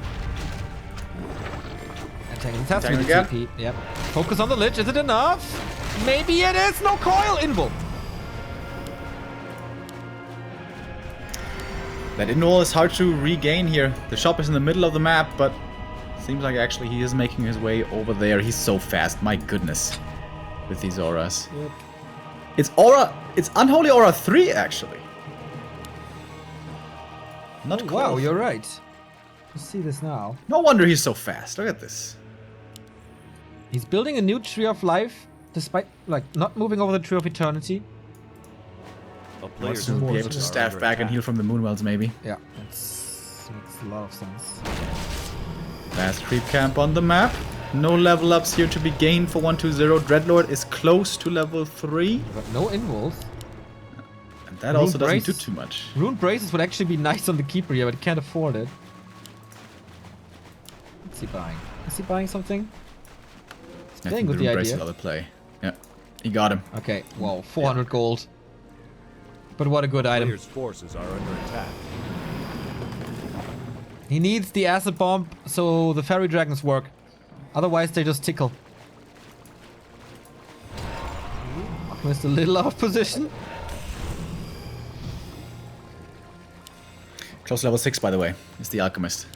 Entangle has to be the TP. Yep. Focus on the Lich. Is it enough? Maybe it is. No coil. Invul.
That invul is hard to regain here. The shop is in the middle of the map, but seems like actually he is making his way over there. He's so fast. My goodness. With these auras.
Yep.
It's Unholy Aura 3 actually. Not close.
Wow, you're right. You see this now.
No wonder he's so fast. Look at this.
He's building a new Tree of Life, despite like not moving over the Tree of Eternity.
Wants to be able to staff back and heal from the Moonwells, maybe.
Yeah, that makes a lot of sense.
Last creep camp on the map. No level ups here to be gained for 120. Dreadlord is close to level 3.
But no invuls.
And that also doesn't do too much.
Rune Braces would actually be nice on the Keeper here, but he can't afford it. What's he buying? Is he buying something? He's playing with the idea.
Another play. Yeah, he got him.
Okay, well, 400 gold. But what a good item.
Players' forces are under attack.
He needs the Acid Bomb so the Fairy Dragons work. Otherwise, they just tickle. Alchemist a little out of position.
Close level 6, by the way, is the Alchemist.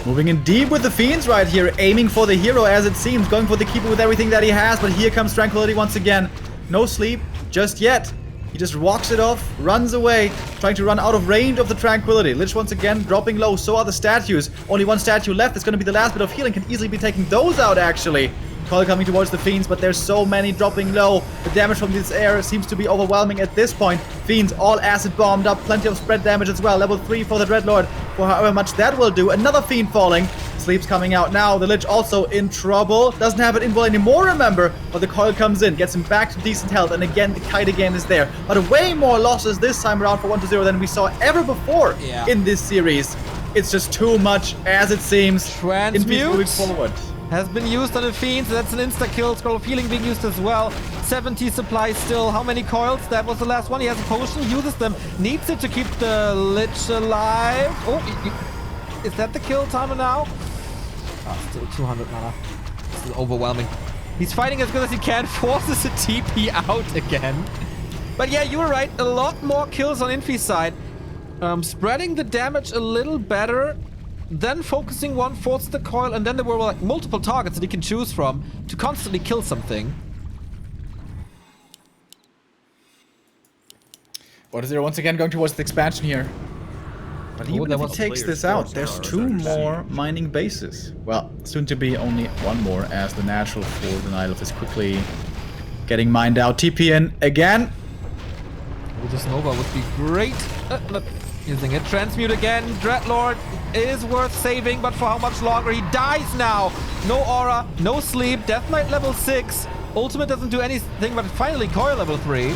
Moving in deep with the Fiends right here, aiming for the hero as it seems, going for the Keeper with everything that he has, but here comes Tranquility once again. No sleep, just yet. He just walks it off, runs away, trying to run out of range of the Tranquility. Lich once again dropping low, so are the statues. Only one statue left, it's going to be the last bit of healing, can easily be taking those out actually. Coil coming towards the Fiends, but there's so many dropping low. The damage from this air seems to be overwhelming at this point. Fiends all acid bombed up, plenty of spread damage as well. Level 3 for the Dreadlord, for however much that will do. Another Fiend falling. Sleep's coming out now. The Lich also in trouble. Doesn't have an invul anymore, remember. But the Coil comes in, gets him back to decent health. And again, the Kite again is there. But way more losses this time around for 120 than we saw ever before in this series. It's just too much, as it seems.
Transmute
moving forward.
Has been used on the Fiends. That's an insta-kill. Scroll of Healing being used as well. 70 supplies still. How many coils? That was the last one. He has a potion. Uses them. Needs it to keep the Lich alive. Oh, is that the kill timer now? Oh, still 200 mana. This is overwhelming. He's fighting as good as he can. Forces a TP out again. But yeah, you were right. A lot more kills on Infi's side. Spreading the damage a little better. Then focusing one, forces the coil, and then there were like multiple targets that he can choose from to constantly kill something.
120 once again going towards the expansion here. But even if he takes this out, there's 2 more mining bases. Well, soon to be only 1 more, as the natural for the Night Elf is quickly getting mined out. TP in again.
This Nova would be great. Not using it. Transmute again. Dreadlord is worth saving, but for how much longer? He dies now. No aura, no sleep. Death Knight level 6. Ultimate doesn't do anything, but finally Coil level 3.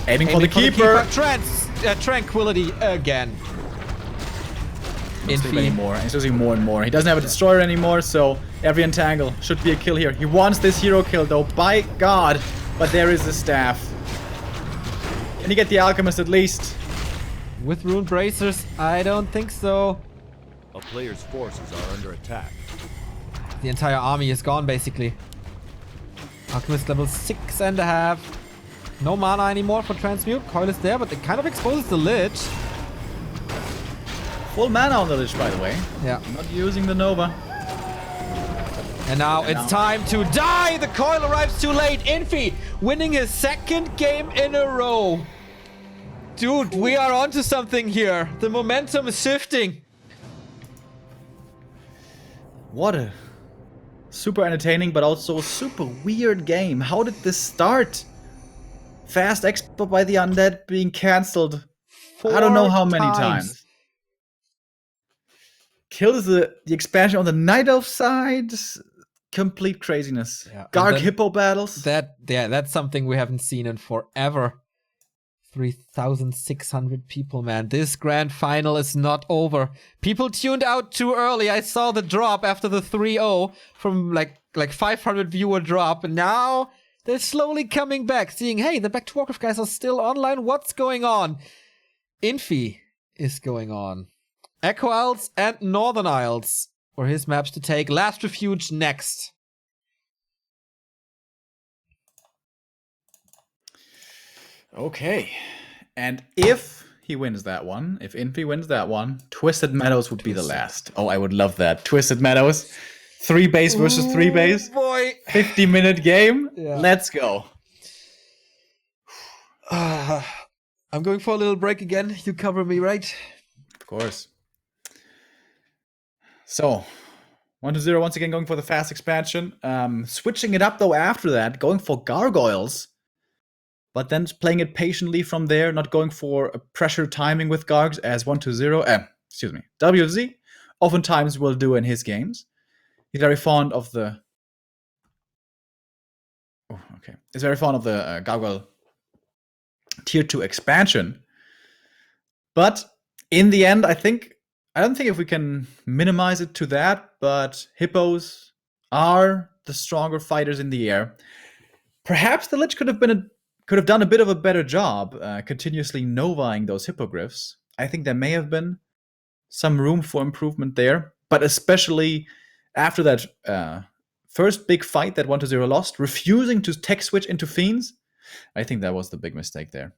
Aiming for the Keeper.
tranquility again.
Don't sleep anymore. He's losing more and more. He doesn't have a destroyer anymore, so every entangle should be a kill here. He wants this hero kill though, by God. But there is the staff. Can he get the alchemist at least?
With rune bracers, I don't think so.
A player's forces are under attack.
The entire army is gone, basically. Alchemist level 6.5. No mana anymore for transmute. Coil is there, but it kind of exposes the Lich.
Full mana on the Lich, by the way.
Yeah.
Not using the Nova.
And now it's time to die! The coil arrives too late. Infi winning his second game in a row. Dude, we are onto something here. The momentum is shifting.
What a super entertaining, but also super weird game. How did this start? Fast export by the undead being cancelled. I don't know how many times. Kills the expansion on the Night Elf side. Complete craziness.
Yeah,
Garg Hippo battles.
That's something we haven't seen in forever. 3,600 people, man. This grand final is not over. People tuned out too early. I saw the drop after the 3-0 from like 500 viewer drop, and now they're slowly coming back, seeing, hey, the Back to Warcraft guys are still online. What's going on? Infi is going on. Echo Isles and Northern Isles for his maps to take. Last Refuge next.
Okay. And if he wins that one, if Infi wins that one, Twisted Meadows would be the last. Oh, I would love that. Twisted Meadows. 3 base versus 3 base.
Boy.
50-minute game.
Yeah.
Let's go.
I'm going for a little break again. You cover me, right?
Of course. So, 1-0 once again going for the fast expansion. Switching it up though after that, going for gargoyles. But then playing it patiently from there, not going for a pressure timing with Gargs as 1-0. WZ oftentimes will do in his games. He's very fond of the. Oh, okay. He's very fond of the gargoyle tier 2 expansion. But in the end, I don't think if we can minimize it to that, but hippos are the stronger fighters in the air. Perhaps the Lich could have done a bit of a better job continuously novaing those hippogriffs. I think there may have been some room for improvement there, but especially after that first big fight that 1-0 lost, refusing to tech switch into fiends, I think that was the big mistake there.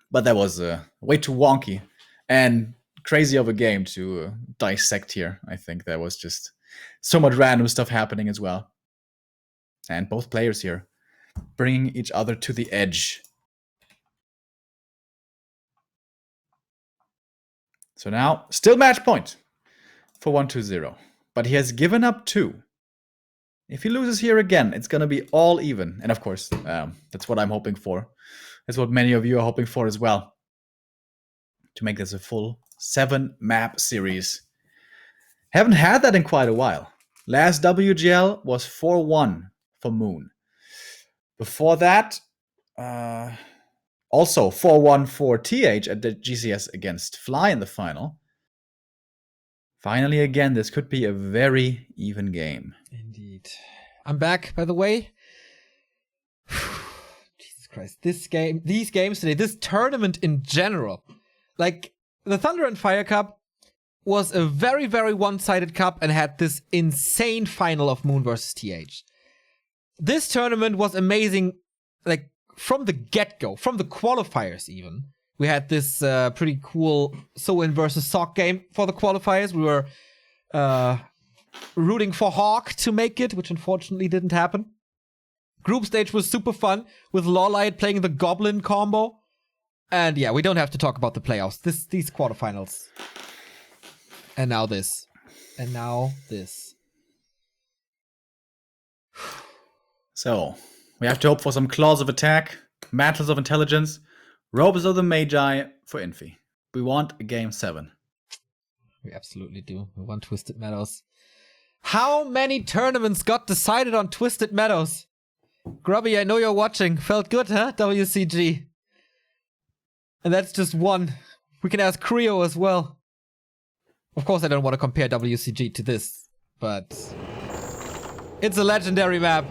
But that was way too wonky and crazy of a game to dissect here. I think there was just so much random stuff happening as well. And both players here bringing each other to the edge. So now, still match point for 1-0. But he has given up 2. If he loses here again, it's going to be all even. And of course, that's what I'm hoping for. That's what many of you are hoping for as well. To make this a full 7-map series. Haven't had that in quite a while. Last WGL was 4-1 for Moon. Before that, also 4-1 for TH at the GCS against Fly in the final. Finally, again, this could be a very even game.
Indeed. I'm back, by the way. Jesus Christ. These games today, this tournament in general, like the Thunder and Fire Cup was a very, very one-sided cup and had this insane final of Moon versus TH. This tournament was amazing, like from the get-go, from the qualifiers even. We had this pretty cool So-In versus Sock game for the qualifiers. We were rooting for Hawk to make it, which unfortunately didn't happen. Group stage was super fun, with Lawlight playing the Goblin combo. And yeah, we don't have to talk about the playoffs. These quarterfinals. And now this. And now this.
So, we have to hope for some claws of attack, mantles of intelligence, robes of the Magi for Infi. We want a game 7.
We absolutely do. We want Twisted Meadows. How many tournaments got decided on Twisted Meadows? Grubby, I know you're watching. Felt good, huh? WCG. And that's just one. We can ask Creo as well. Of course, I don't want to compare WCG to this, but it's a legendary map,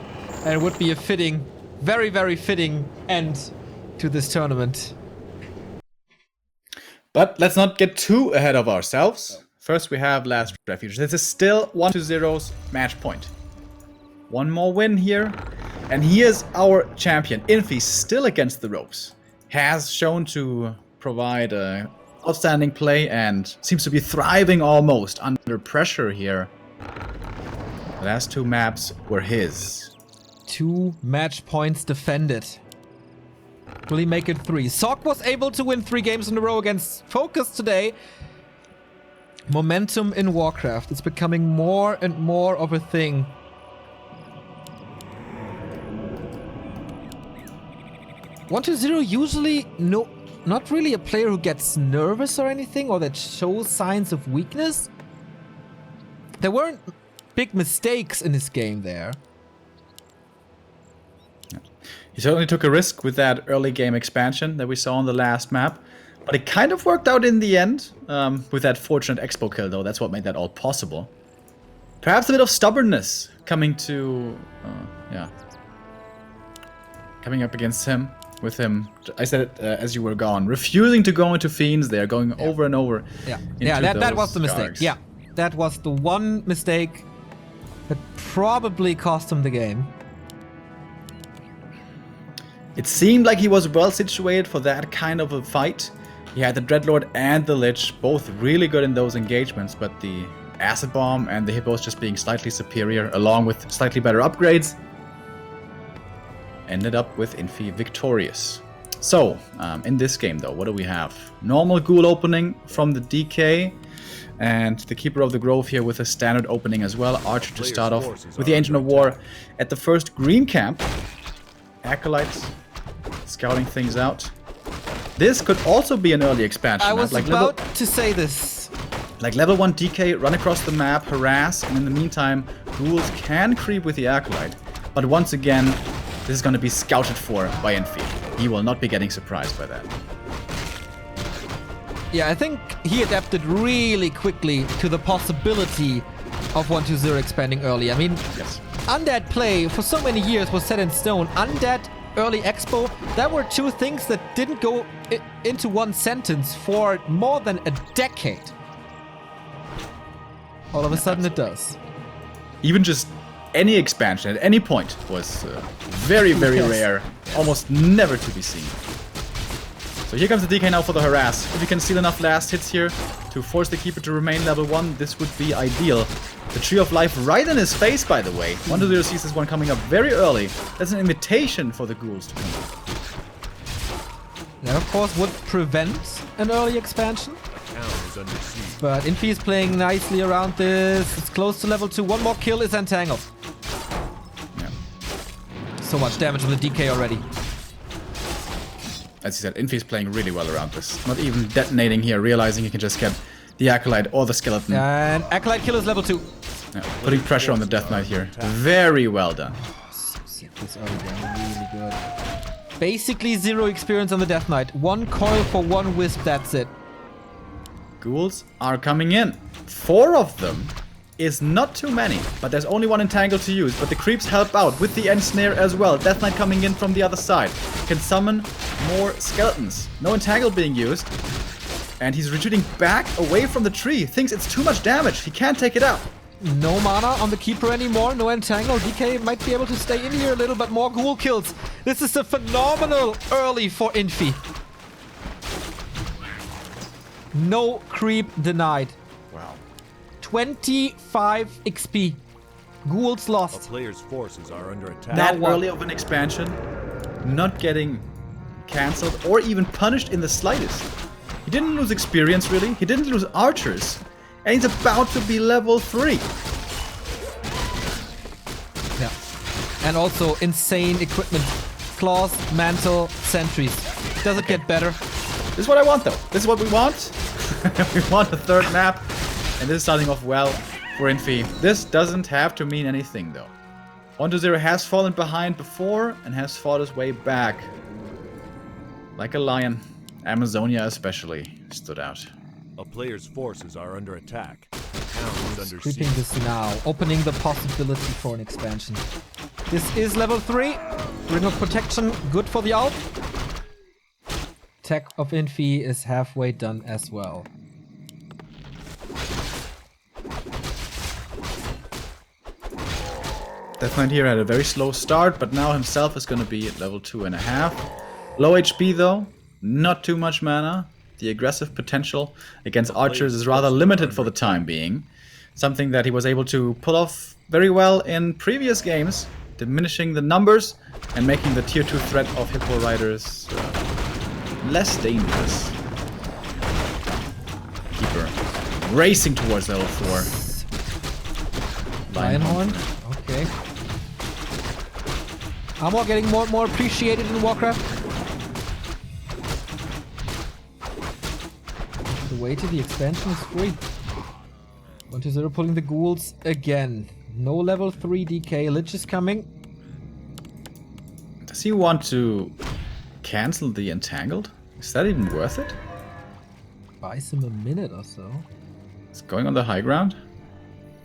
and it would be a fitting, very, very fitting end to this tournament.
But let's not get too ahead of ourselves. First, we have last Refuge. This is still 1-0's match point. One more win here, and here's our champion. Infi, still against the ropes. Has shown to provide outstanding play and seems to be thriving almost under pressure here. The last 2 maps were his.
2 match points defended. Will he make it 3? Sok was able to win 3 games in a row against Focus today. Momentum in Warcraft is becoming more and more of a thing. One to 0 usually not really a player who gets nervous or anything, or that shows signs of weakness. There weren't big mistakes in his game there.
He certainly took a risk with that early game expansion that we saw on the last map. But it kind of worked out in the end, with that fortunate expo kill though. That's what made that all possible. Perhaps a bit of stubbornness coming to, coming up against him. With him, I said it as you were gone, refusing to go into Fiends there, going over and over.
That was the mistake. Yeah, that was the one mistake that probably cost him the game.
It seemed like he was well situated for that kind of a fight. He had the Dreadlord and the Lich, both really good in those engagements, but the Acid Bomb and the Hippos just being slightly superior, along with slightly better upgrades, ended up with Infi victorious. So, in this game though, what do we have? Normal Ghoul opening from the DK, and the Keeper of the Grove here with a standard opening as well. Archer to start off with the Ancient of War at the first green camp. Acolytes scouting things out. This could also be an early expansion.
I was about to say this.
Like level 1 DK, run across the map, harass, and in the meantime, ghouls can creep with the Acolyte. But once again, this is going to be scouted for by Infi. He will not be getting surprised by that.
Yeah, I think he adapted really quickly to the possibility of 1-2-0 expanding early. I mean,
yes.
Undead play for so many years was set in stone. Undead, early expo, that were 2 things that didn't go into one sentence for more than a decade. All of a sudden it does.
Even just any expansion at any point was very, very rare, almost never to be seen. So here comes the DK now for the harass. If you can steal enough last hits here to force the Keeper to remain level 1, this would be ideal. The Tree of Life right in his face, by the way. 1-0 sees this one coming up very early. That's an invitation for the ghouls to come up.
That, of course, would prevent an early expansion. But Infi is playing nicely around this. It's close to level 2. One more kill is entangled.
Yeah.
So much damage on the DK already.
As you said, Infi is playing really well around this. Not even detonating here, realizing he can just get the Acolyte or the Skeleton.
And Acolyte kill is level 2.
Yeah, putting pressure on the Death Knight here. Very well done.
So sick, this early game, really good. Basically 0 experience on the Death Knight. 1 coil for 1 wisp, that's it.
Ghouls are coming in. 4 of them is not too many, but there's only 1 entangle to use. But the creeps help out with the Ensnare as well. Death Knight coming in from the other side. Can summon more skeletons. No entangle being used. And he's retreating back away from the tree. Thinks it's too much damage. He can't take it out.
No mana on the Keeper anymore. No entangle. DK might be able to stay in here a little, but more ghoul kills. This is a phenomenal early for Infi. No creep denied.
Wow.
25 XP. Ghouls
A
lost.
player's forces are under attack.
That
what?
early of an expansion, not getting cancelled or even punished in the slightest. He didn't lose experience, really. He didn't lose archers. And he's about to be level 3.
Yeah. And also insane equipment. Claws, mantle, sentries. Does it get better?
This is what I want, though. This is what we want. We want a 3rd map. And this is starting off well for Infi. This doesn't have to mean anything, though. 1-0 has fallen behind before and has fought his way back. Like a lion. Amazonia especially stood out.
A player's forces are under attack. The town is under
Creeping
siege.
this now, opening the possibility for an expansion. This is level 3. Ring of Protection, good for the Alp. Tech of Infi is halfway done as well.
Deathknight here had a very slow start, but now himself is going to be at level 2.5. Low HP though, not too much mana. The aggressive potential against archers is rather limited for the time being. Something that he was able to pull off very well in previous games, diminishing the numbers and making the tier 2 threat of Hippo Riders less dangerous. Keeper racing towards level 4.
Lionhorn, okay. Armor getting more and more appreciated in Warcraft. The way to the expansion is free. 1-0 pulling the ghouls again. No level 3 DK. Lich is coming.
Does he want to cancel the Entangled? Is that even worth it?
Buys him a minute or so.
It's going on the high ground.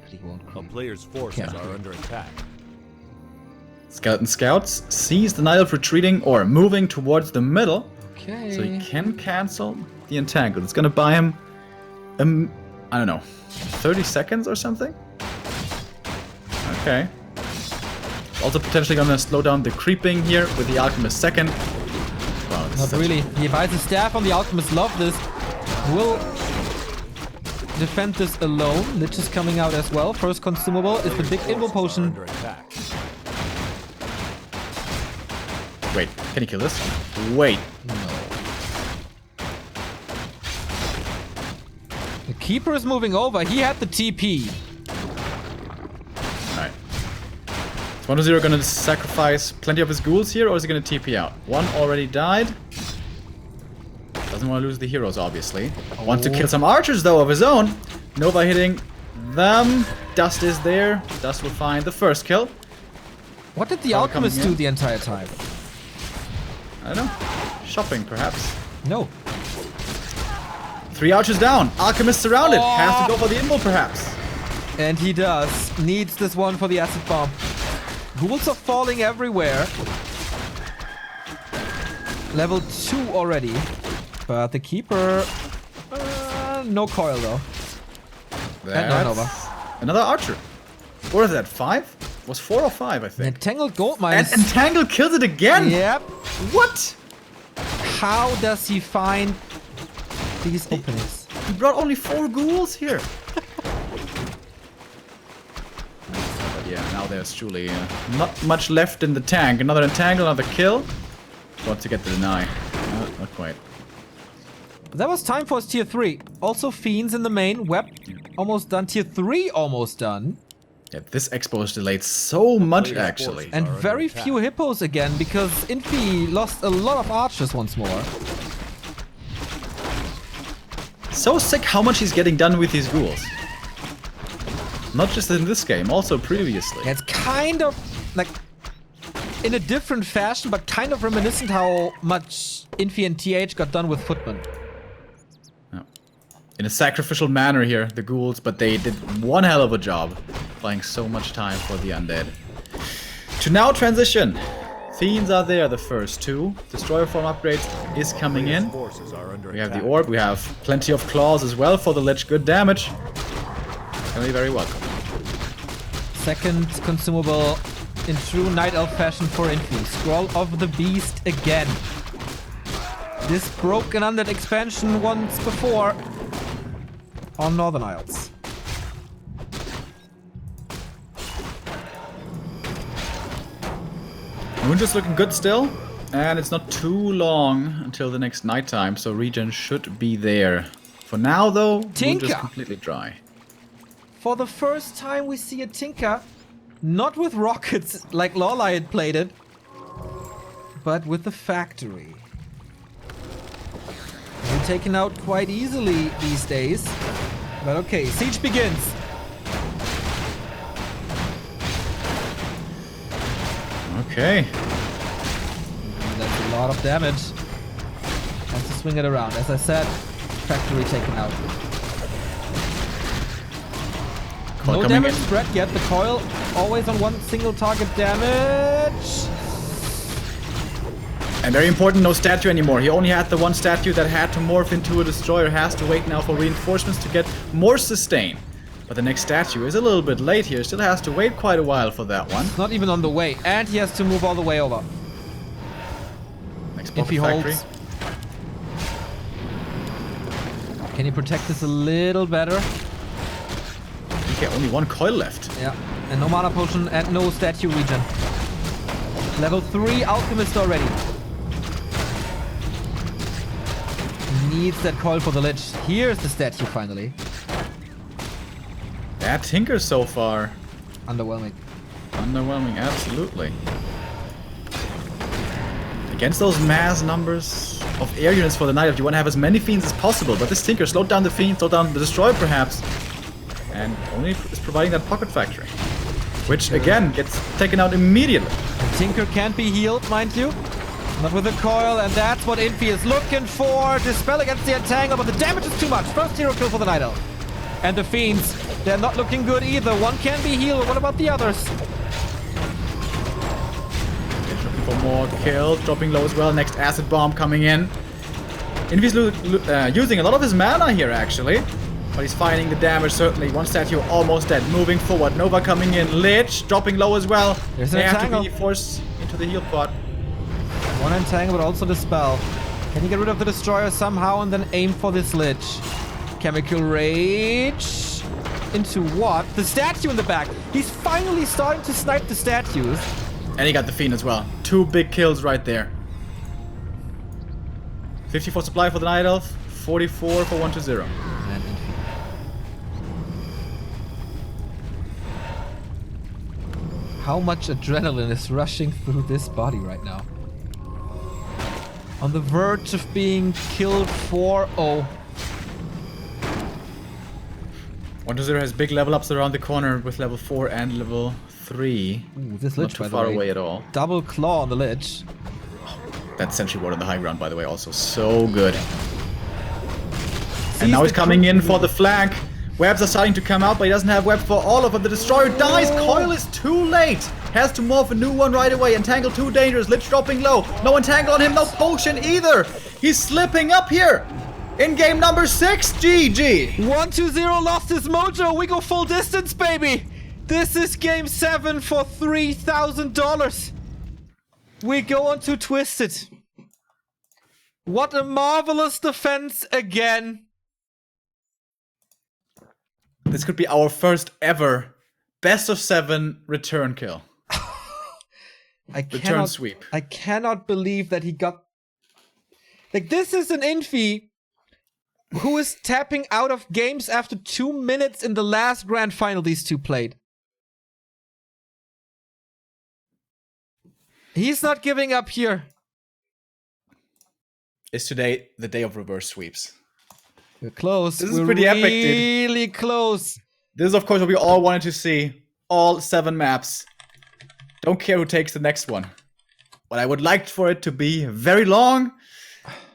But he won't
A
creep.
player's forces are under attack.
Skeleton Scouts sees the Night Elf retreating or moving towards the middle.
Okay.
So he can cancel the Entangled. It's gonna buy him, I don't know, 30 seconds or something? Okay. Also potentially gonna slow down the creeping here with the Alchemist second. Wow, this is
Not
such-
really. He buys a staff on the Alchemist. Love this. Will defend this alone. Lich is coming out as well. First consumable is the big Invo
Forces are
potion.
under attack.
Wait, can he kill this? Wait.
No. The Keeper is moving over. He had the TP.
Alright. Is 1-0 gonna sacrifice plenty of his ghouls here, or is he gonna TP out? One already died. Doesn't want to lose the heroes, obviously. Wants to kill some archers, though, of his own. Nova hitting them. Dust is there. Dust will find the first kill.
What did the
Power
Alchemist
coming
do
in.
the entire time?
I don't know. Shopping, perhaps.
No.
3 archers down. Alchemist surrounded.
Oh.
Has to go for the invo, perhaps.
And he does. Needs this one for the acid bomb. Ghouls are falling everywhere. Level 2 already. But the Keeper... no coil though. And no Nova.
Another archer. What is that, 5? Was 4 or 5, I think.
Entangled gold
And
mines.
Entangle kills it again!
Yep.
What?
How does he find these openings?
He brought only 4 ghouls here. But yeah, now there's truly not much left in the tank. Another Entangle, another kill. Want to get the deny. No, not quite.
That was time for his tier 3. Also Fiends in the main. Web almost done. Tier 3 almost done.
Yeah, this expo is delayed so much, actually.
And
Are under
very
attack.
few hippos again, because Infi lost a lot of archers once more.
So sick how much he's getting done with these ghouls. Not just in this game, also previously.
It's kind of like in a different fashion, but kind of reminiscent how much Infi and TH got done with Footman.
Yeah. In a sacrificial manner here, the ghouls, but they did one hell of a job buying so much time for the undead. To now transition. Fiends are there, the first 2. Destroyer form upgrades is coming in.
Forces are under
We have
attack.
the orb, we have plenty of claws as well for the Lich. Good damage. Gonna be very welcome.
Second consumable in true Night Elf fashion for Infi. Scroll of the Beast again. This broke an undead expansion once before on Northern Isles.
Moon just looking good still. And it's not too long until the next nighttime, so regen should be there. For now, though, Moon
Tinker.
just completely dry.
For the first time we see a Tinker, not with rockets like Lorelei had played it, but with the factory. They're taken out quite easily these days. But okay, siege begins.
Okay.
That's a lot of damage. Wants to swing it around. As I said, factory taken out.
Coil
No
coming
damage
in.
spread yet. The coil always on one single target damage.
And very important, no statue anymore. He only had the one statue that had to morph into a destroyer. Has to wait now for reinforcements to get more sustain. But the next statue is a little bit late here. Still has to wait quite a while for that one.
Not even on the way. And he has to move all the way over.
Next
If he
pocket factory.
holds. Can he protect this a little better?
Okay, only one coil left.
Yeah. And no mana potion and no statue regen. Level 3 alchemist already. Needs that coil for the lich. Here's the statue finally.
Bad tinker so far.
Underwhelming.
Underwhelming, absolutely. Against those mass numbers of air units for the Night Elf, you want to have as many fiends as possible, but this tinker slowed down the fiend, slowed down the destroyer perhaps, and only is providing that pocket factory. Which again gets taken out immediately.
The Tinker can't be healed, mind you. Not with the coil, and that's what Infi is looking for. Dispel against the Entangle, but the damage is too much. First hero kill for the Night Elf. And the Fiends, they're not looking good either. One can be healed, but what about the others?
Looking for more kills, dropping low as well. Next acid bomb coming in. Infi's using a lot of his mana here actually. But he's fighting the damage certainly. One statue almost dead. Moving forward. Nova coming in. Lich dropping low as well.
There's an
they have
Entangle.
to be forced into the heal pod.
One Entangle, but also Dispel. Can he get rid of the Destroyer somehow and then aim for this Lich? Chemical Rage. Into what? The statue in the back. He's finally starting to snipe the statues.
And he got the Fiend as well. 2 big kills right there. 54 supply for the Night Elf. 44 for 1-0.
And Infi. How much adrenaline is rushing through this body right now? On the verge of being killed 4-0.
1-0 has big level ups around the corner with level 4 and level 3.
Ooh, this
Not
Lich,
too
by the
far
way.
away at all.
Double claw on the Lich.
That Sentry Ward on the high ground, by the way, also so good.
Sees
And now he's
the
coming in
crew-
for the flank. Webs are starting to come out, but he doesn't have web for all of them. The Destroyer dies. Coil is too late. Has to morph a new one right away. Entangle too dangerous. Lich dropping low. No Entangle on him. No potion either. He's slipping up here. In game number 6, GG.
1-2-0 lost his mojo. We go full distance, baby. This is game 7 for $3,000. We go on to Twisted. What a marvelous defense again.
This could be our first ever best of 7 return kill. Return sweep.
I cannot believe that he got... Like, this is an Infi who is tapping out of games after 2 minutes in the last grand final these two played. He's not giving up here.
Is today the day of reverse sweeps?
We're close.
This is
We're
pretty epic, dude.
really close.
This is, of course, what we all wanted to see. All 7 maps. Don't care who takes the next one. But I would like for it to be very long,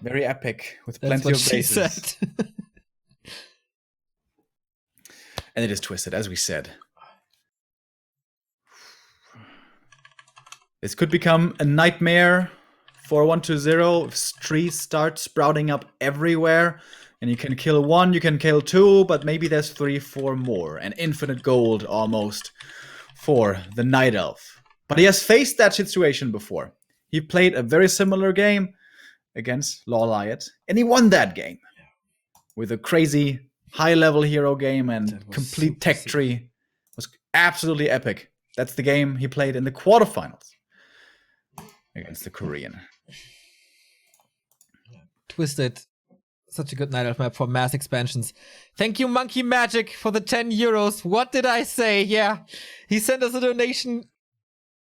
very epic, with
That's
plenty
what
of
she
bases.
said.
And it is Twisted, as we said. This could become a nightmare for 1-0 if trees start sprouting up everywhere. And you can kill 1, you can kill 2, but maybe there's 3, 4 more. And infinite gold almost for the Night Elf. But he has faced that situation before. He played a very similar game against Lawliot, and he won that game. With a crazy high-level hero game and complete tech tree. It was absolutely epic. That's the game he played in the quarterfinals against the Korean.
Twisted. Such a good Night Elf map for mass expansions. Thank you, Monkey Magic, for the 10 euros. What did I say? Yeah. He sent us a donation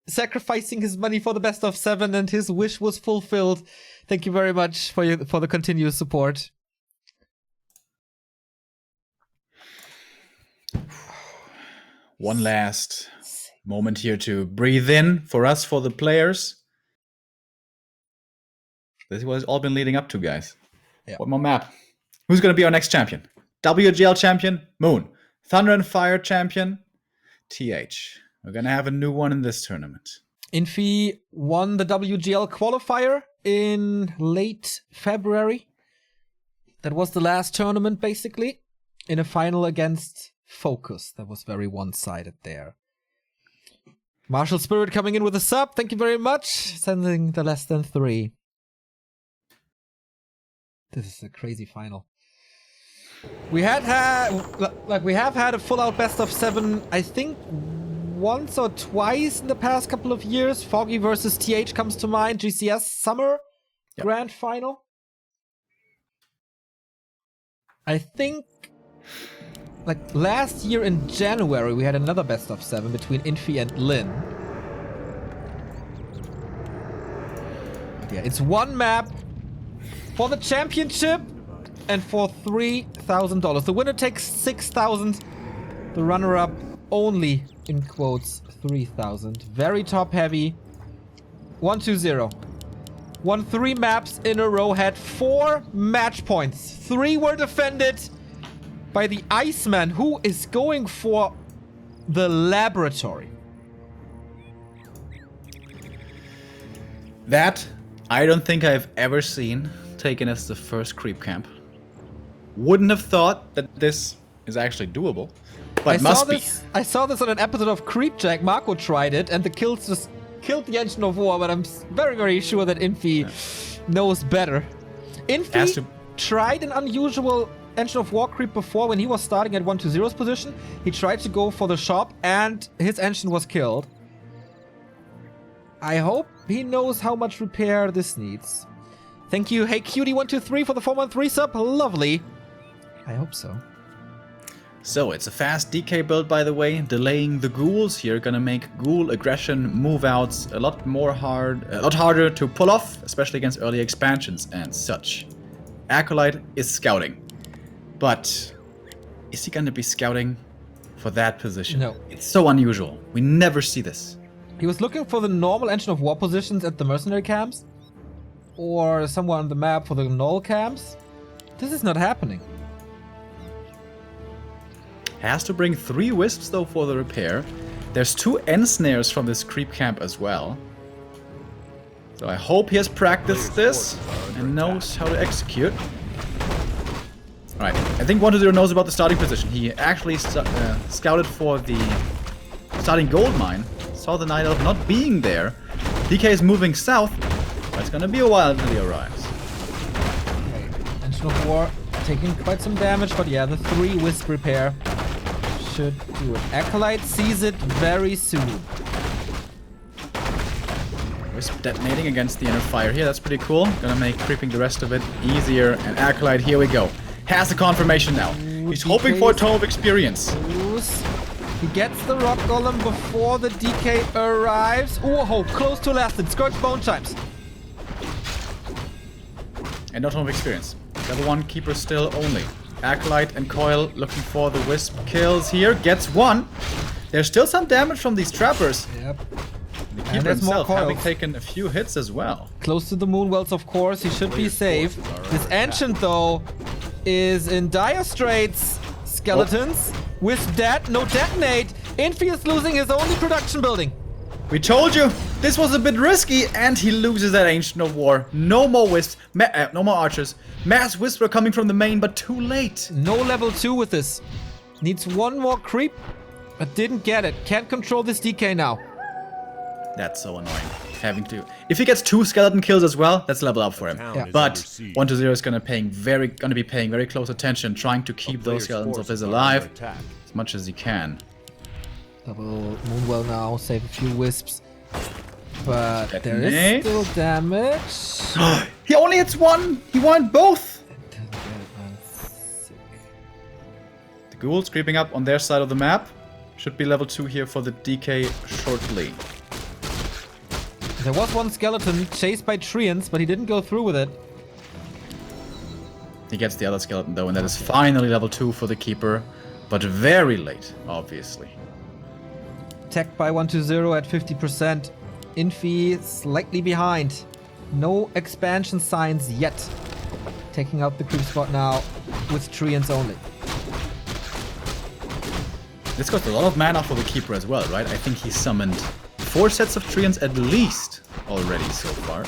sacrificing his money for the best of 7, and his wish was fulfilled. Thank you very much for the continuous support.
One last moment here to breathe in for us, for the players. This is what it's all been leading up to, guys.
Yeah.
One more map. Who's going to be our next champion? WGL champion, Moon. Thunder and Fire champion, TH. We're going to have a new one in this tournament.
Infi won the WGL qualifier in late February. That was the last tournament, basically, in a final against Focus. That was very one-sided there. Martial Spirit coming in with a sub. Thank you very much. Sending the less than 3. This is a crazy final. We have had a full-out best of 7, I think, once or twice in the past couple of years. Foggy versus TH comes to mind. GCS Summer Grand Final. I think, like, last year in January, we had another best of 7 between Infi and Lin. But yeah, it's one map for the championship and for $3,000. The winner takes 6,000. The runner-up only, in quotes, 3,000. Very top-heavy. 1-2-0. Won 3 maps in a row, had 4 match points. 3 were defended by the Iceman, who is going for the laboratory.
That, I don't think I've ever seen taken as the first creep camp. Wouldn't have thought that this is actually doable, but must be.
I saw this on an episode of Creepjack. Marco tried it, and the kills just killed the Engine of War, but I'm very, very sure that Infi knows better. Infi tried an unusual Engine of War creep before when he was starting at 1-0's position. He tried to go for the shop, and his engine was killed. I hope he knows how much repair this needs. Thank you, Hey Cutie123 for the 4-1-3 sub. Lovely. I hope so.
So it's a fast DK build, by the way, delaying the ghouls here, gonna make ghoul aggression move outs a lot harder to pull off, especially against early expansions and such. Acolyte is scouting, but is he gonna be scouting for that position?
No.
It's so unusual. We never see this.
He was looking for the normal Engine of War positions at the mercenary camps, or somewhere on the map for the null camps. This is not happening.
Has to bring 3 wisps though for the repair. There's 2 ensnares from this creep camp as well. So I hope he has practiced this and knows how to execute. Alright, I think 1-0 knows about the starting position. He actually scouted for the starting gold mine. Saw the Night Elf not being there. DK is moving south, but it's gonna be a while until he arrives.
Okay, Engine of War taking quite some damage, but yeah, the 3 wisp repair should do it. Acolyte sees it very soon.
Wisp detonating against the inner fire here, that's pretty cool. Gonna make creeping the rest of it easier. And Acolyte, here we go. Has the confirmation now. He's hoping for a ton of experience.
He gets the rock golem before the DK arrives. Oh, close to last hit. Scourge bone chimes.
And not ton of experience. Level 1 keeper still only. Acolyte and Coil looking for the wisp kills here. Gets 1. There's still some damage from these trappers.
Yep.
The keeper himself having taken a few hits as well.
Close to the Moonwells, of course. He should be safe. This Ancient, though, is in dire straits. Skeletons. Wisp dead. No detonate. Infi is losing his only production building.
We told you this was a bit risky, and he loses that Ancient of War. No more wisps, no more archers. Mass Whisper coming from the main, but too late.
No level 2 with this. Needs 1 more creep, but didn't get it. Can't control this DK now.
That's so annoying. Having to. If he gets 2 skeleton kills as well, that's level up for him.
Yeah.
But 1-0 is gonna be paying very close attention, trying to keep those skeletons of his alive as much as he can.
Double Moonwell now, save a few wisps. But there is still damage.
He only hits 1! He wanted both! The ghouls creeping up on their side of the map. Should be level 2 here for the DK shortly.
There was 1 skeleton chased by Treants, but he didn't go through with it.
He gets the other skeleton though, and that is finally level 2 for the keeper. But very late, obviously.
Tech by 1-0 at 50%. Infi slightly behind. No expansion signs yet. Taking out the creep spot now with Treants only.
This cost a lot of mana for the Keeper as well, right? I think he summoned 4 sets of Treants at least already so far.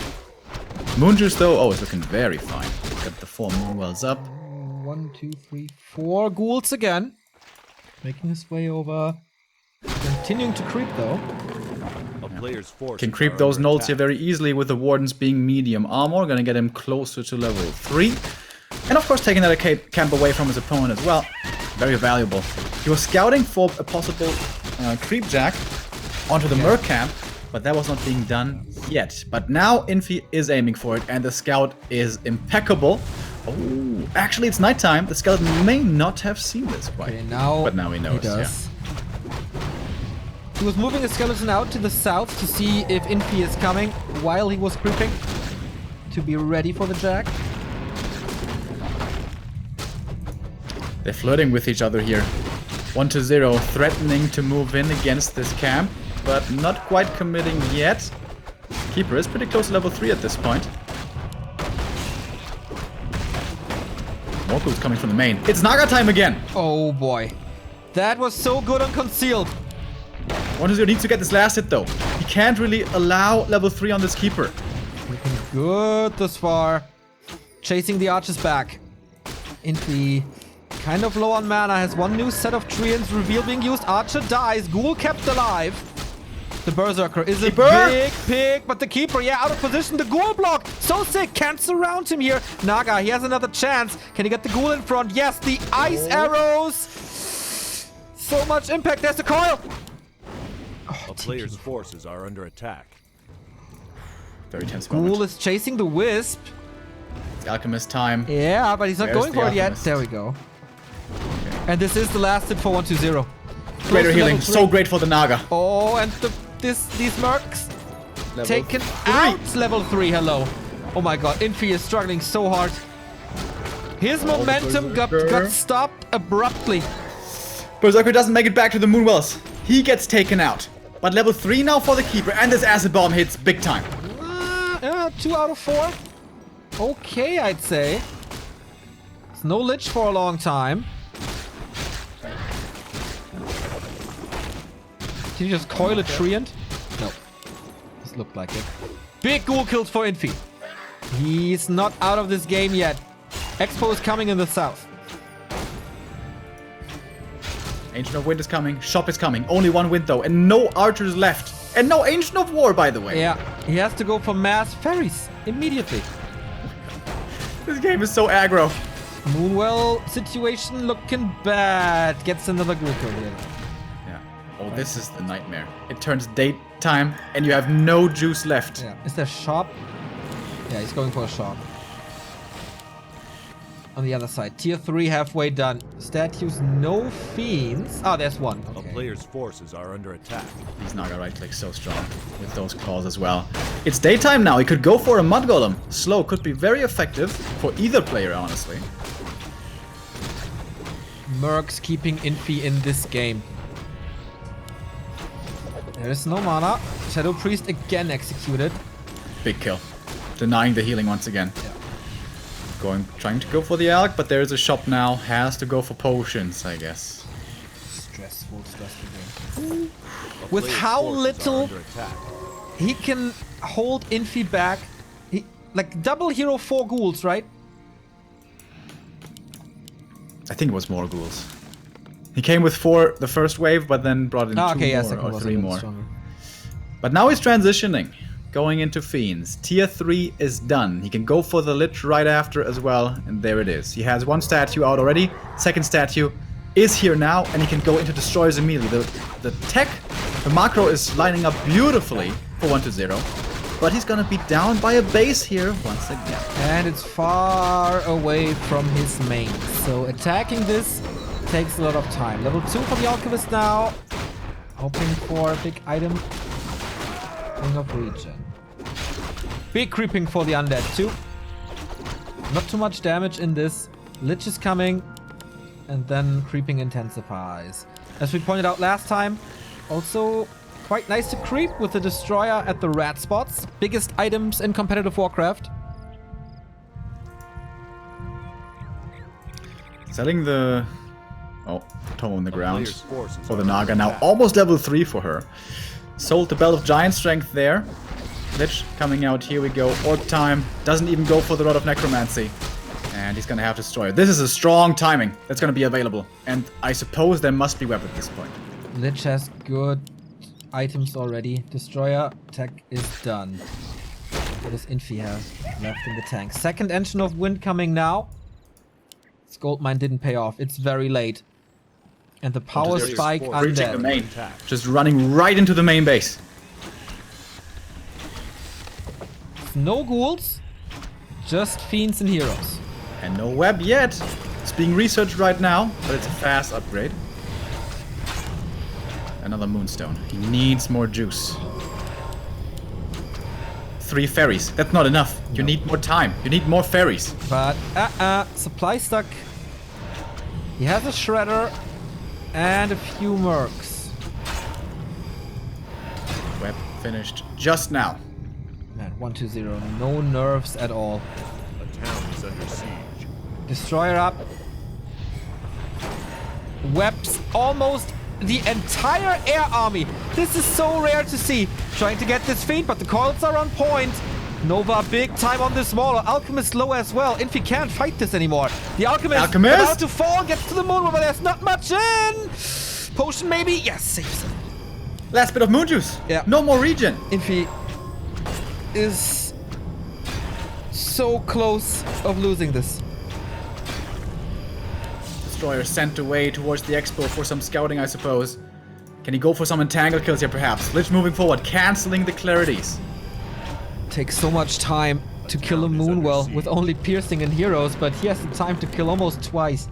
Moonjuice, though, oh, it's looking very fine. Got the 4 Moonwells up.
1, 2, 3, 4 ghouls again. Making his way over. Continuing to creep, though.
Can creep those nulls here very easily with the Wardens being medium armor. Gonna get him closer to level 3. And of course taking that camp away from his opponent as well. Very valuable. He was scouting for a possible creep jack onto the Merc camp, but that was not being done yet. But now Infi is aiming for it, and the scout is impeccable. Oh, actually it's nighttime. The scout may not have seen this quite.
Okay, now
but now he knows.
He does. He was moving a skeleton out to the south to see if Infi is coming while he was creeping to be ready for the jack.
They're flirting with each other here. 1-0, threatening to move in against this camp, but not quite committing yet. Keeper is pretty close to level 3 at this point. More ghouls coming from the main. It's Naga time again!
Oh boy. That was so good on concealed.
1-0 needs to get this last hit though. He can't really allow level 3 on this Keeper.
Looking good this far. Chasing the archers back. Infi kind of low on mana. Has one new set of Treants reveal being used. Archer dies. Ghoul kept alive. The Berserker is a big pick, but the Keeper, yeah, out of position. The Ghoul block. So sick. Can't surround him here. Naga, he has another chance. Can he get the Ghoul in front? Yes, the ice arrows. So much impact. There's the coil.
A player's forces are under attack.
Very tense moment.
Ghoul is chasing the Wisp.
It's Alchemist time.
Yeah, but he's not
There's
going for it yet.
Alchemist.
There we go. And this is the last hit for 1-2-0.
Greater healing. So great for the Naga.
Oh, and these mercs
Level
taken
3.
out. Level 3, hello. Oh my god, Infi is struggling so hard. His momentum got stopped abruptly.
Berserker doesn't make it back to the Moonwells. He gets taken out. But level 3 now for the Keeper, and this Acid Bomb hits big time.
2 out of 4. Okay, I'd say. It's no Lich for a long time. Can you just coil a Treant? No. This looked like it. Big ghoul kills for Infi. He's not out of this game yet. Expo is coming in the south.
Ancient of Wind is coming. Shop is coming. Only 1 wind though, and no archers left. And no Ancient of War, by the way.
Yeah, he has to go for mass fairies immediately.
This game is so aggro.
Moonwell situation looking bad. Gets another ghoul kill here.
Yeah. Oh, this is the nightmare. It turns daytime, and you have no juice left.
Yeah. Is there shop? Yeah, he's going for a shop. On the other side, tier 3 halfway done. Statues, no fiends. Ah, there's one.
A
Okay.
player's forces are under attack.
These Naga right clicks so strong with those claws as well. It's daytime now. He could go for a Mud Golem. Slow could be very effective for either player, honestly.
Mercs keeping Infi in this game. There is no mana. Shadow Priest again executed.
Big kill. Denying the healing once again.
Yeah.
Trying to go for the Alk, but there's a shop now. Has to go for potions, I guess.
Stressful game. With how little he can hold Infi back. He, like double hero 4 ghouls, right?
I think it was more ghouls. He came with 4 the first wave, but then brought in 2 more or 3 more. But now he's transitioning, going into Fiends. Tier 3 is done. He can go for the Lich right after as well, and there it is. He has 1 statue out already. Second statue is here now, and he can go into Destroyers immediately. The tech, the macro is lining up beautifully for 1-0. But he's gonna be down by a base here once again.
And it's far away from his main. So attacking this takes a lot of time. Level 2 for the Alchemist now. Hoping for a big item. Ring of Regen. Big creeping for the Undead too. Not too much damage in this. Lich is coming. And then creeping intensifies. As we pointed out last time, also quite nice to creep with the Destroyer at the rat spots. Biggest items in competitive Warcraft.
Selling the... Oh, toe on the ground
player's forces
for the
are
Naga.
under
Now
attack.
almost level 3 for her. Sold the Belt of Giant Strength there. Lich coming out. Here we go. Orb time. Doesn't even go for the Rod of Necromancy. And he's gonna have Destroyer. This is a strong timing that's gonna be available. And I suppose there must be web at this point.
Lich has good items already. Destroyer tech is done. What does Infi have left in the tank? Second Engine of Wind coming now. This gold mine didn't pay off. It's very late. And the power
Just
spike
breaching
the
undead.
main.
Attack.
Just running right into the main base.
No ghouls, just fiends and heroes.
And no web yet. It's being researched right now, but it's a fast upgrade. Another Moonstone. He needs more juice. 3 fairies. That's not enough. You need more time. You need more fairies.
But supply stuck. He has a shredder and a few mercs.
Web finished just now.
Man, 1-2-0. No nerves at all.
The town is under siege.
Destroyer up. Webs almost the entire air army. This is so rare to see. Trying to get this feed, but the coils are on point. Nova big time on the smaller. Alchemist low as well. Infi can't fight this anymore. The Alchemist about to fall, gets to the moon, but there's not much in. Potion maybe? Yes, saves him.
Last bit of moon juice.
Yeah.
No more regen.
Infi is so close of losing this.
Destroyer sent away towards the expo for some scouting, I suppose. Can he go for some entangle kills here, perhaps? Lich moving forward, canceling the clarities.
Takes so much time to kill a Moonwell with only piercing and heroes, but he has the time to kill almost twice.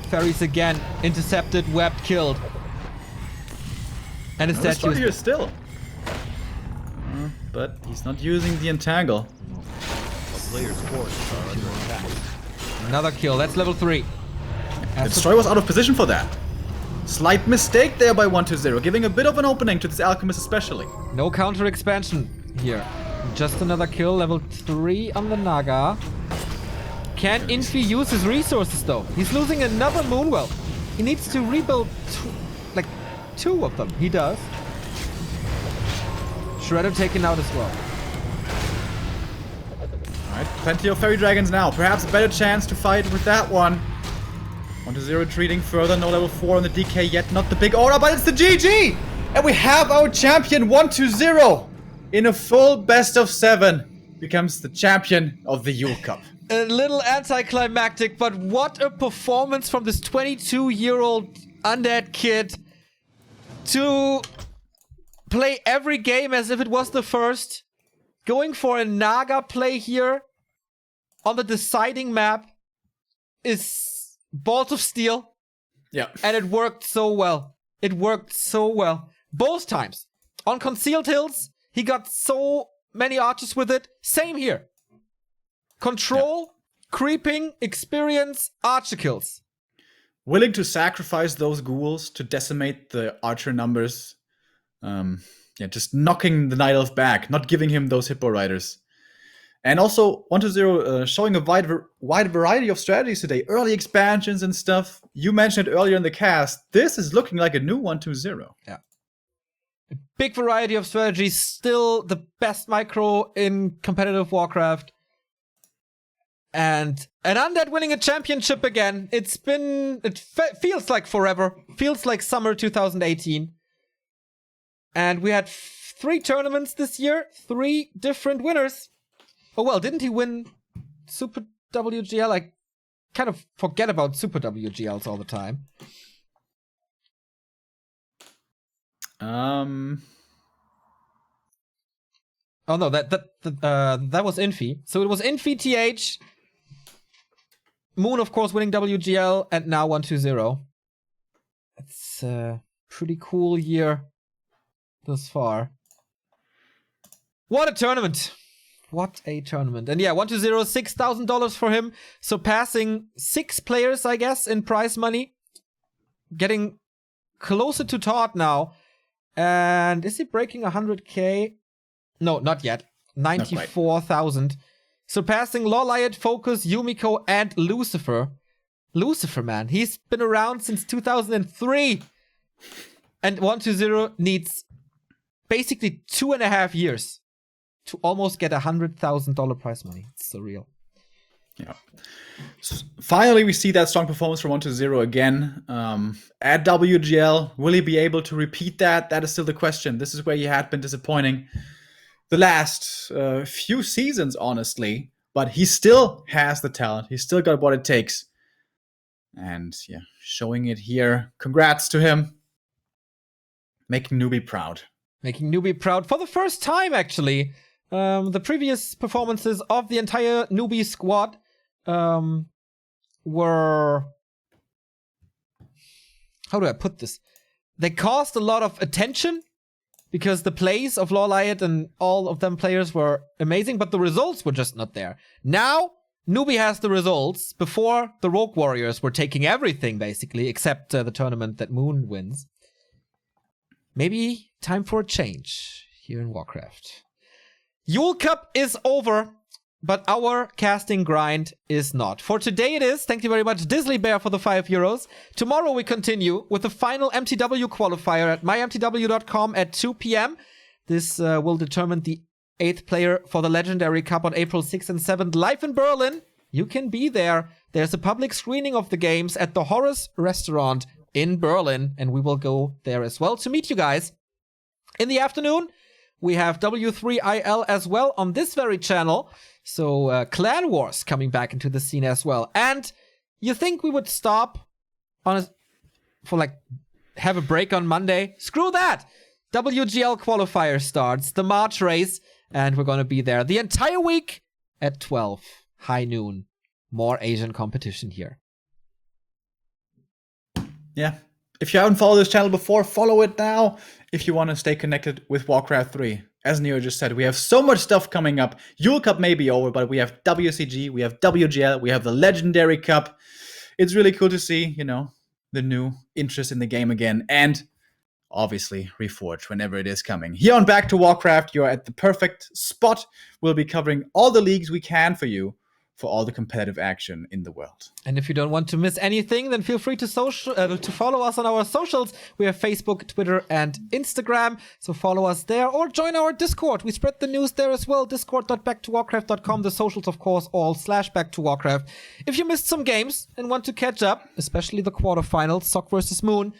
Fairies again, intercepted, webbed, killed. And his
No
statue
here
is...
still. But he's not using the entangle.
The player's forces are under attack.
Another kill, that's level 3.
The Destroyer was out of position for that. Slight mistake there by 1-0, giving a bit of an opening to this Alchemist especially.
No counter expansion here. Just another kill, level 3 on the Naga. Can Infi use his resources though? He's losing another Moonwell. He needs to rebuild two of them. He does. Shredder taken out as well.
Alright, plenty of Fairy Dragons now. Perhaps a better chance to fight with that one. 1-0 retreating further, no level 4 on the DK yet. Not the big aura, but it's the GG! And we have our champion 1-0 in a full best of 7. Becomes the champion of the Yule Cup.
A little anticlimactic, but what a performance from this 22-year-old undead kid to play every game as if it was the first. Going for a Naga play here on the deciding map is balls of steel.
Yeah.
And it worked so well. It worked so well. Both times. On Concealed Hills, he got so many archers with it. Same here. Control, creeping, experience, archer kills.
Willing to sacrifice those ghouls to decimate the archer numbers. Just knocking the Night Elf back, not giving him those Hippo Riders. And also, 1-0 showing a wide variety of strategies today. Early expansions and stuff. You mentioned it earlier in the cast. This is looking like a new 1-2-0.
Yeah. A big variety of strategies. Still the best micro in competitive Warcraft. And an undead winning a championship again. It feels like forever. Feels like summer 2018. And we had 3 tournaments this year. 3 different winners. Oh well, didn't he win Super WGL? I kind of forget about Super WGLs all the time. Oh no, that was Infi. So it was Infi TH. Moon, of course, winning WGL, and now 1-2-0. It's a pretty cool year thus far. What a tournament! What a tournament. And yeah, 1-0, $6,000 for him. Surpassing 6 players, I guess, in prize money. Getting closer to Todd now. And is he breaking 100k? No, not yet. 94,000. Surpassing Lawliot, Focus, Yumiko, and Lucifer. Lucifer, man. He's been around since 2003. And 120 needs basically 2.5 years to almost get $100,000 prize money. It's surreal.
Yeah. Finally, we see that strong performance from 120 again. At WGL, will he be able to repeat that? That is still the question. This is where he had been disappointing the last few seasons, honestly. But he still has the talent. He's still got what it takes. And yeah, showing it here. Congrats to him. Making Newbie proud.
Making Newbie proud for the first time, actually. The previous performances of the entire Newbie squad were... How do I put this? They caused a lot of attention because the plays of Lawliot and all of them players were amazing, but the results were just not there. Now, Newbie has the results. Before, the Rogue Warriors were taking everything, basically, except the tournament that Moon wins. Maybe time for a change here in Warcraft. Yule Cup is over, but our casting grind is not. For today it is. Thank you very much, Disley Bear, for the €5. Tomorrow we continue with the final MTW qualifier at mymtw.com at 2 p.m. This will determine the 8th player for the Legendary Cup on April 6th and 7th. Live in Berlin. You can be there. There's a public screening of the games at the Horus Restaurant in Berlin, and we will go there as well to meet you guys. In the afternoon, we have W3IL as well on this very channel. So Clan Wars coming back into the scene as well. And you think we would stop on have a break on Monday? Screw that! WGL qualifier starts, the March race, and we're going to be there the entire week at 12, high noon. More Asian competition here.
Yeah. If you haven't followed this channel before, follow it now if you want to stay connected with Warcraft 3. As Neo just said, we have so much stuff coming up. Yule Cup may be over, but we have WCG, we have WGL, we have the Legendary Cup. It's really cool to see, the new interest in the game again. And obviously, Reforge, whenever it is coming. Here on Back to Warcraft, you're at the perfect spot. We'll be covering all the leagues we can for you, for all the competitive action in the world.
And if you don't want to miss anything, then feel free to follow us on our socials. We have Facebook, Twitter, and Instagram. So follow us there or join our Discord. We spread the news there as well. Discord.backtowarcraft.com. The socials, of course, all /backtowarcraft. If you missed some games and want to catch up, especially the quarterfinals, Sock vs. Moon,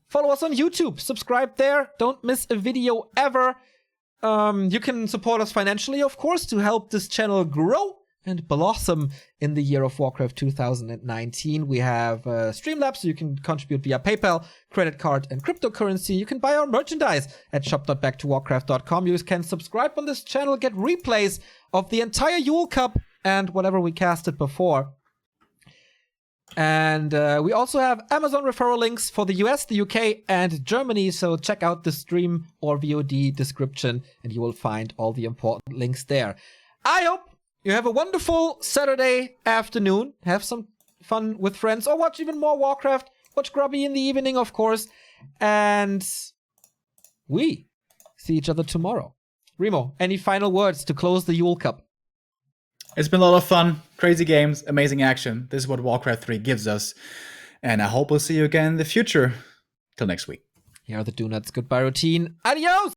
follow us on YouTube. Subscribe there. Don't miss a video ever. You can support us financially, of course, to help this channel grow and blossom in the year of Warcraft 2019. We have Streamlabs, so you can contribute via PayPal, credit card, and cryptocurrency. You can buy our merchandise at shop.backtowarcraft.com. You can subscribe on this channel, get replays of the entire Yule Cup and whatever we casted before. And we also have Amazon referral links for the US, the UK, and Germany. So check out the stream or VOD description, and you will find all the important links there. I hope you have a wonderful Saturday afternoon. Have some fun with friends or watch even more Warcraft. Watch Grubby in the evening, of course. And we see each other tomorrow. Remo, any final words to close the Yule Cup?
It's been a lot of fun. Crazy games, amazing action. This is what Warcraft 3 gives us. And I hope we'll see you again in the future. Till next week.
Here are the Do Nuts goodbye routine. Adios!